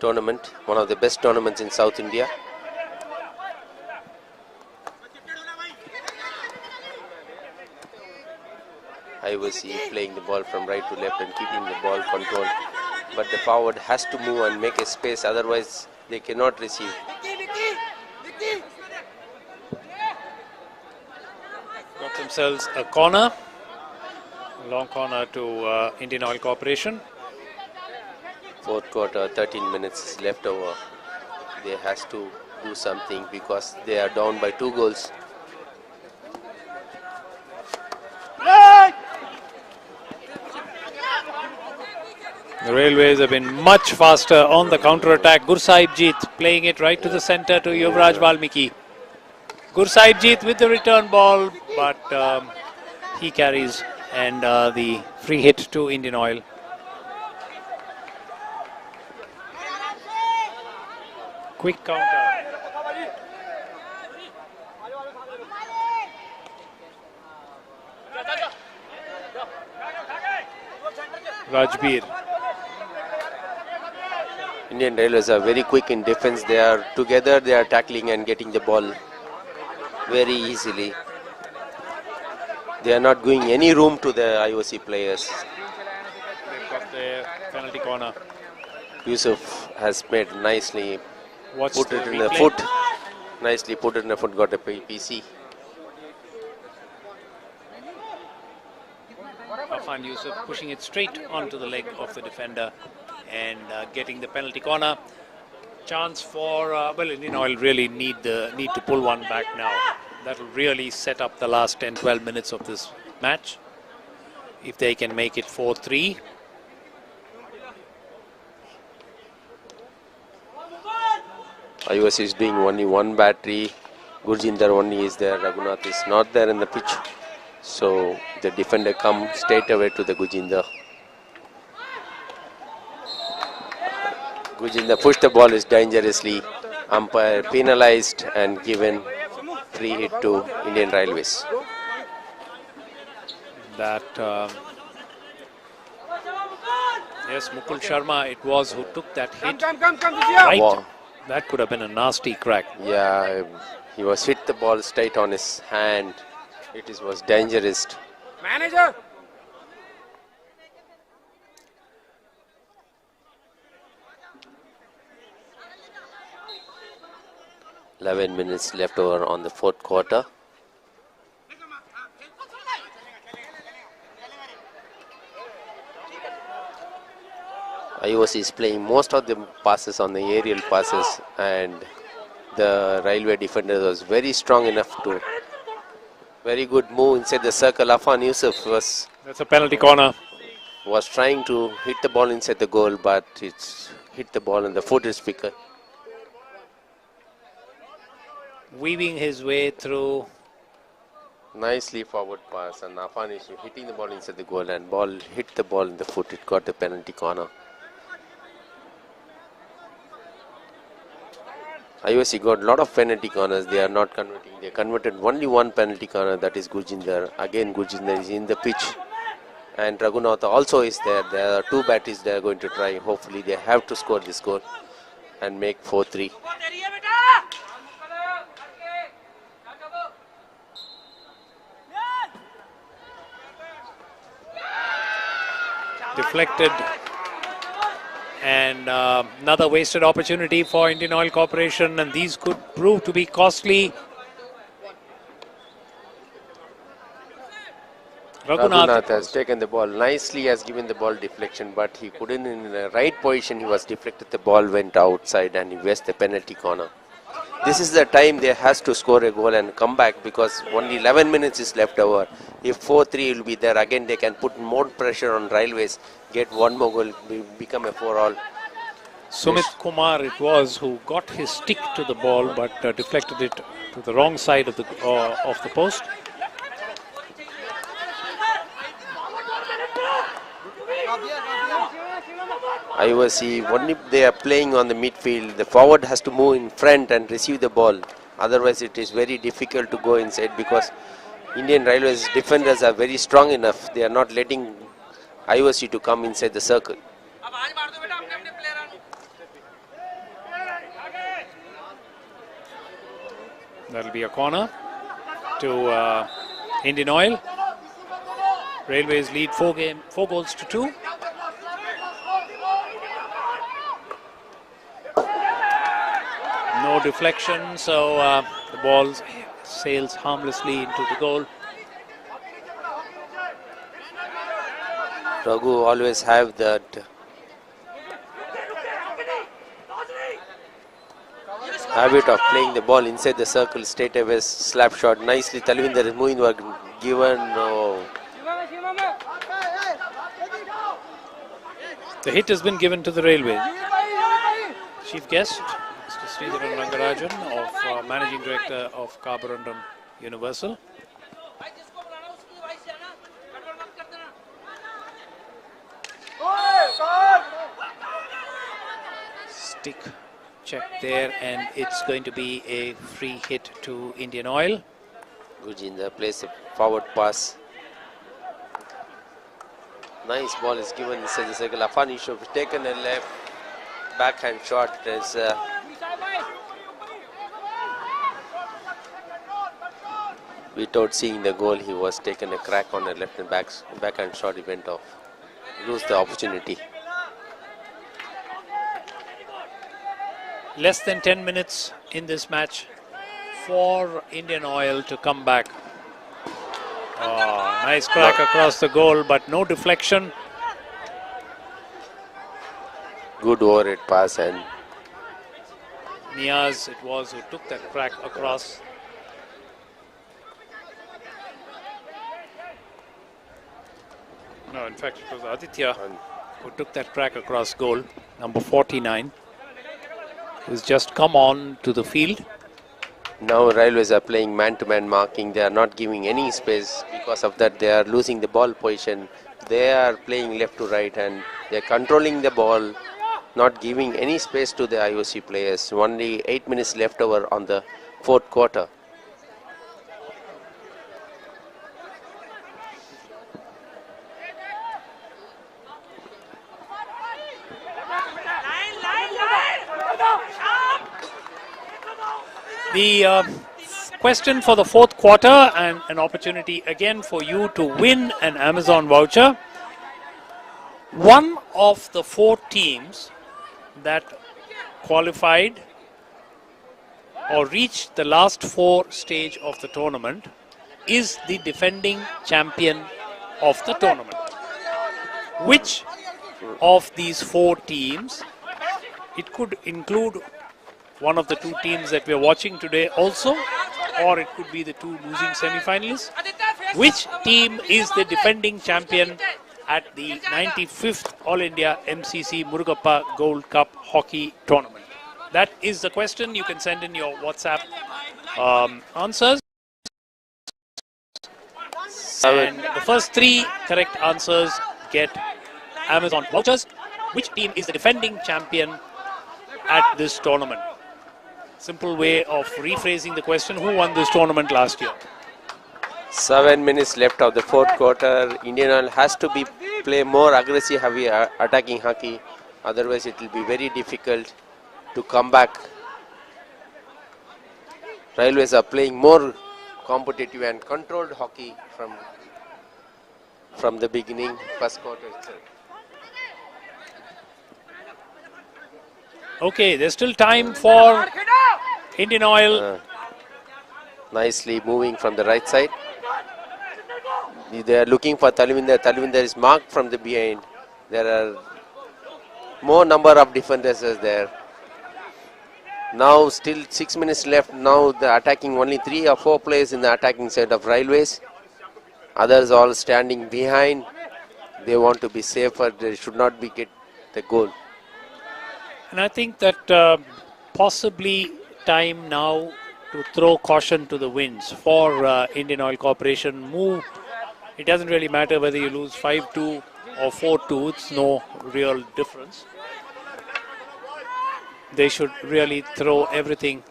tournament, one of the best tournaments in South India. IOC playing the ball from right to left and keeping the ball controlled, but the forward has to move and make a space, otherwise they cannot receive. Got themselves a corner. Long corner to Indian Oil Corporation. Fourth quarter, 13 minutes left over. They has to do something because they are down by 2 goals. The Railways have been much faster on the counter-attack. Gursaibjit playing it right to the center to Yuvraj Valmiki. Gursaibjit with the return ball, but he carries, and the free hit to Indian Oil. Quick counter. Rajbir. Indian Railways are very quick in defense. They are together, they are tackling and getting the ball very easily. They are not giving any room to the IOC players. They've got their penalty corner. Yusuf has made nicely, Watch put the it in the replay. foot. Nicely put it in the foot, got a PC. Afan Yusuf pushing it straight onto the leg of the defender and getting the penalty corner. Chance for, well, Indian Oil really need to pull one back now. That will really set up the last 10-12 minutes of this match. If they can make it 4-3. IOC is doing only one battery. Gurjinder only is there. Raghunath is not there in the pitch. So the defender come straight away to the Gurjinder. Gurjinder pushed the ball is dangerously. umpire penalized and given free hit to Indian Railways. That yes, Mukul Sharma it was who took that hit. Right. Wow. That could have been a nasty crack. Yeah, he was hit the ball straight on his hand. It was dangerous. Manager. 11 minutes left over on the fourth quarter. IOC is playing most of the passes on the aerial passes, and the railway defender was very strong enough to very good move inside the circle. Afan Yusuf was that's a penalty corner. Was trying to hit the ball inside the goal, but it's hit the ball on the foot is speaker. Weaving his way through. Nicely forward pass, and Afan Yusuf hitting the ball inside the goal, and ball hit the ball in the foot. It got the penalty corner. IOC got a lot of penalty corners. They are not converting. They converted only one penalty corner, that is Gurjinder. Again, Gurjinder is in the pitch, and Raghunatha also is there. There are two batteries they are going to try. Hopefully, they have to score this goal and make 4-3. Deflected, and another wasted opportunity for Indian Oil Corporation, and these could prove to be costly. Raghunath has taken the ball nicely, has given the ball deflection, but he couldn't in the right position. He was deflected, the ball went outside, and he wasted the penalty corner. This is the time they has to score a goal and come back, because only 11 minutes is left over. If 4-3 will be there, again they can put more pressure on Railways, get one more goal, become a 4-all. Sumit Kumar it was who got his stick to the ball, but deflected it to the wrong side of the post. IOC, only they are playing on the midfield, the forward has to move in front and receive the ball. Otherwise it is very difficult to go inside, because Indian Railways defenders are very strong enough. They are not letting IOC to come inside the circle. That'll be a corner to Indian Oil. Railways lead 4 goals to 2. No deflection, so the ball sails harmlessly into the goal. Raghu always have that habit of playing the ball inside the circle, straight away slap shot. Nicely Talvinder is moving work given. The hit has been given to the Railway. Chief guest, Mr. Sridhar Rangarajan, of Managing Director of Carborundum Universal. Stick check there, and it's going to be a free hit to Indian Oil. Gurjinder plays a forward pass. Nice ball is given inside the circle. Afan Yusuf has taken a left backhand shot. There's without seeing the goal, he was taken a crack on a left and backhand shot. He went off. Lose the opportunity. Less than 10 minutes in this match for Indian Oil to come back. Oh, nice crack across the goal, but no deflection. Good overhead pass, and Niaz it was who took that crack across. No, in fact it was Aditya who took that crack across goal, number 49. Who's just come on to the field. Now Railways are playing man-to-man marking. They are not giving any space. Because of that, they are losing the ball position. They are playing left to right, and they are controlling the ball not giving any space to the IOC players. Only 8 minutes left over on the fourth quarter. The question for the fourth quarter, and an opportunity again for you to win an Amazon voucher. One of the 4 teams that qualified or reached the last 4 stage of the tournament is the defending champion of the tournament. Which of these 4 teams? It could include one of the 2 teams that we are watching today also, or it could be the 2 losing semi-finalists. Which team is the defending champion at the 95th All India MCC Murugappa Gold Cup Hockey Tournament? That is the question. You can send in your WhatsApp answers. And the first 3 correct answers get Amazon vouchers. Which team is the defending champion at this tournament? Simple way of rephrasing the question: who won this tournament last year? 7 minutes left of the fourth quarter. Indian Oil has to play more aggressive, heavy attacking hockey. Otherwise, it will be very difficult to come back. Railways are playing more competitive and controlled hockey from the beginning, first quarter itself. Okay, there's still time for Indian Oil. Nicely moving from the right side. They are looking for Talvinder. Talvinder is marked from the behind. There are more number of defenders there. Now still 6 minutes left. Now the attacking, only 3 or 4 players in the attacking side of Railways. Others all standing behind. They want to be safer. They should not be get the goal. And I think that possibly time now to throw caution to the winds for Indian Oil Corporation. Move. It doesn't really matter whether you lose 5-2 or 4-2. It's no real difference. They should really throw everything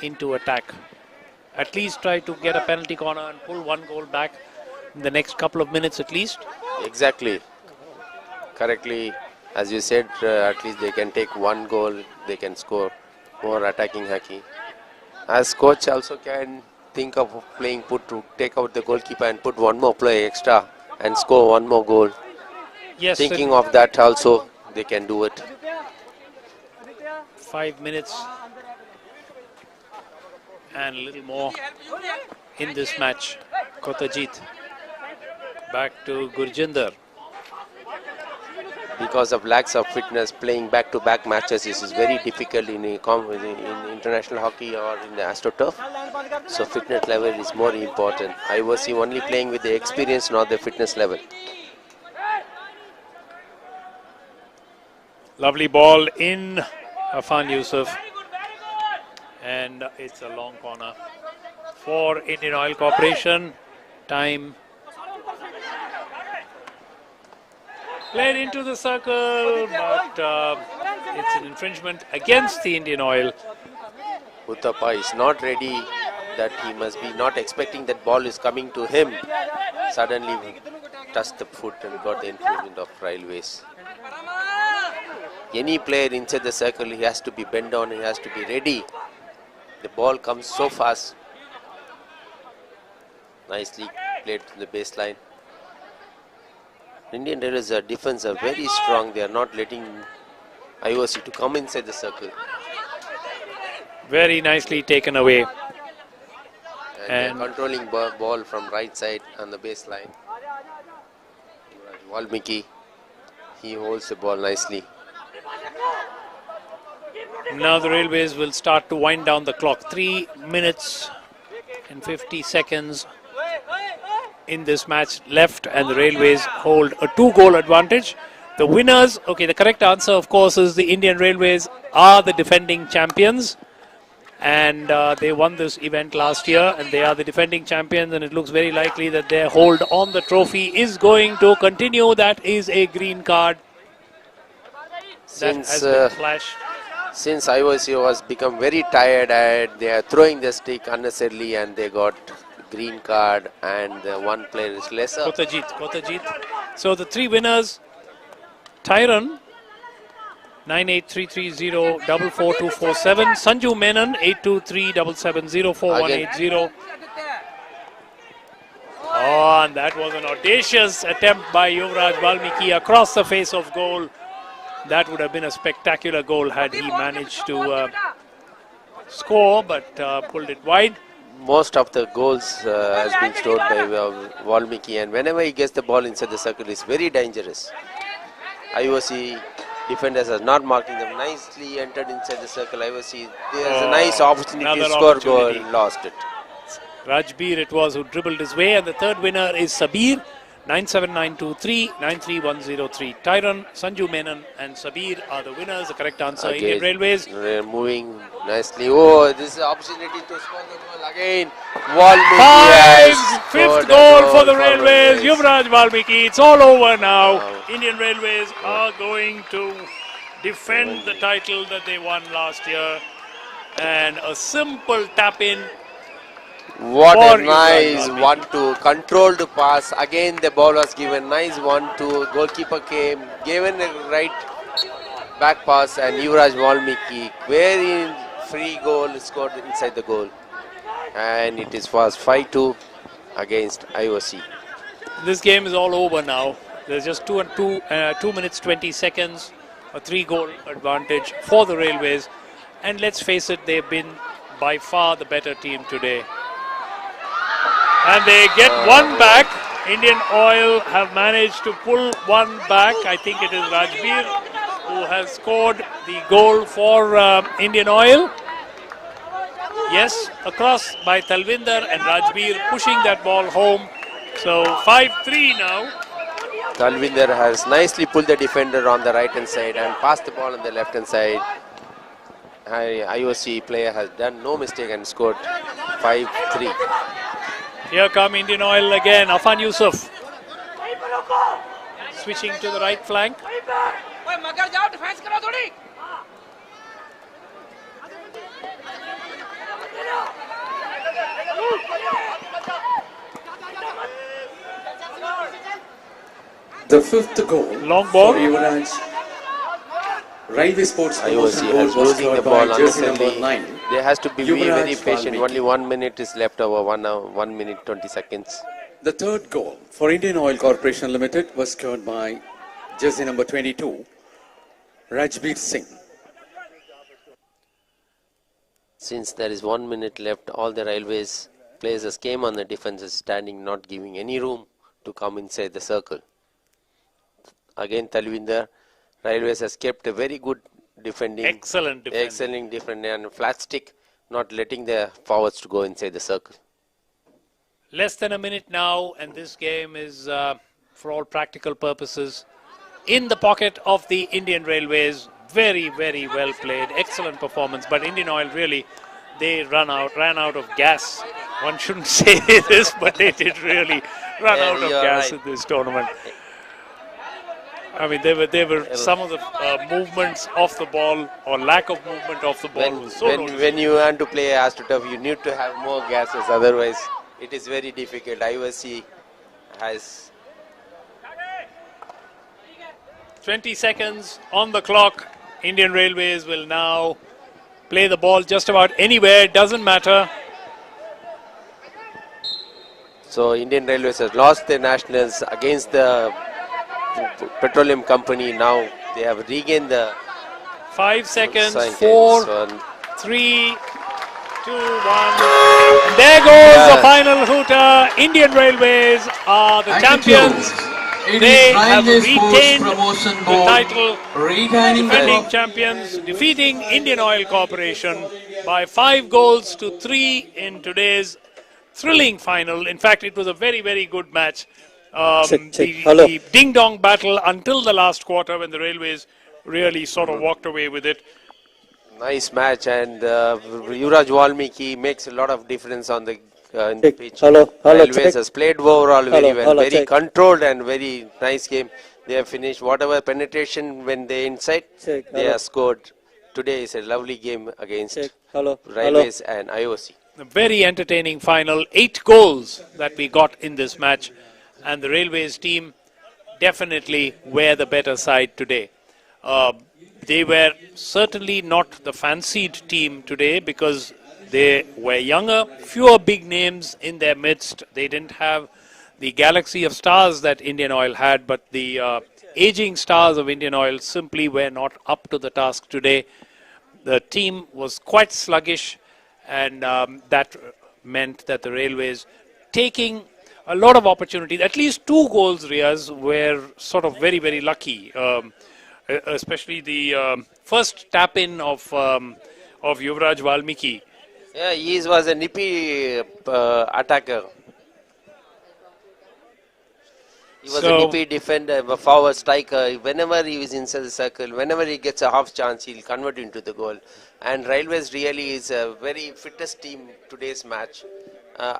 into attack. At least try to get a penalty corner and pull 1 goal back in the next couple of minutes at least. Exactly. Correctly. As you said, at least they can take 1 goal, they can score more attacking hockey. As coach also can think of playing to take out the goalkeeper and put 1 more play extra and score 1 more goal. Yes. Thinking of that also, they can do it. 5 minutes and a little more in this match. Kotajit back to Gurjinder. Because of lacks of fitness, playing back-to-back matches is very difficult in international hockey or in the AstroTurf. So fitness level is more important. IOC only playing with the experience, not the fitness level. Lovely ball in Afan Yusuf. And it's a long corner for Indian Oil Corporation. Time played into the circle, but it's an infringement against the Indian Oil. Uthappa is not ready, that he must be not expecting that ball is coming to him. Suddenly touched the foot and got the infringement of Railways. Any player inside the circle, he has to be bent down, he has to be ready. The ball comes so fast. Nicely played to the baseline. Indian Railways defense are very strong. They are not letting IOC to come inside the circle. Very nicely taken away. And controlling ball from right side on the baseline. Valmiki, he holds the ball nicely. Now the Railways will start to wind down the clock. 3 minutes and 50 seconds in this match left, and the Railways hold a 2-goal advantage. The winners, okay, the correct answer of course is the Indian Railways are the defending champions, and they won this event last year, and they are the defending champions, and it looks very likely that their hold on the trophy is going to continue. That is a green card. Since been flashed. Since IOC was become very tired and they are throwing the stick unnecessarily and they got green card and one player is lesser. Kotajit. So the three winners, Tyron 98330-44247, Sanju Menon 8237704-180. Oh, and that was an audacious attempt by Yuvraj Valmiki across the face of goal. That would have been a spectacular goal had he managed to score, but pulled it wide. Most of the goals has been scored by Valmiki, and whenever he gets the ball inside the circle, it's very dangerous. IOC defenders are not marking them. Nicely entered inside the circle. IOC, there's a nice opportunity to score goal, lost it. Rajbir it was who dribbled his way, and the third winner is Sabir. 97923-93103. Tyron, Sanju Menon and Sabir are the winners. The correct answer, Again, Indian Railways. Moving nicely. Oh, this is an opportunity to score the goal again. Fifth goal for the Railways. Yuvraj Valmiki. It's all over now. Indian Railways are going to defend the title that they won last year. And a simple tap-in. What a nice 1-2 controlled pass. Again the ball was given. Nice 1-2. Goalkeeper came, given a right back pass, and Yuvraj Valmiki very free goal scored inside the goal. And it was 5-2 against IOC. This game is all over now. There's just 2 minutes 20 seconds. A 3-goal advantage for the Railways. And let's face it, they've been by far the better team today. And they get one back. Indian Oil have managed to pull one back. I think it is Rajbir who has scored the goal for Indian Oil. Yes, across by Talvinder and Rajbir pushing that ball home. So 5-3 now. Talvinder has nicely pulled the defender on the right hand side and passed the ball on the left hand side. IOC player has done no mistake and scored 5-3. Here come Indian Oil again, Afan Yusuf. Switching to the right flank. The fifth goal. Long ball. For Yuvraj. Railway Sports IOC has losing the ball unnecessarily. There has to be very patient. Only 1 minute is left over 1 minute 20 seconds. The third goal for Indian Oil Corporation Limited was scored by jersey number 22, Rajbir Singh. Since there is 1 minute left, all the Railways players came on the defenses, standing, not giving any room to come inside the circle. Again, Talvinder, Railways has kept a very good defending. Excellent defending and flat stick, not letting the forwards to go inside the circle. Less than a minute now, and this game is, for all practical purposes, in the pocket of the Indian Railways. Very, very well played. Excellent performance. But Indian Oil really, they ran out of gas. One shouldn't say this, but they did really run out of gas in this tournament. I mean, they were some of the movements off the ball or lack of movement off the ball was so noticeable. When you want to play AstroTurf, you need to have more gases. Otherwise, it is very difficult. IOC has 20 seconds on the clock. Indian Railways will now play the ball just about anywhere. It doesn't matter. So Indian Railways has lost their nationals against the petroleum company. Now they have regained the 5 seconds. 4, 3, 2, 1. And there goes the final hooter. Indian Railways are the champions. They have retained the title, defending champions, defeating Indian Oil Corporation by 5-3 in today's thrilling final. In fact, it was a very, very good match. The ding-dong battle until the last quarter when the Railways really sort of walked away with it. Nice match, and Yuvraj Valmiki makes a lot of difference on the in the pitch. Railways has played overall very well, very controlled and very nice game. they have finished whatever penetration when they inside, they have scored. Today is a lovely game against Railways and IOC. A very entertaining final. 8 goals that we got in this match, and the Railways team definitely were the better side today. They were certainly not the fancied team today because they were younger, fewer big names in their midst. They didn't have the galaxy of stars that Indian Oil had, but the aging stars of Indian Oil simply were not up to the task today. The team was quite sluggish, and that meant that the Railways taking a lot of opportunities, at least 2 goals, Riaz, were sort of very, very lucky. Especially the first tap-in of Yuvraj Valmiki. Yeah, he was a nippy attacker. He was a nippy defender, a forward striker. Whenever he is inside the circle, whenever he gets a half chance, he'll convert into the goal. And Railways really is a very fittest team today's match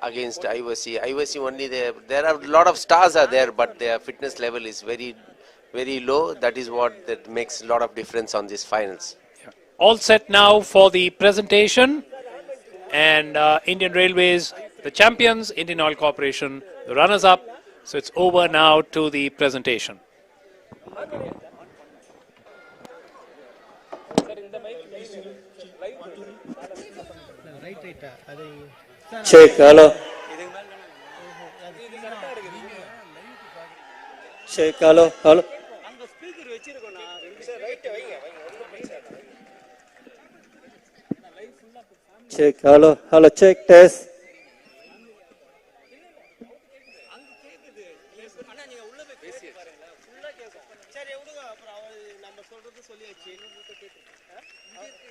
against IOC. IOC only there are a lot of stars are there, but their fitness level is very, very low. That is what that makes a lot of difference on these finals. Yeah. All set now for the presentation, and Indian Railways, the champions, Indian Oil Corporation, the runners-up. So it's over now to the presentation. Check, hello. Check, hello, hello. Check, hello, hello, check, test.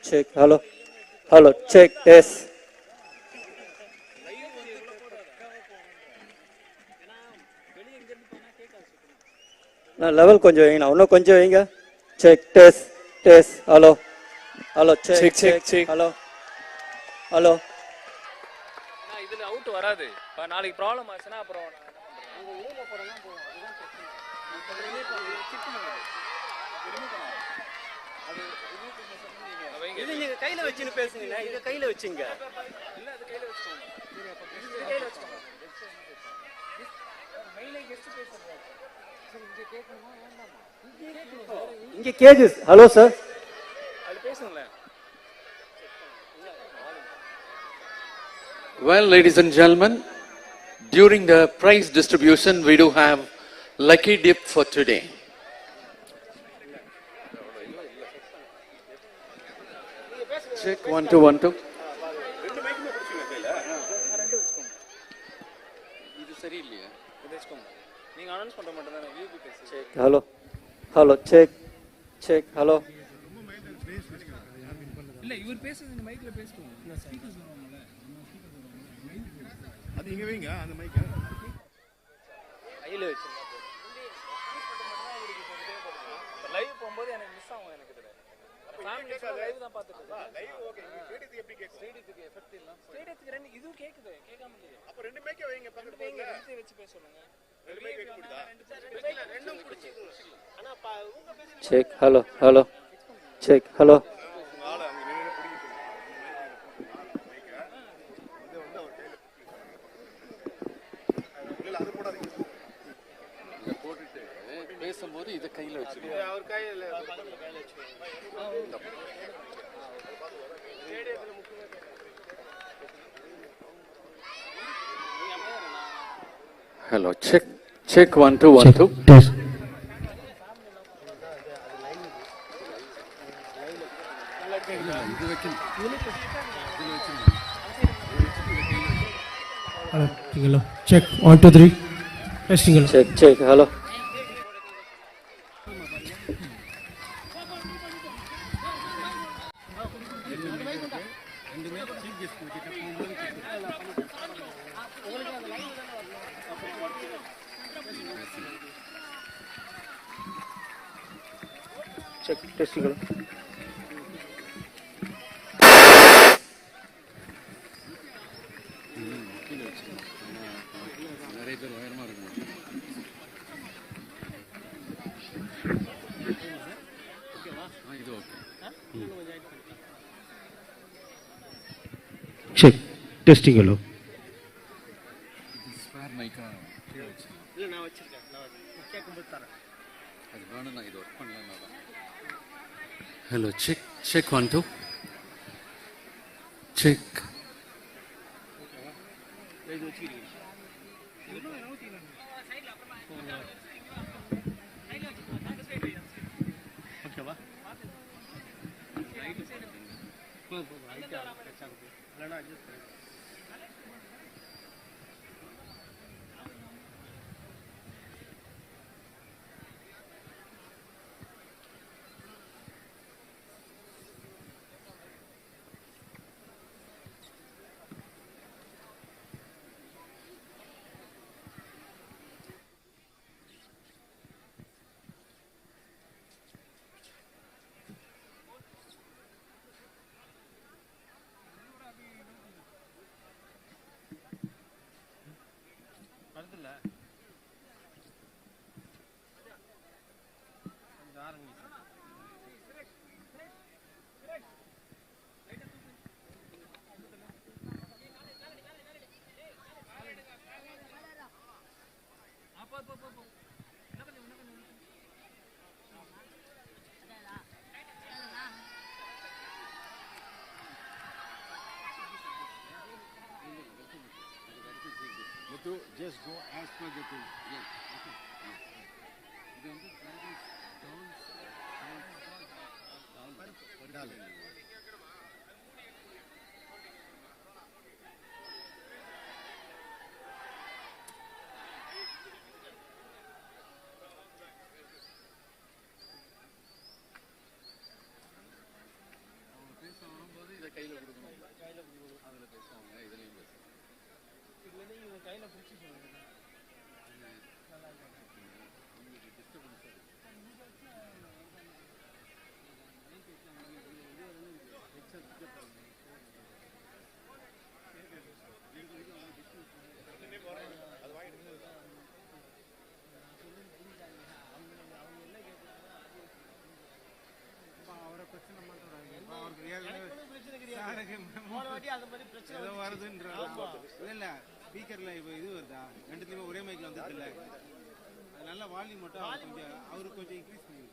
Check, hello, hello, check, test. Level கொஞ்சம் வைங்க, இன்னும் கொஞ்சம் வைங்க. Check, test, test, hello, hello, check, check, hello, hello. இதுல out வராது. நாளைக்கு problem ஆச்சுனா அப்புறம் இது நீங்க கையில வச்சிட்டு பேசுங்க. இத கையில வச்சிங்க. இல்ல அது கையில வச்சுக்கோங்க. இது கையில வச்சுக்கோங்க. மெயிலே கெஸ்ட் பேசுறாங்க. இங்க கேட்கணுமா வேண்டாமா? இங்க கேக்குது. Hello sir. அது பேசுங்களே. Well, ladies and gentlemen, during the prize distribution, we do have lucky dip for today. Check 1 2 1 2. இது சரியில்லையா? இத வெச்சுக்கோங்க. நீங்க அனௌன்ஸ் பண்ண மாட்டேங்க. வியூபி பேசு. Hello. Hello check. Check hello. இல்ல இவர் பேசுறது இந்த மைக்ல பேசுவோம். ஸ்பீக்கர்ஸ் வருவாங்கல. அது இங்க வைங்க அந்த மைக். கையில வெச்சுங்க. லைவ் போகும்போது எனக்கு மிஸ் ஆகும் எனக்கு இதுல. ஃபேமிலி லைவ் தான் பாத்துட்டு இருக்கேன். Live okay. ஸ்டேடியத்துக்கு எப்படி கேக்குது? ஸ்டேடியத்துக்கு எஃபெக்ட் இல்ல. ஸ்டேடியத்துக்கு ரெண்டு இதுவும் கேக்குது. கேட்காம இல்லையே. அப்ப ரெண்டு மைக்கே வைங்க பக்கத்துல வைங்க. ரெண்டு வச்சு பேச சொல்லுங்க. ரெண்டு மைக் வைக்க முடியுதா? ரெண்டும் பிடிச்சிங்க. ஆனா உங்க பேசுறது check hello hello. Check hello. ஆள அங்க நின்னு பிடிங்க. இல்ல அது போடாதீங்க. இத போட்டுட்டு பேசும்போது இத கையில வச்சுங்க. அவர் கையில Hello, check 1 2 1 2. Test. Hello, check 1 2 3. Testing. Check hello. Check testing. நிறைய பேர் உயரமா இருக்கணும். Check. Testing hello. Hello, check 1 2. Check. Just go as per the thing. Yes. ஏதோ வருதுன்றான். இல்ல ஸ்பீக்கர்ல இப்போ இது வருதா, ரெண்டுத்துலயுமே ஒரே மைக்ல வந்தது இல்ல, நல்ல வால்யூம் மட்டும் அவருக்கு கொஞ்சம் இன்க்ரீஸ் பண்ணி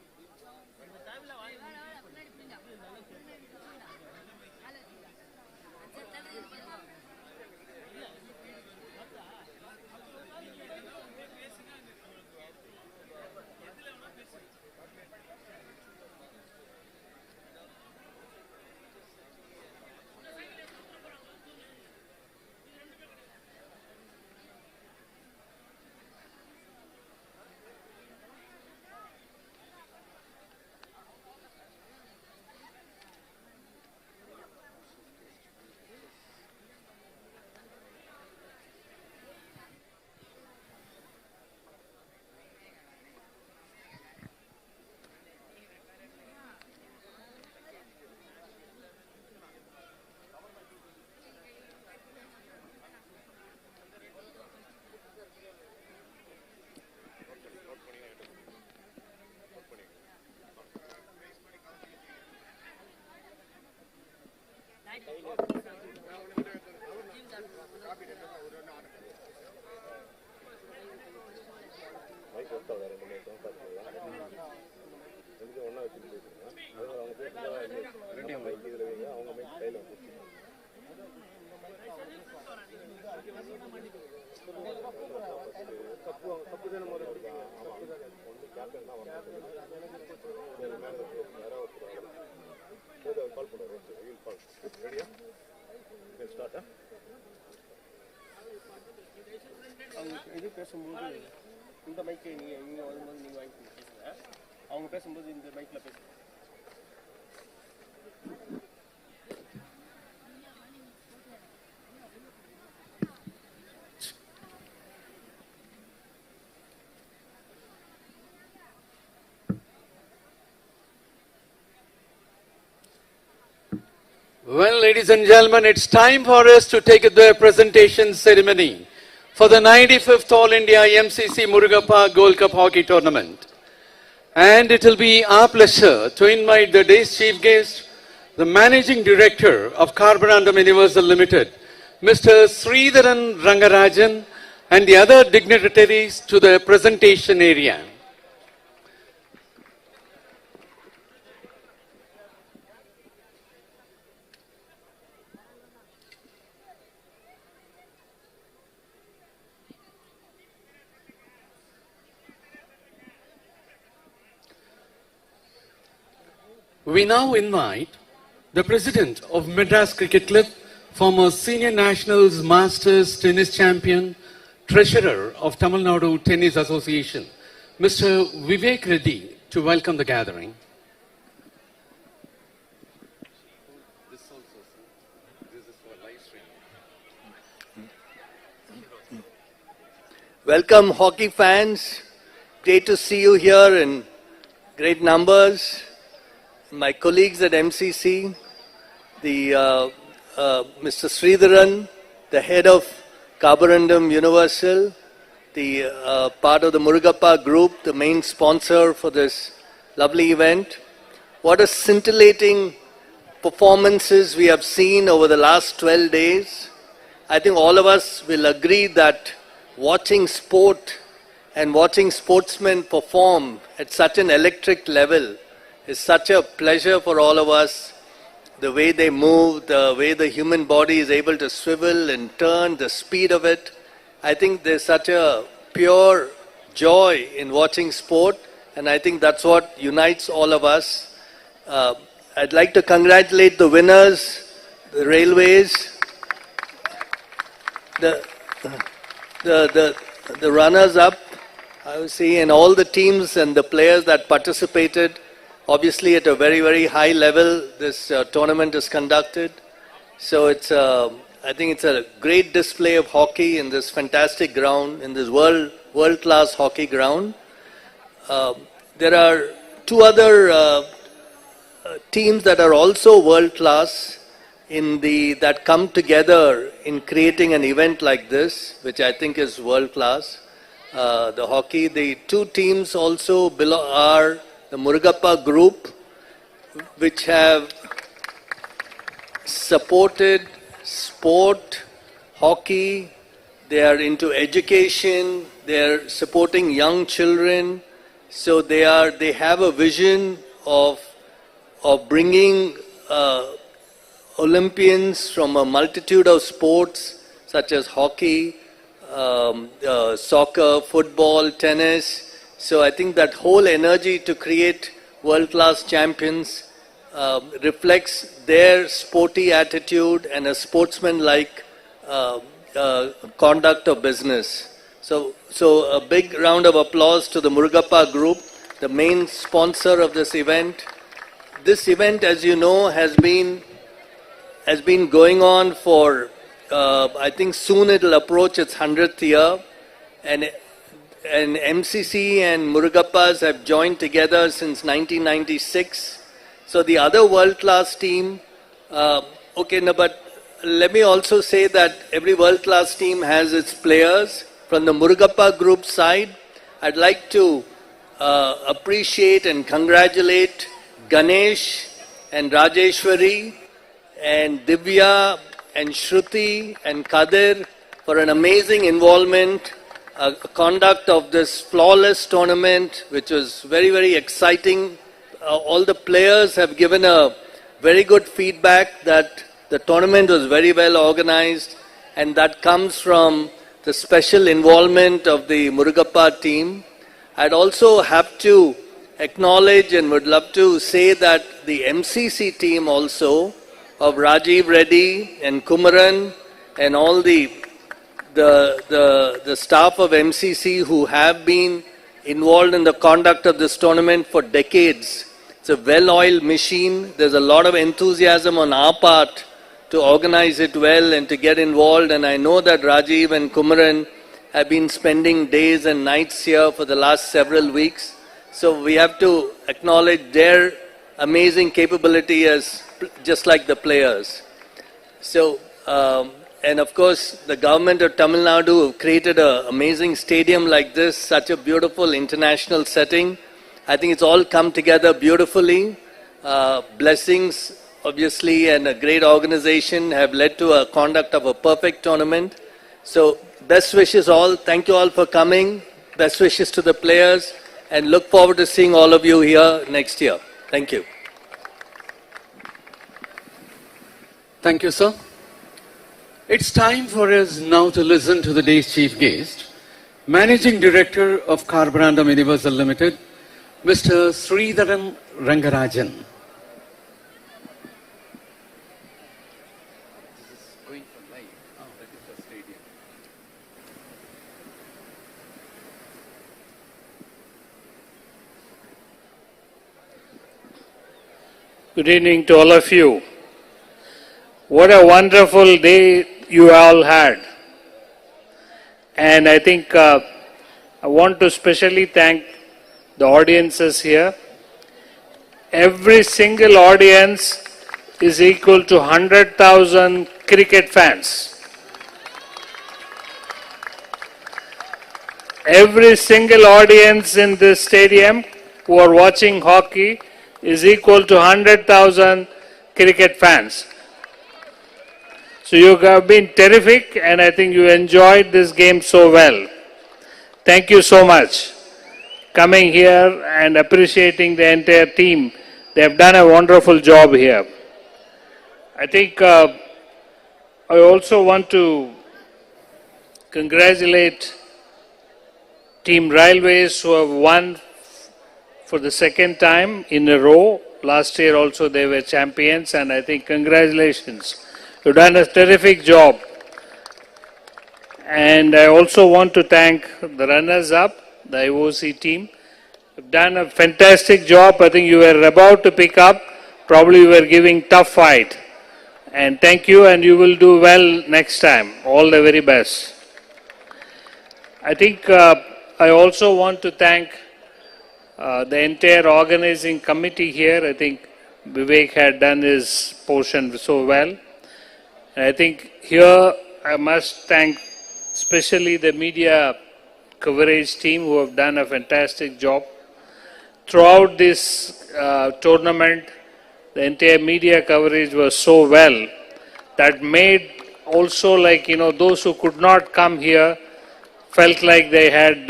இது பேசும்போது இந்த மைக்கை நீங்க வரும்போது நீங்க வாங்கி பேசுங்க, அவங்க பேசும்போது இந்த மைக்ல பேசுங்க. Well, ladies and gentlemen, it's time for us to take the presentation ceremony for the 95th All India MCC Murugappa Gold Cup Hockey Tournament. And it will be our pleasure to invite the day's chief guest, the Managing Director of Carborundum Universal Limited, Mr. Sridharan Rangarajan, and the other dignitaries to the presentation area. We now invite the President of Madras Cricket Club, former Senior Nationals Masters Tennis Champion, Treasurer of Tamil Nadu Tennis Association, Mr. Vivek Reddy, to welcome the gathering. Welcome, hockey fans. Great to see you here in great numbers. My colleagues at MCC, Mr. Sridharan, the head of Carborundum Universal, the part of the Murugappa group, the main sponsor for this lovely event. What a scintillating performances we have seen over the last 12 days. I think all of us will agree that watching sport and watching sportsmen perform at such an electric level is such a pleasure for all of us. The way they move, the way the human body is able to swivel and turn, the speed of it. I think there's such a pure joy in watching sport, and I think that's what unites all of us. I'd like to congratulate the winners, the railways, the runners-up, I would say, and all the teams and the players that participated. Obviously, at a very, very high level, this tournament is conducted. So I think it's a great display of hockey in this fantastic ground, in this world-class hockey ground. There are two other teams that are also world-class that come together in creating an event like this, which I think is world-class. The hockey, the two teams also are the Murugappa group, which have supported sport, hockey. They are into education. They are supporting young children. So they have a vision of bringing Olympians from a multitude of sports such as hockey, soccer, football, tennis. So I think that whole energy to create world-class champions reflects their sporty attitude and a sportsman-like conduct of business. So a big round of applause to the Murugappa group, the main sponsor of this event. This event, as you know, has been going on for, I think soon it will approach its 100th year. And MCC and Murugappas have joined together since 1996. So the other world-class team, but let me also say that every world-class team has its players. From the Murugappa group side, I'd like to appreciate and congratulate Ganesh and Rajeshwari and Divya and Shruti and Kadir for an amazing involvement, conduct of this flawless tournament, which was very, very exciting. All the players have given a very good feedback that the tournament was very well organized, and that comes from the special involvement of the Murugappa team. I'd also have to acknowledge and would love to say that the MCC team also of Rajiv Reddy and Kumaran and all the staff of MCC who have been involved in the conduct of this tournament for decades. It's a well-oiled machine. There's a lot of enthusiasm on our part to organize it well and to get involved. And I know that Rajiv and Kumaran have been spending days and nights here for the last several weeks. So we have to acknowledge their amazing capability as just like the players. So, and of course, the government of Tamil Nadu created an amazing stadium like this, such a beautiful international setting. I think it's all come together beautifully. Blessings, obviously, and a great organization have led to a conduct of a perfect tournament. So, best wishes all. Thank you all for coming. Best wishes to the players, and look forward to seeing all of you here next year. Thank you. Thank you, sir. It's time for us now to listen to the day's chief guest, Managing Director of Carborundum Universal Limited, Mr. Sridharan Rangarajan. Good evening to all of you. What a wonderful day you all had. And I think I want to specially thank the audiences here. Every single audience is equal to 100,000 cricket fans. Every single audience in this stadium who are watching hockey is equal to 100,000 cricket fans. So you have been terrific, and I think you enjoyed this game so well. Thank you so much. Coming here and appreciating the entire team. They have done a wonderful job here. I think I also want to congratulate Team Railways who have won for the second time in a row. Last year also they were champions, and I think congratulations. You've done a terrific job. And I also want to thank the runners-up, the IOC team. You've done a fantastic job. I think you were about to pick up. Probably you were giving tough fight. And thank you, and you will do well next time. All the very best. I think I also want to thank the entire organizing committee here. I think Vivek had done his portion so well. And I think here I must thank especially the media coverage team who have done a fantastic job. Throughout this tournament, the entire media coverage was so well that made also, like, those who could not come here felt like they had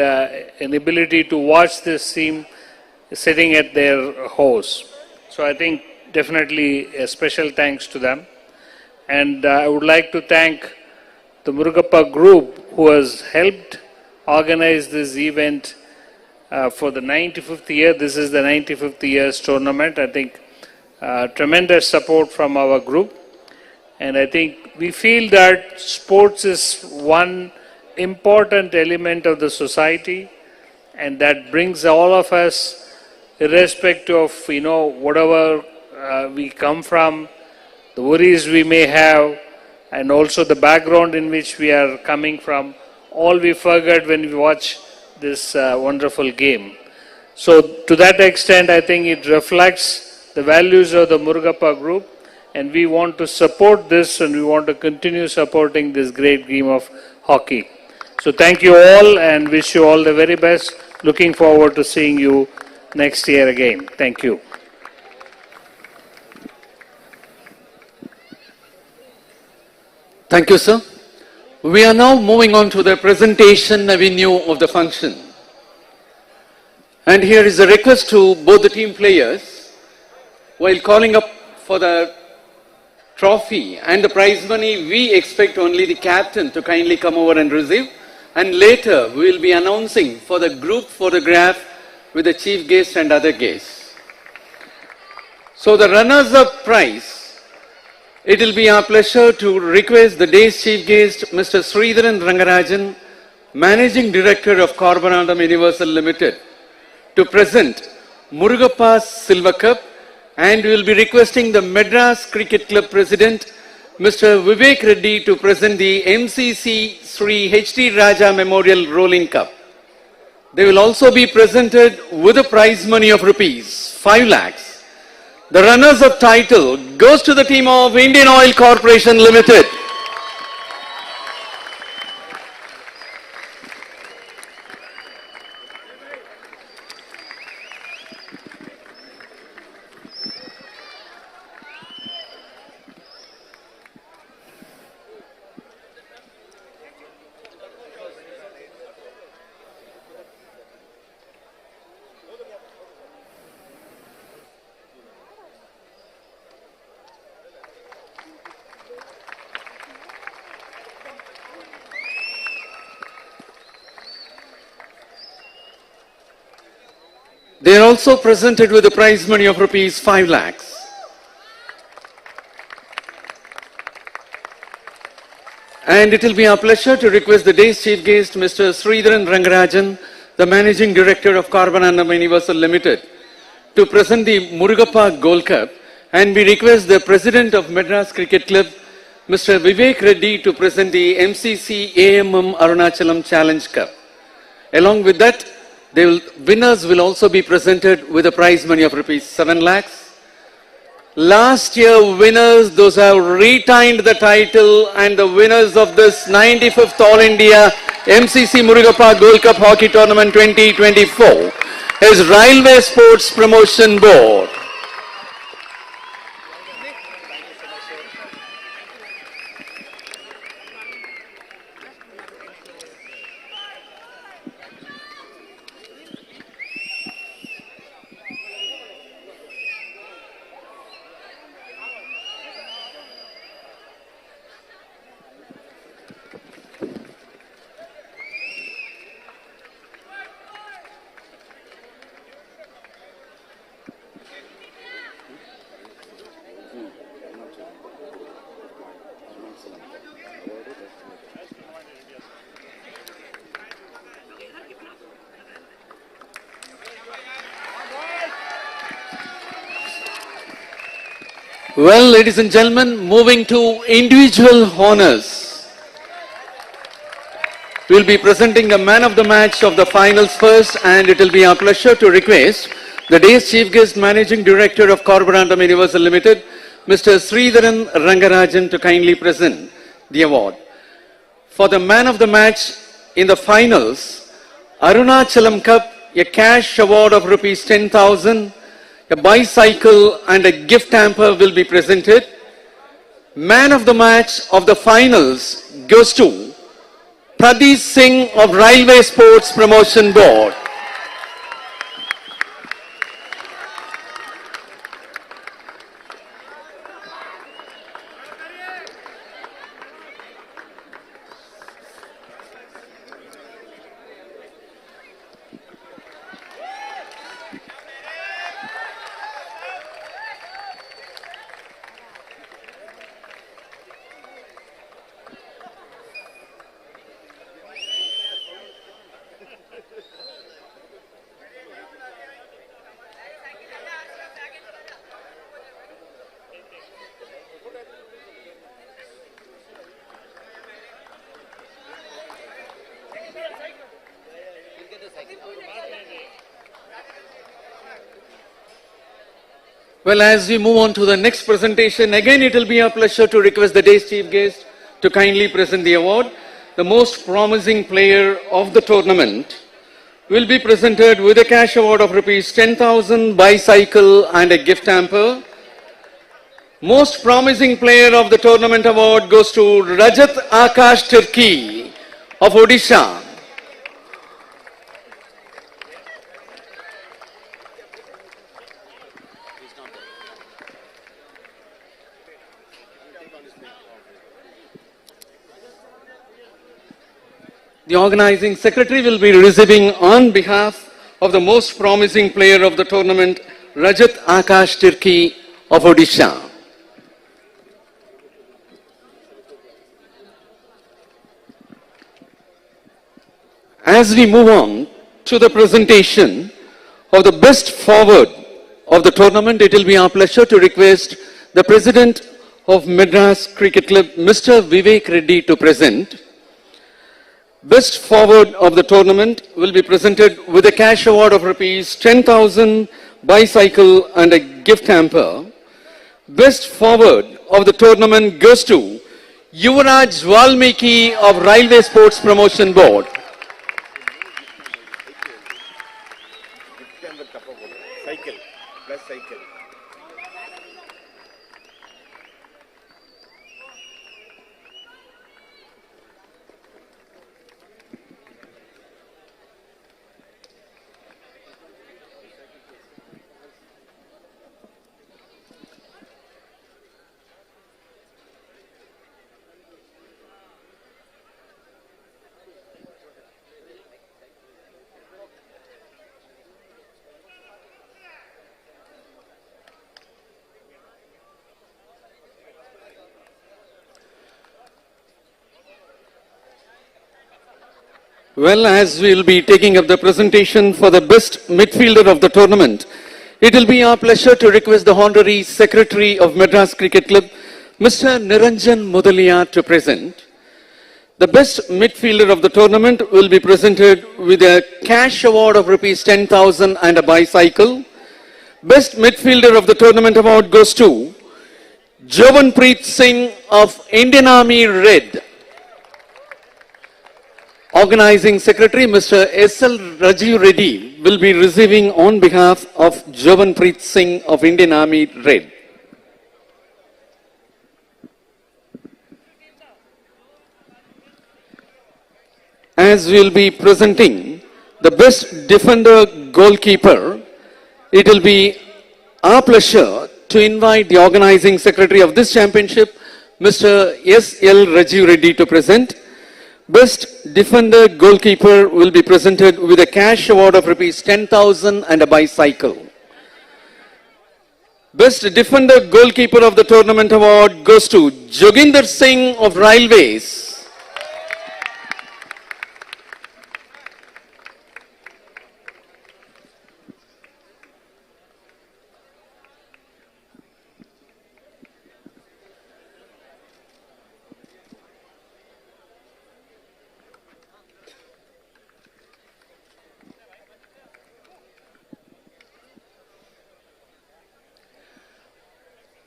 an ability to watch this team sitting at their house. So I think definitely a special thanks to them. And I would like to thank the Murugappa group who has helped organize this event for the 95th year. This is the 95th year's tournament. I think tremendous support from our group. And I think we feel that sports is one important element of the society, and that brings all of us, irrespective of, whatever we come from, the worries we may have, and also the background in which we are coming from, all we forget when we watch this wonderful game. So to that extent, I think it reflects the values of the Murugappa group, and we want to support this, and we want to continue supporting this great game of hockey. So thank you all, and wish you all the very best. Looking forward to seeing you next year again. Thank you. Thank you, sir. We are now moving on to the presentation avenue of the function. And here is a request to both the team players, while calling up for the trophy and the prize money, we expect only the captain to kindly come over and receive. And later, we will be announcing for the group photograph with the chief guest and other guests. So the runners-up prize, it will be our pleasure to request the day's chief guest, Mr. Sridharan Rangarajan, Managing Director of Carborundum Universal Limited, to present Murugappa's Silver Cup, and we will be requesting the Madras Cricket Club President, Mr. Vivek Reddy, to present the MCC Sri H.T. Raja Memorial Rolling Cup. They will also be presented with a prize money of rupees 5 lakhs. The runners-up title goes to the team of Indian Oil Corporation Limited. They are also presented with a prize money of rupees 5 lakhs. And it will be our pleasure to request the day's chief guest, Mr. Sridharan Rangarajan, the Managing Director of Carborundum Universal Limited, to present the Murugappa Gold Cup. And we request the President of Madras Cricket Club, Mr. Vivek Reddy, to present the MCC AMM Arunachalam Challenge Cup. Along with that, winners will also be presented with a prize money of rupees 7 lakhs. Last year winners, those who have retained the title, and the winners of this 95th All India MCC Murugappa Gold Cup Hockey Tournament 2024 is Railway Sports Promotion Board. Well, ladies and gentlemen, moving to individual honors. We'll be presenting the man of the match of the finals first, and it will be our pleasure to request the day's chief guest, Managing Director of Carborundum Universal Limited, Mr. Sridharan Rangarajan, to kindly present the award. For the man of the match in the finals, Arunachalam Cup, a cash award of rupees 10,000, a bicycle and a gift hamper will be presented. Man of the match of the finals goes to Pradeep Singh of Railway Sports Promotion Board. Well, as we move on to the next presentation, again it will be our pleasure to request the day's chief guest to kindly present the award. The most promising player of the tournament will be presented with a cash award of rupees 10,000, bicycle and a gift hamper. Most promising player of the tournament award goes to Rajat Akash Turkey of Odisha. The organizing secretary will be receiving on behalf of the most promising player of the tournament, Rajat Akash Turkey of Odisha. As we move on to the presentation of the best forward of the tournament, it will be our pleasure to request the president of Madras Cricket Club, Mr. Vivek Reddy, to present. Best forward of the tournament will be presented with a cash award of rupees 10,000, bicycle and a gift hamper. Best forward of the tournament goes to Yuvraj Valmiki of Railway Sports Promotion Board. Well, as we'll be taking up the presentation for the best midfielder of the tournament, it will be our pleasure to request the Honorary Secretary of Madras Cricket Club, Mr. Niranjan Mudaliar, to present. The best midfielder of the tournament will be presented with a cash award of rupees 10,000 and a bicycle. Best midfielder of the tournament award goes to Javanpreet Singh of Indian Army Red. Organizing Secretary Mr. S.L. Rajiv Reddy will be receiving on behalf of Javanpreet Singh of Indian Army Red. As we will be presenting the best defender goalkeeper, it will be our pleasure to invite the organizing secretary of this championship, Mr. S.L. Rajiv Reddy, to present. Best defender goalkeeper will be presented with a cash award of rupees 10,000 and a bicycle. Best defender goalkeeper of the tournament award goes to Joginder Singh of Railways.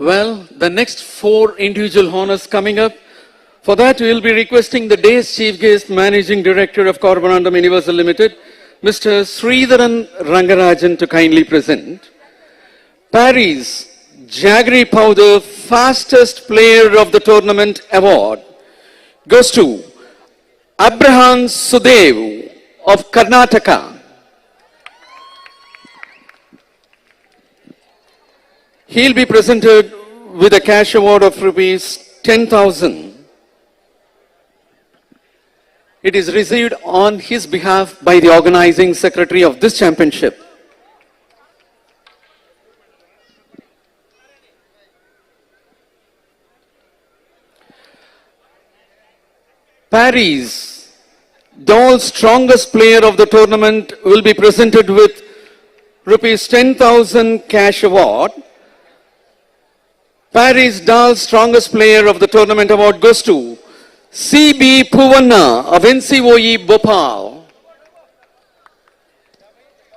Well, the next 4 individual honors coming up. For that, we will be requesting the day's chief guest, Managing Director of Carborundum Universal Limited, Mr. Sridharan Rangarajan, to kindly present. Paris Jaggery Powder Fastest Player of the Tournament Award goes to Abraham Sudev of Karnataka. He will be presented with a cash award of rupees 10,000. It is received on his behalf by the organizing secretary of this championship. Paris, the strongest player of the tournament, will be presented with rupees 10,000 cash award. Paris Dal's strongest player of the tournament award goes to C.B. Puvanna of NCOE Bhopal.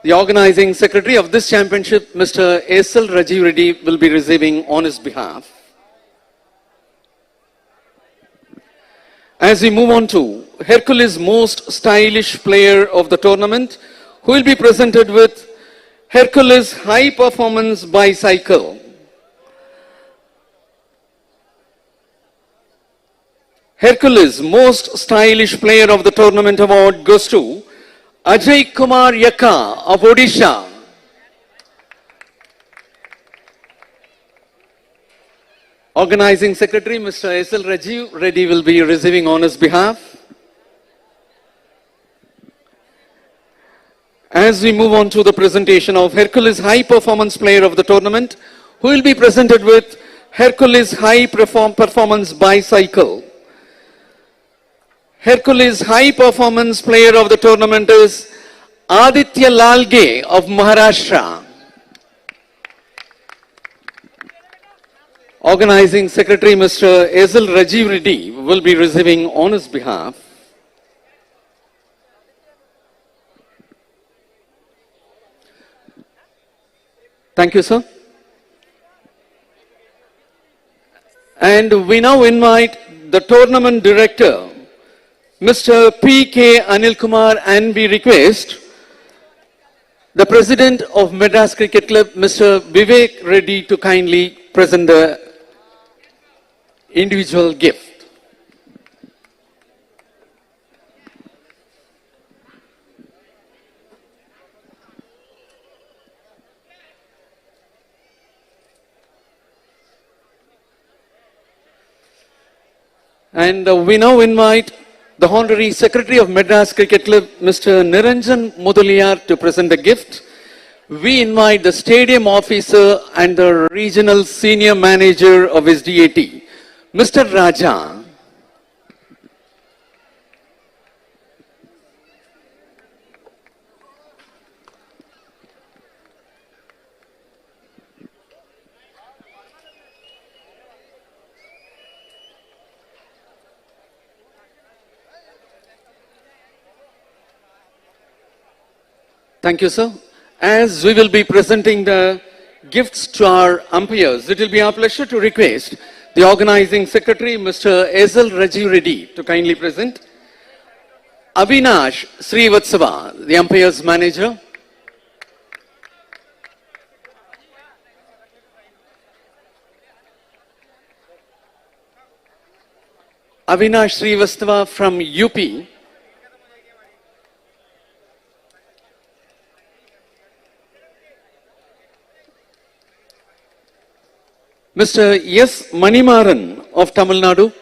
The organizing secretary of this championship, Mr. S.L. Rajiv Reddy, will be receiving on his behalf. As we move on to Hercules' most stylish player of the tournament, who will be presented with Hercules High Performance Bicycle. Hercules' most stylish player of the tournament award goes to Ajay Kumar Yaka of Odisha. Organizing Secretary Mr. S.L. Rajiv Reddy will be receiving on his behalf. As we move on to the presentation of Hercules High Performance Player of the tournament, who will be presented with Hercules High Performance Bicycle. Hercules High Performance Player of the tournament is Aditya Lalge of Maharashtra. Organizing Secretary Mr. S.L. Rajiv Reddy will be receiving on his behalf. Thank you, sir. And we now invite the tournament director, Mr. P.K. Anil Kumar, and we request the President of Madras Cricket Club, Mr. Vivek Reddy, to kindly present the individual gift. And we now invite the Honorary Secretary of Madras Cricket Club, Mr. Niranjan Mudaliar, to present the gift. We invite the Stadium Officer and the Regional Senior Manager of SDAT, Mr. Raja. Thank you, sir. As we will be presenting the gifts to our umpires, it will be our pleasure to request the organizing secretary, Mr. Ezel Rajiv Reddy, to kindly present. Avinash Srivatsava, the umpires manager. Avinash Srivatsava from UP. Mr. S. Manimaran of Tamil Nadu.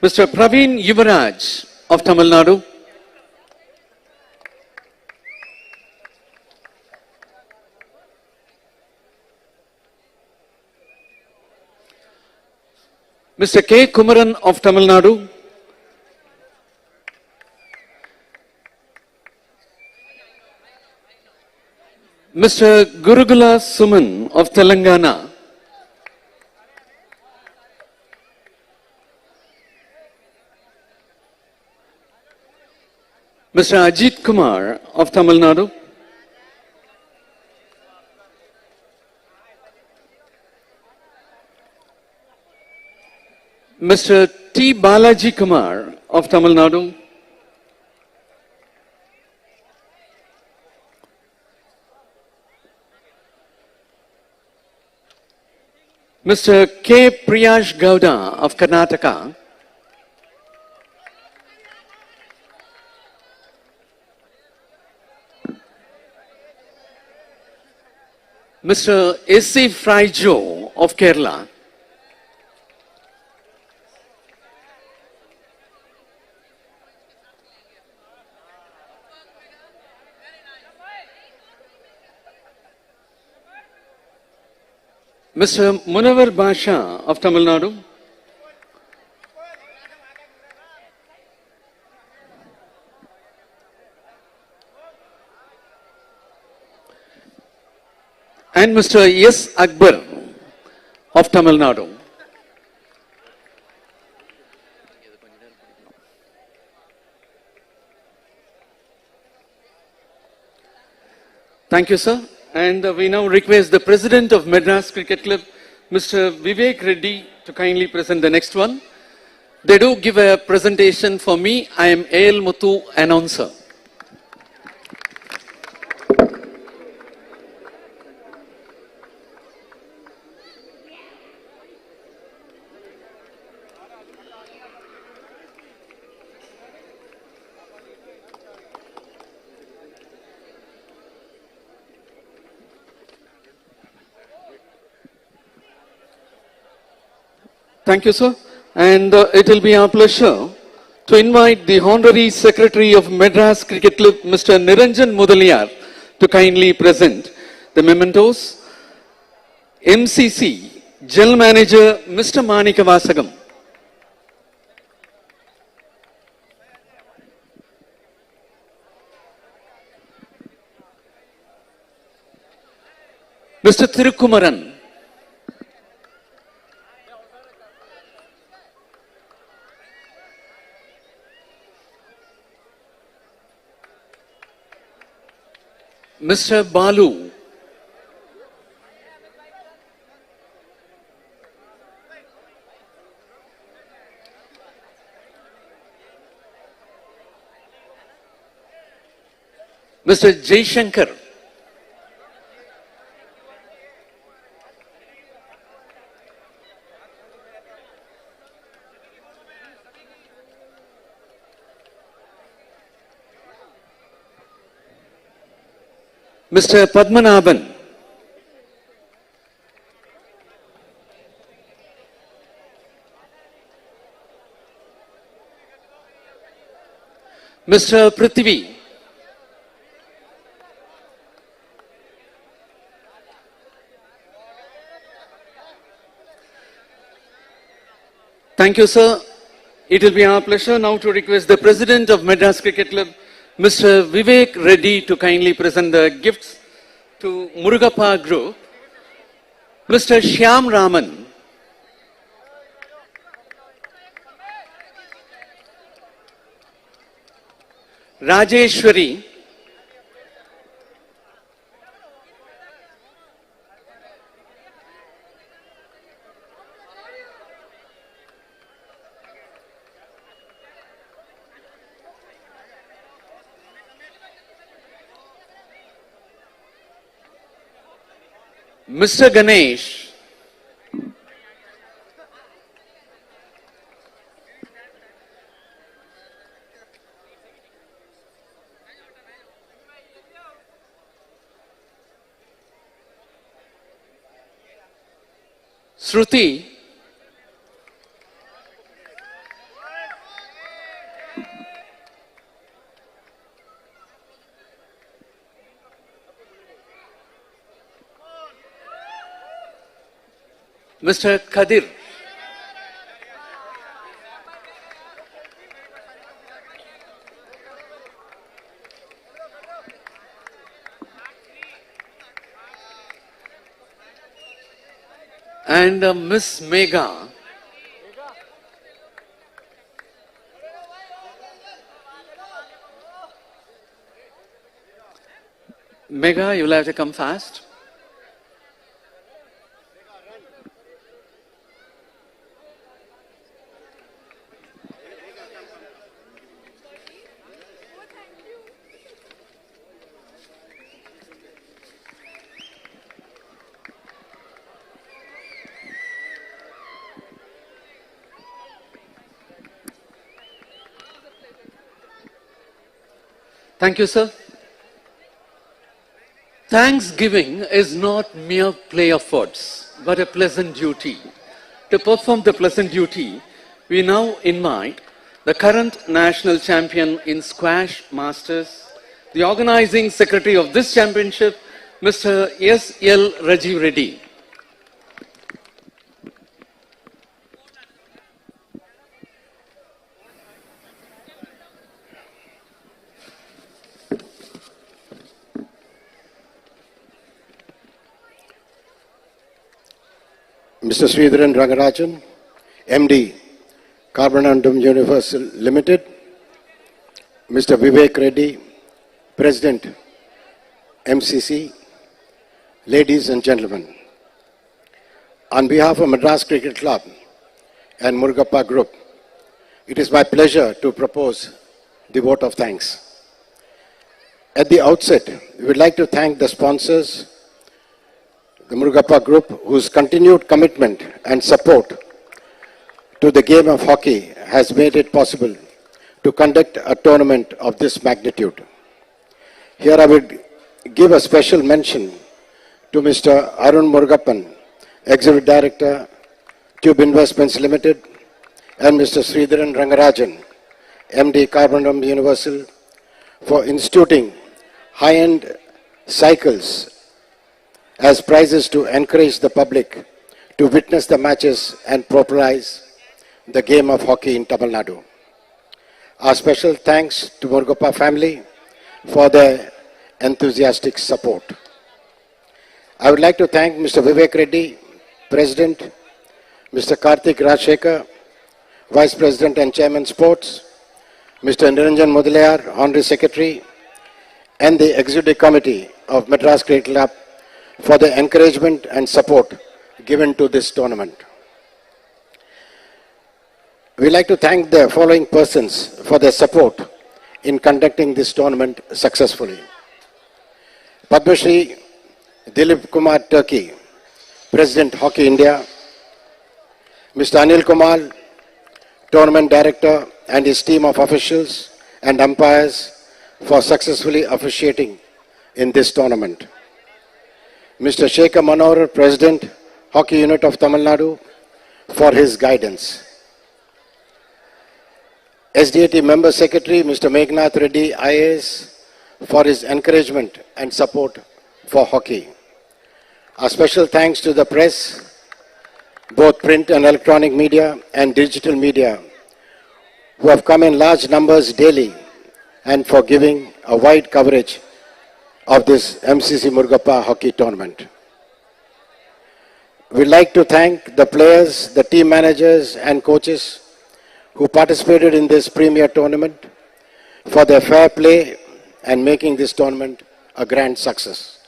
Mr. Praveen Yuvaraj of Tamil Nadu. Mr. K. Kumaran of Tamil Nadu. Mr. Gurugula Suman of Telangana. Mr. Ajit Kumar of Tamil Nadu. Mr. T. Balaji Kumar of Tamil Nadu. Mr. K. Priyash Gowda of Karnataka. Mr. S.C. Fraijo of Kerala. Mr. Munawar Basha of Tamil Nadu. And Mr. S. Akbar of Tamil Nadu. Thank you, sir. And we now request the President of Madras Cricket Club, Mr. Vivek Reddy, to kindly present the next one. They do give a presentation for me. I am A.L. Muthu, announcer. Thank you, sir. And it will be our pleasure to invite the Honorary Secretary of Madras Cricket Club, Mr. Niranjan Mudaliar, to kindly present the mementos. MCC, General Manager, Mr. Manika Vasagam. Mr. Thirukumaran. Mr. Balu. Mr. Jaishankar. Mr. Padmanabhan. Mr. Prithvi. Thank you, sir. It will be our pleasure now to request the President of Madras Cricket Club, Mr. Vivek Reddy, to kindly present the gifts to Murugappa Group, Mr. Shyam Raman. Rajeshwari. Mr. Ganesh. Shruti. Mr. Kadir. And Miss Megha. Megha, you'll have to come fast. Thank you, sir. Thanksgiving is not mere play of words, but a pleasant duty. To perform the pleasant duty, we now invite the current national champion in squash masters, the organizing secretary of this championship, Mr. S.L. Rajiv Reddy. Mr. Sridharan Rangarajan, MD, Carbonandum Universal Limited, Mr. Vivek Reddy, President, MCC, ladies and gentlemen. On behalf of Madras Cricket Club and Murugappa Group, it is my pleasure to propose the vote of thanks. At the outset, we would like to thank the sponsors, the Murugappa Group, whose continued commitment and support to the game of hockey has made it possible to conduct a tournament of this magnitude. Here I would give a special mention to Mr. Arun Murugappan, Executive Director, Tube Investments Limited, and Mr. Sridharan Rangarajan, MD, Carbonandum Universal, for instituting high-end cycles as prizes to encourage the public to witness the matches and popularize the game of hockey in Tamil Nadu. Our special thanks to Murugappa family for their enthusiastic support. I would like to thank Mr. Vivek Reddy, President, Mr. Karthik Rajshekar, Vice President and Chairman Sports, Mr. Niranjan Mudaliar, Honorary Secretary, and the Executive Committee of Madras Cricket Club for the encouragement and support given to this tournament. We would like to thank the following persons for their support in conducting this tournament successfully. Padma Shri Dilip Kumar Turkey, President Hockey India, Mr. Anil Kumar, Tournament Director, and his team of officials and umpires for successfully officiating in this tournament. Mr. Shekhar Manohar, President, Hockey Unit of Tamil Nadu, for his guidance. SDAT Member Secretary, Mr. Megnath Reddy, IAS, for his encouragement and support for hockey. A special thanks to the press, both print and electronic media and digital media, who have come in large numbers daily and for giving a wide coverage of this MCC Murugappa hockey tournament. We'd like to thank the players, the team managers and coaches who participated in this premier tournament for their fair play and making this tournament a grand success.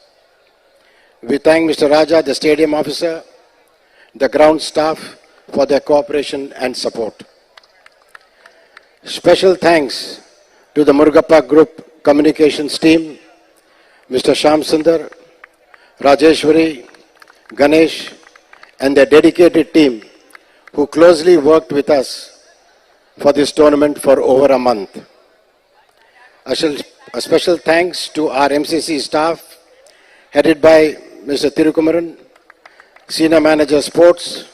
We thank Mr. Raja, the stadium officer, the ground staff for their cooperation and support. Special thanks to the Murugappa Group communications team, Mr. Shyam Sundar, Rajeshwari, Ganesh, and their dedicated team who closely worked with us for this tournament for over a month. A special thanks to our MCC staff, headed by Mr. Thirukumaran, Senior Manager Sports,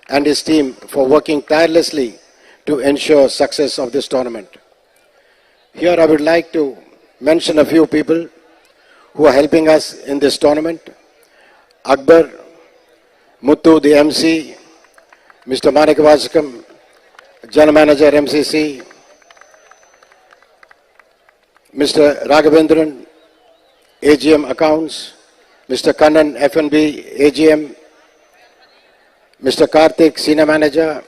and his team for working tirelessly to ensure success of this tournament. Here I would like to mention a few people who are helping us in this tournament. Akbar, Muthu, the MC, Mr. Manikavasakam, General Manager MCC, Mr. Raghavendran, AGM Accounts, Mr. Kannan, F&B, AGM, Mr. Karthik, Senior Manager,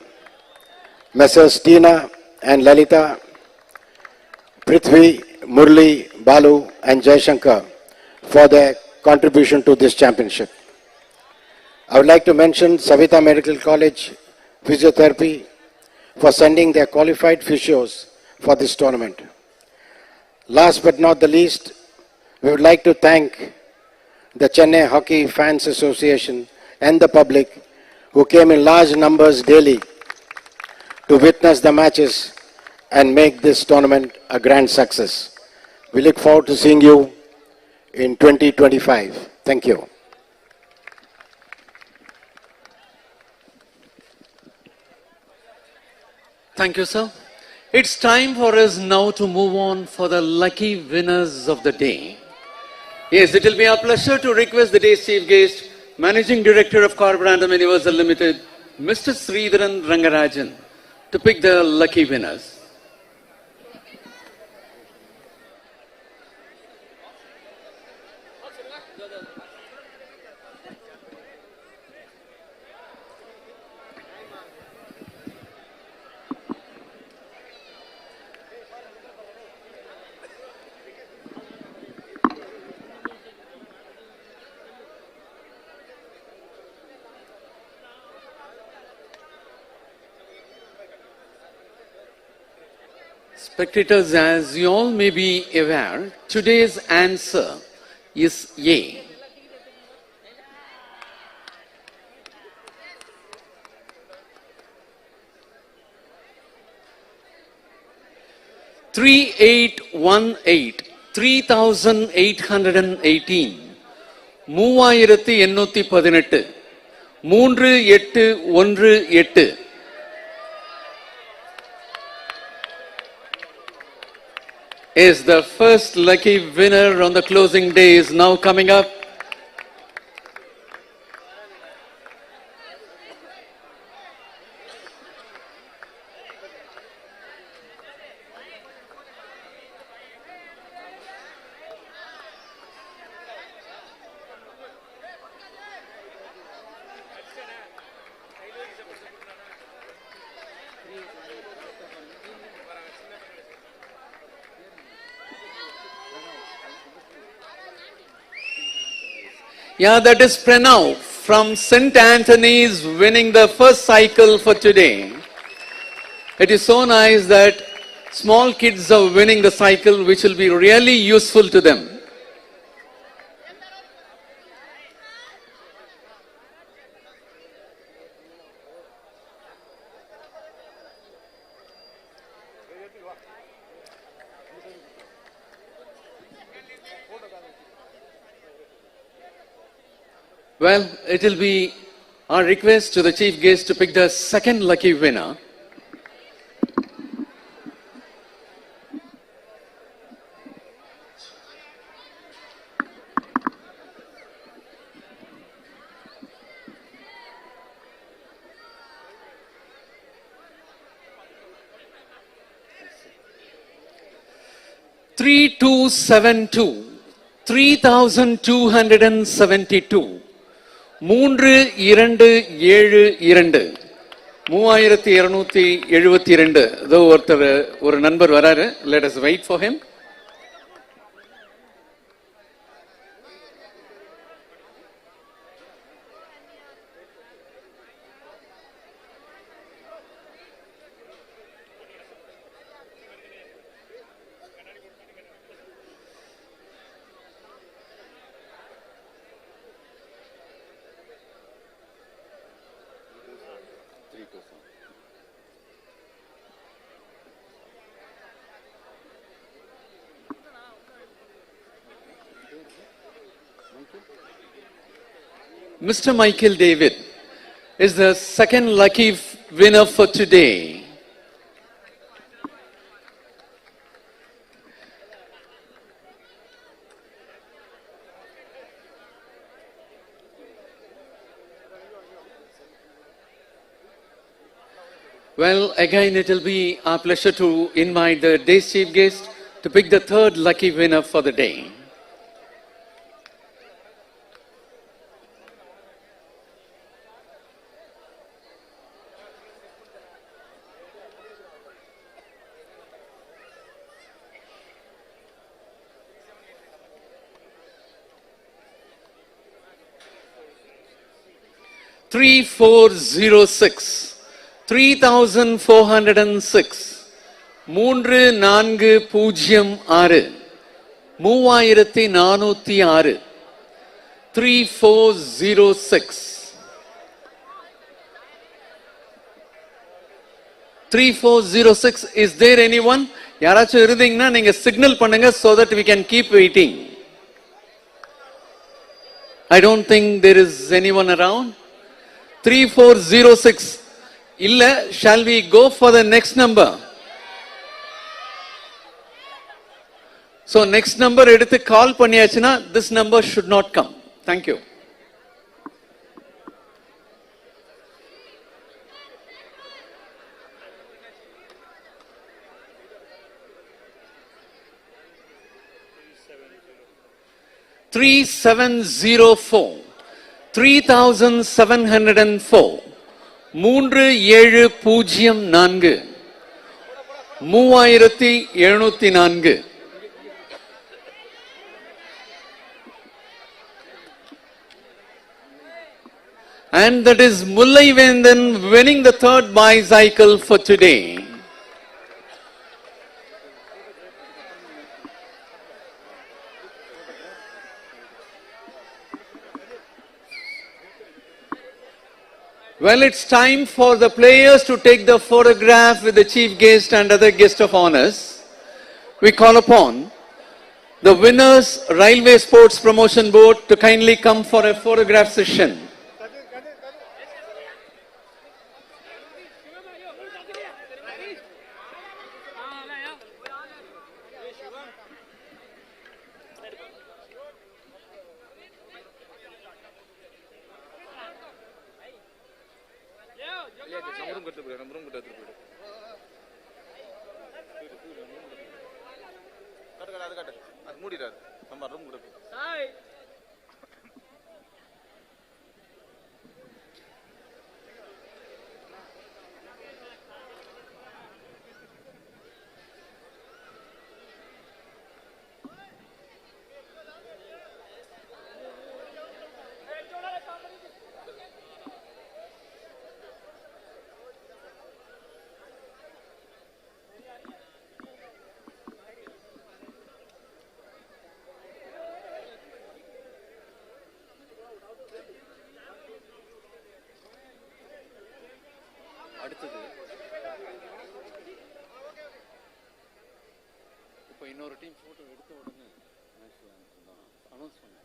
Messrs. Tina and Lalita, Prithvi, Murli, Balu and Jaishankar for their contribution to this championship. I would like to mention Savita Medical College Physiotherapy for sending their qualified physios for this tournament. Last but not the least, we would like to thank the Chennai Hockey Fans Association and the public who came in large numbers daily to witness the matches and make this tournament a grand success. We look forward to seeing you in 2025. Thank you. Thank you, sir. It's time for us now to move on for the lucky winners of the day. Yes, it will be our pleasure to request the day's chief guest, Managing Director of Carborundum Universal Limited, Mr. Sridharan Rangarajan, to pick the lucky winners. Spectators, as you all may be aware, today's answer is A. $3818, 3,818, 3,818, 3818. Is the first lucky winner on the closing day is now coming up. Yeah, that is Pranav from St. Anthony's winning the first cycle for today. It is so nice that small kids are winning the cycle, which will be really useful to them. Well, it will be our request to the chief guest to pick the second lucky winner. $3272, 3,272. 3272 3272 இதோ ஒருத்தர் ஒரு நண்பர் வராரு. Let us wait for him. Mr. Michael David is the second lucky winner for today. Well, again, it will be our pleasure to invite the day's chief guest to pick the third lucky winner for the day. Three four 3406 3406 3406 3406 3406. Is there anyone? யாராச்சும் இருந்தீங்கன்னா நீங்க signal பண்ணுங்க so that we can keep waiting. I don't think there is anyone around. 3406 இல்ல. Shall we go for the next number? So next number எடுத்து கால் பண்ணியாச்சுன்னா this number should not come. Thank you. Three 3704 3704 3704 and that is Mullai Vendan winning the third bicycle for today. Well, it's time for the players to take the photograph with the chief guest and other guest of honors. We call upon the Winners Railway Sports Promotion Board to kindly come for a photograph session. அடுத்தது இப்போ இன்னொரு team photo எடுத்த உடனே announce பண்ணேன்.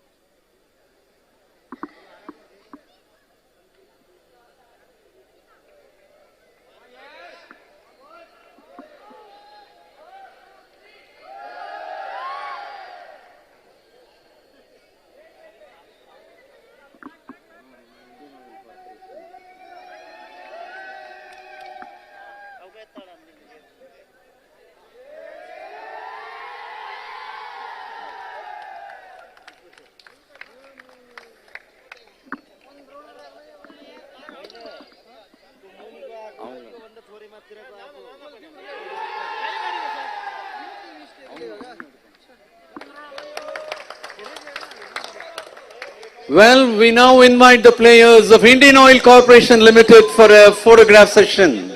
Well, we now invite the players of Indian Oil Corporation Limited for a photograph session.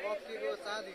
Coffee को साथ ही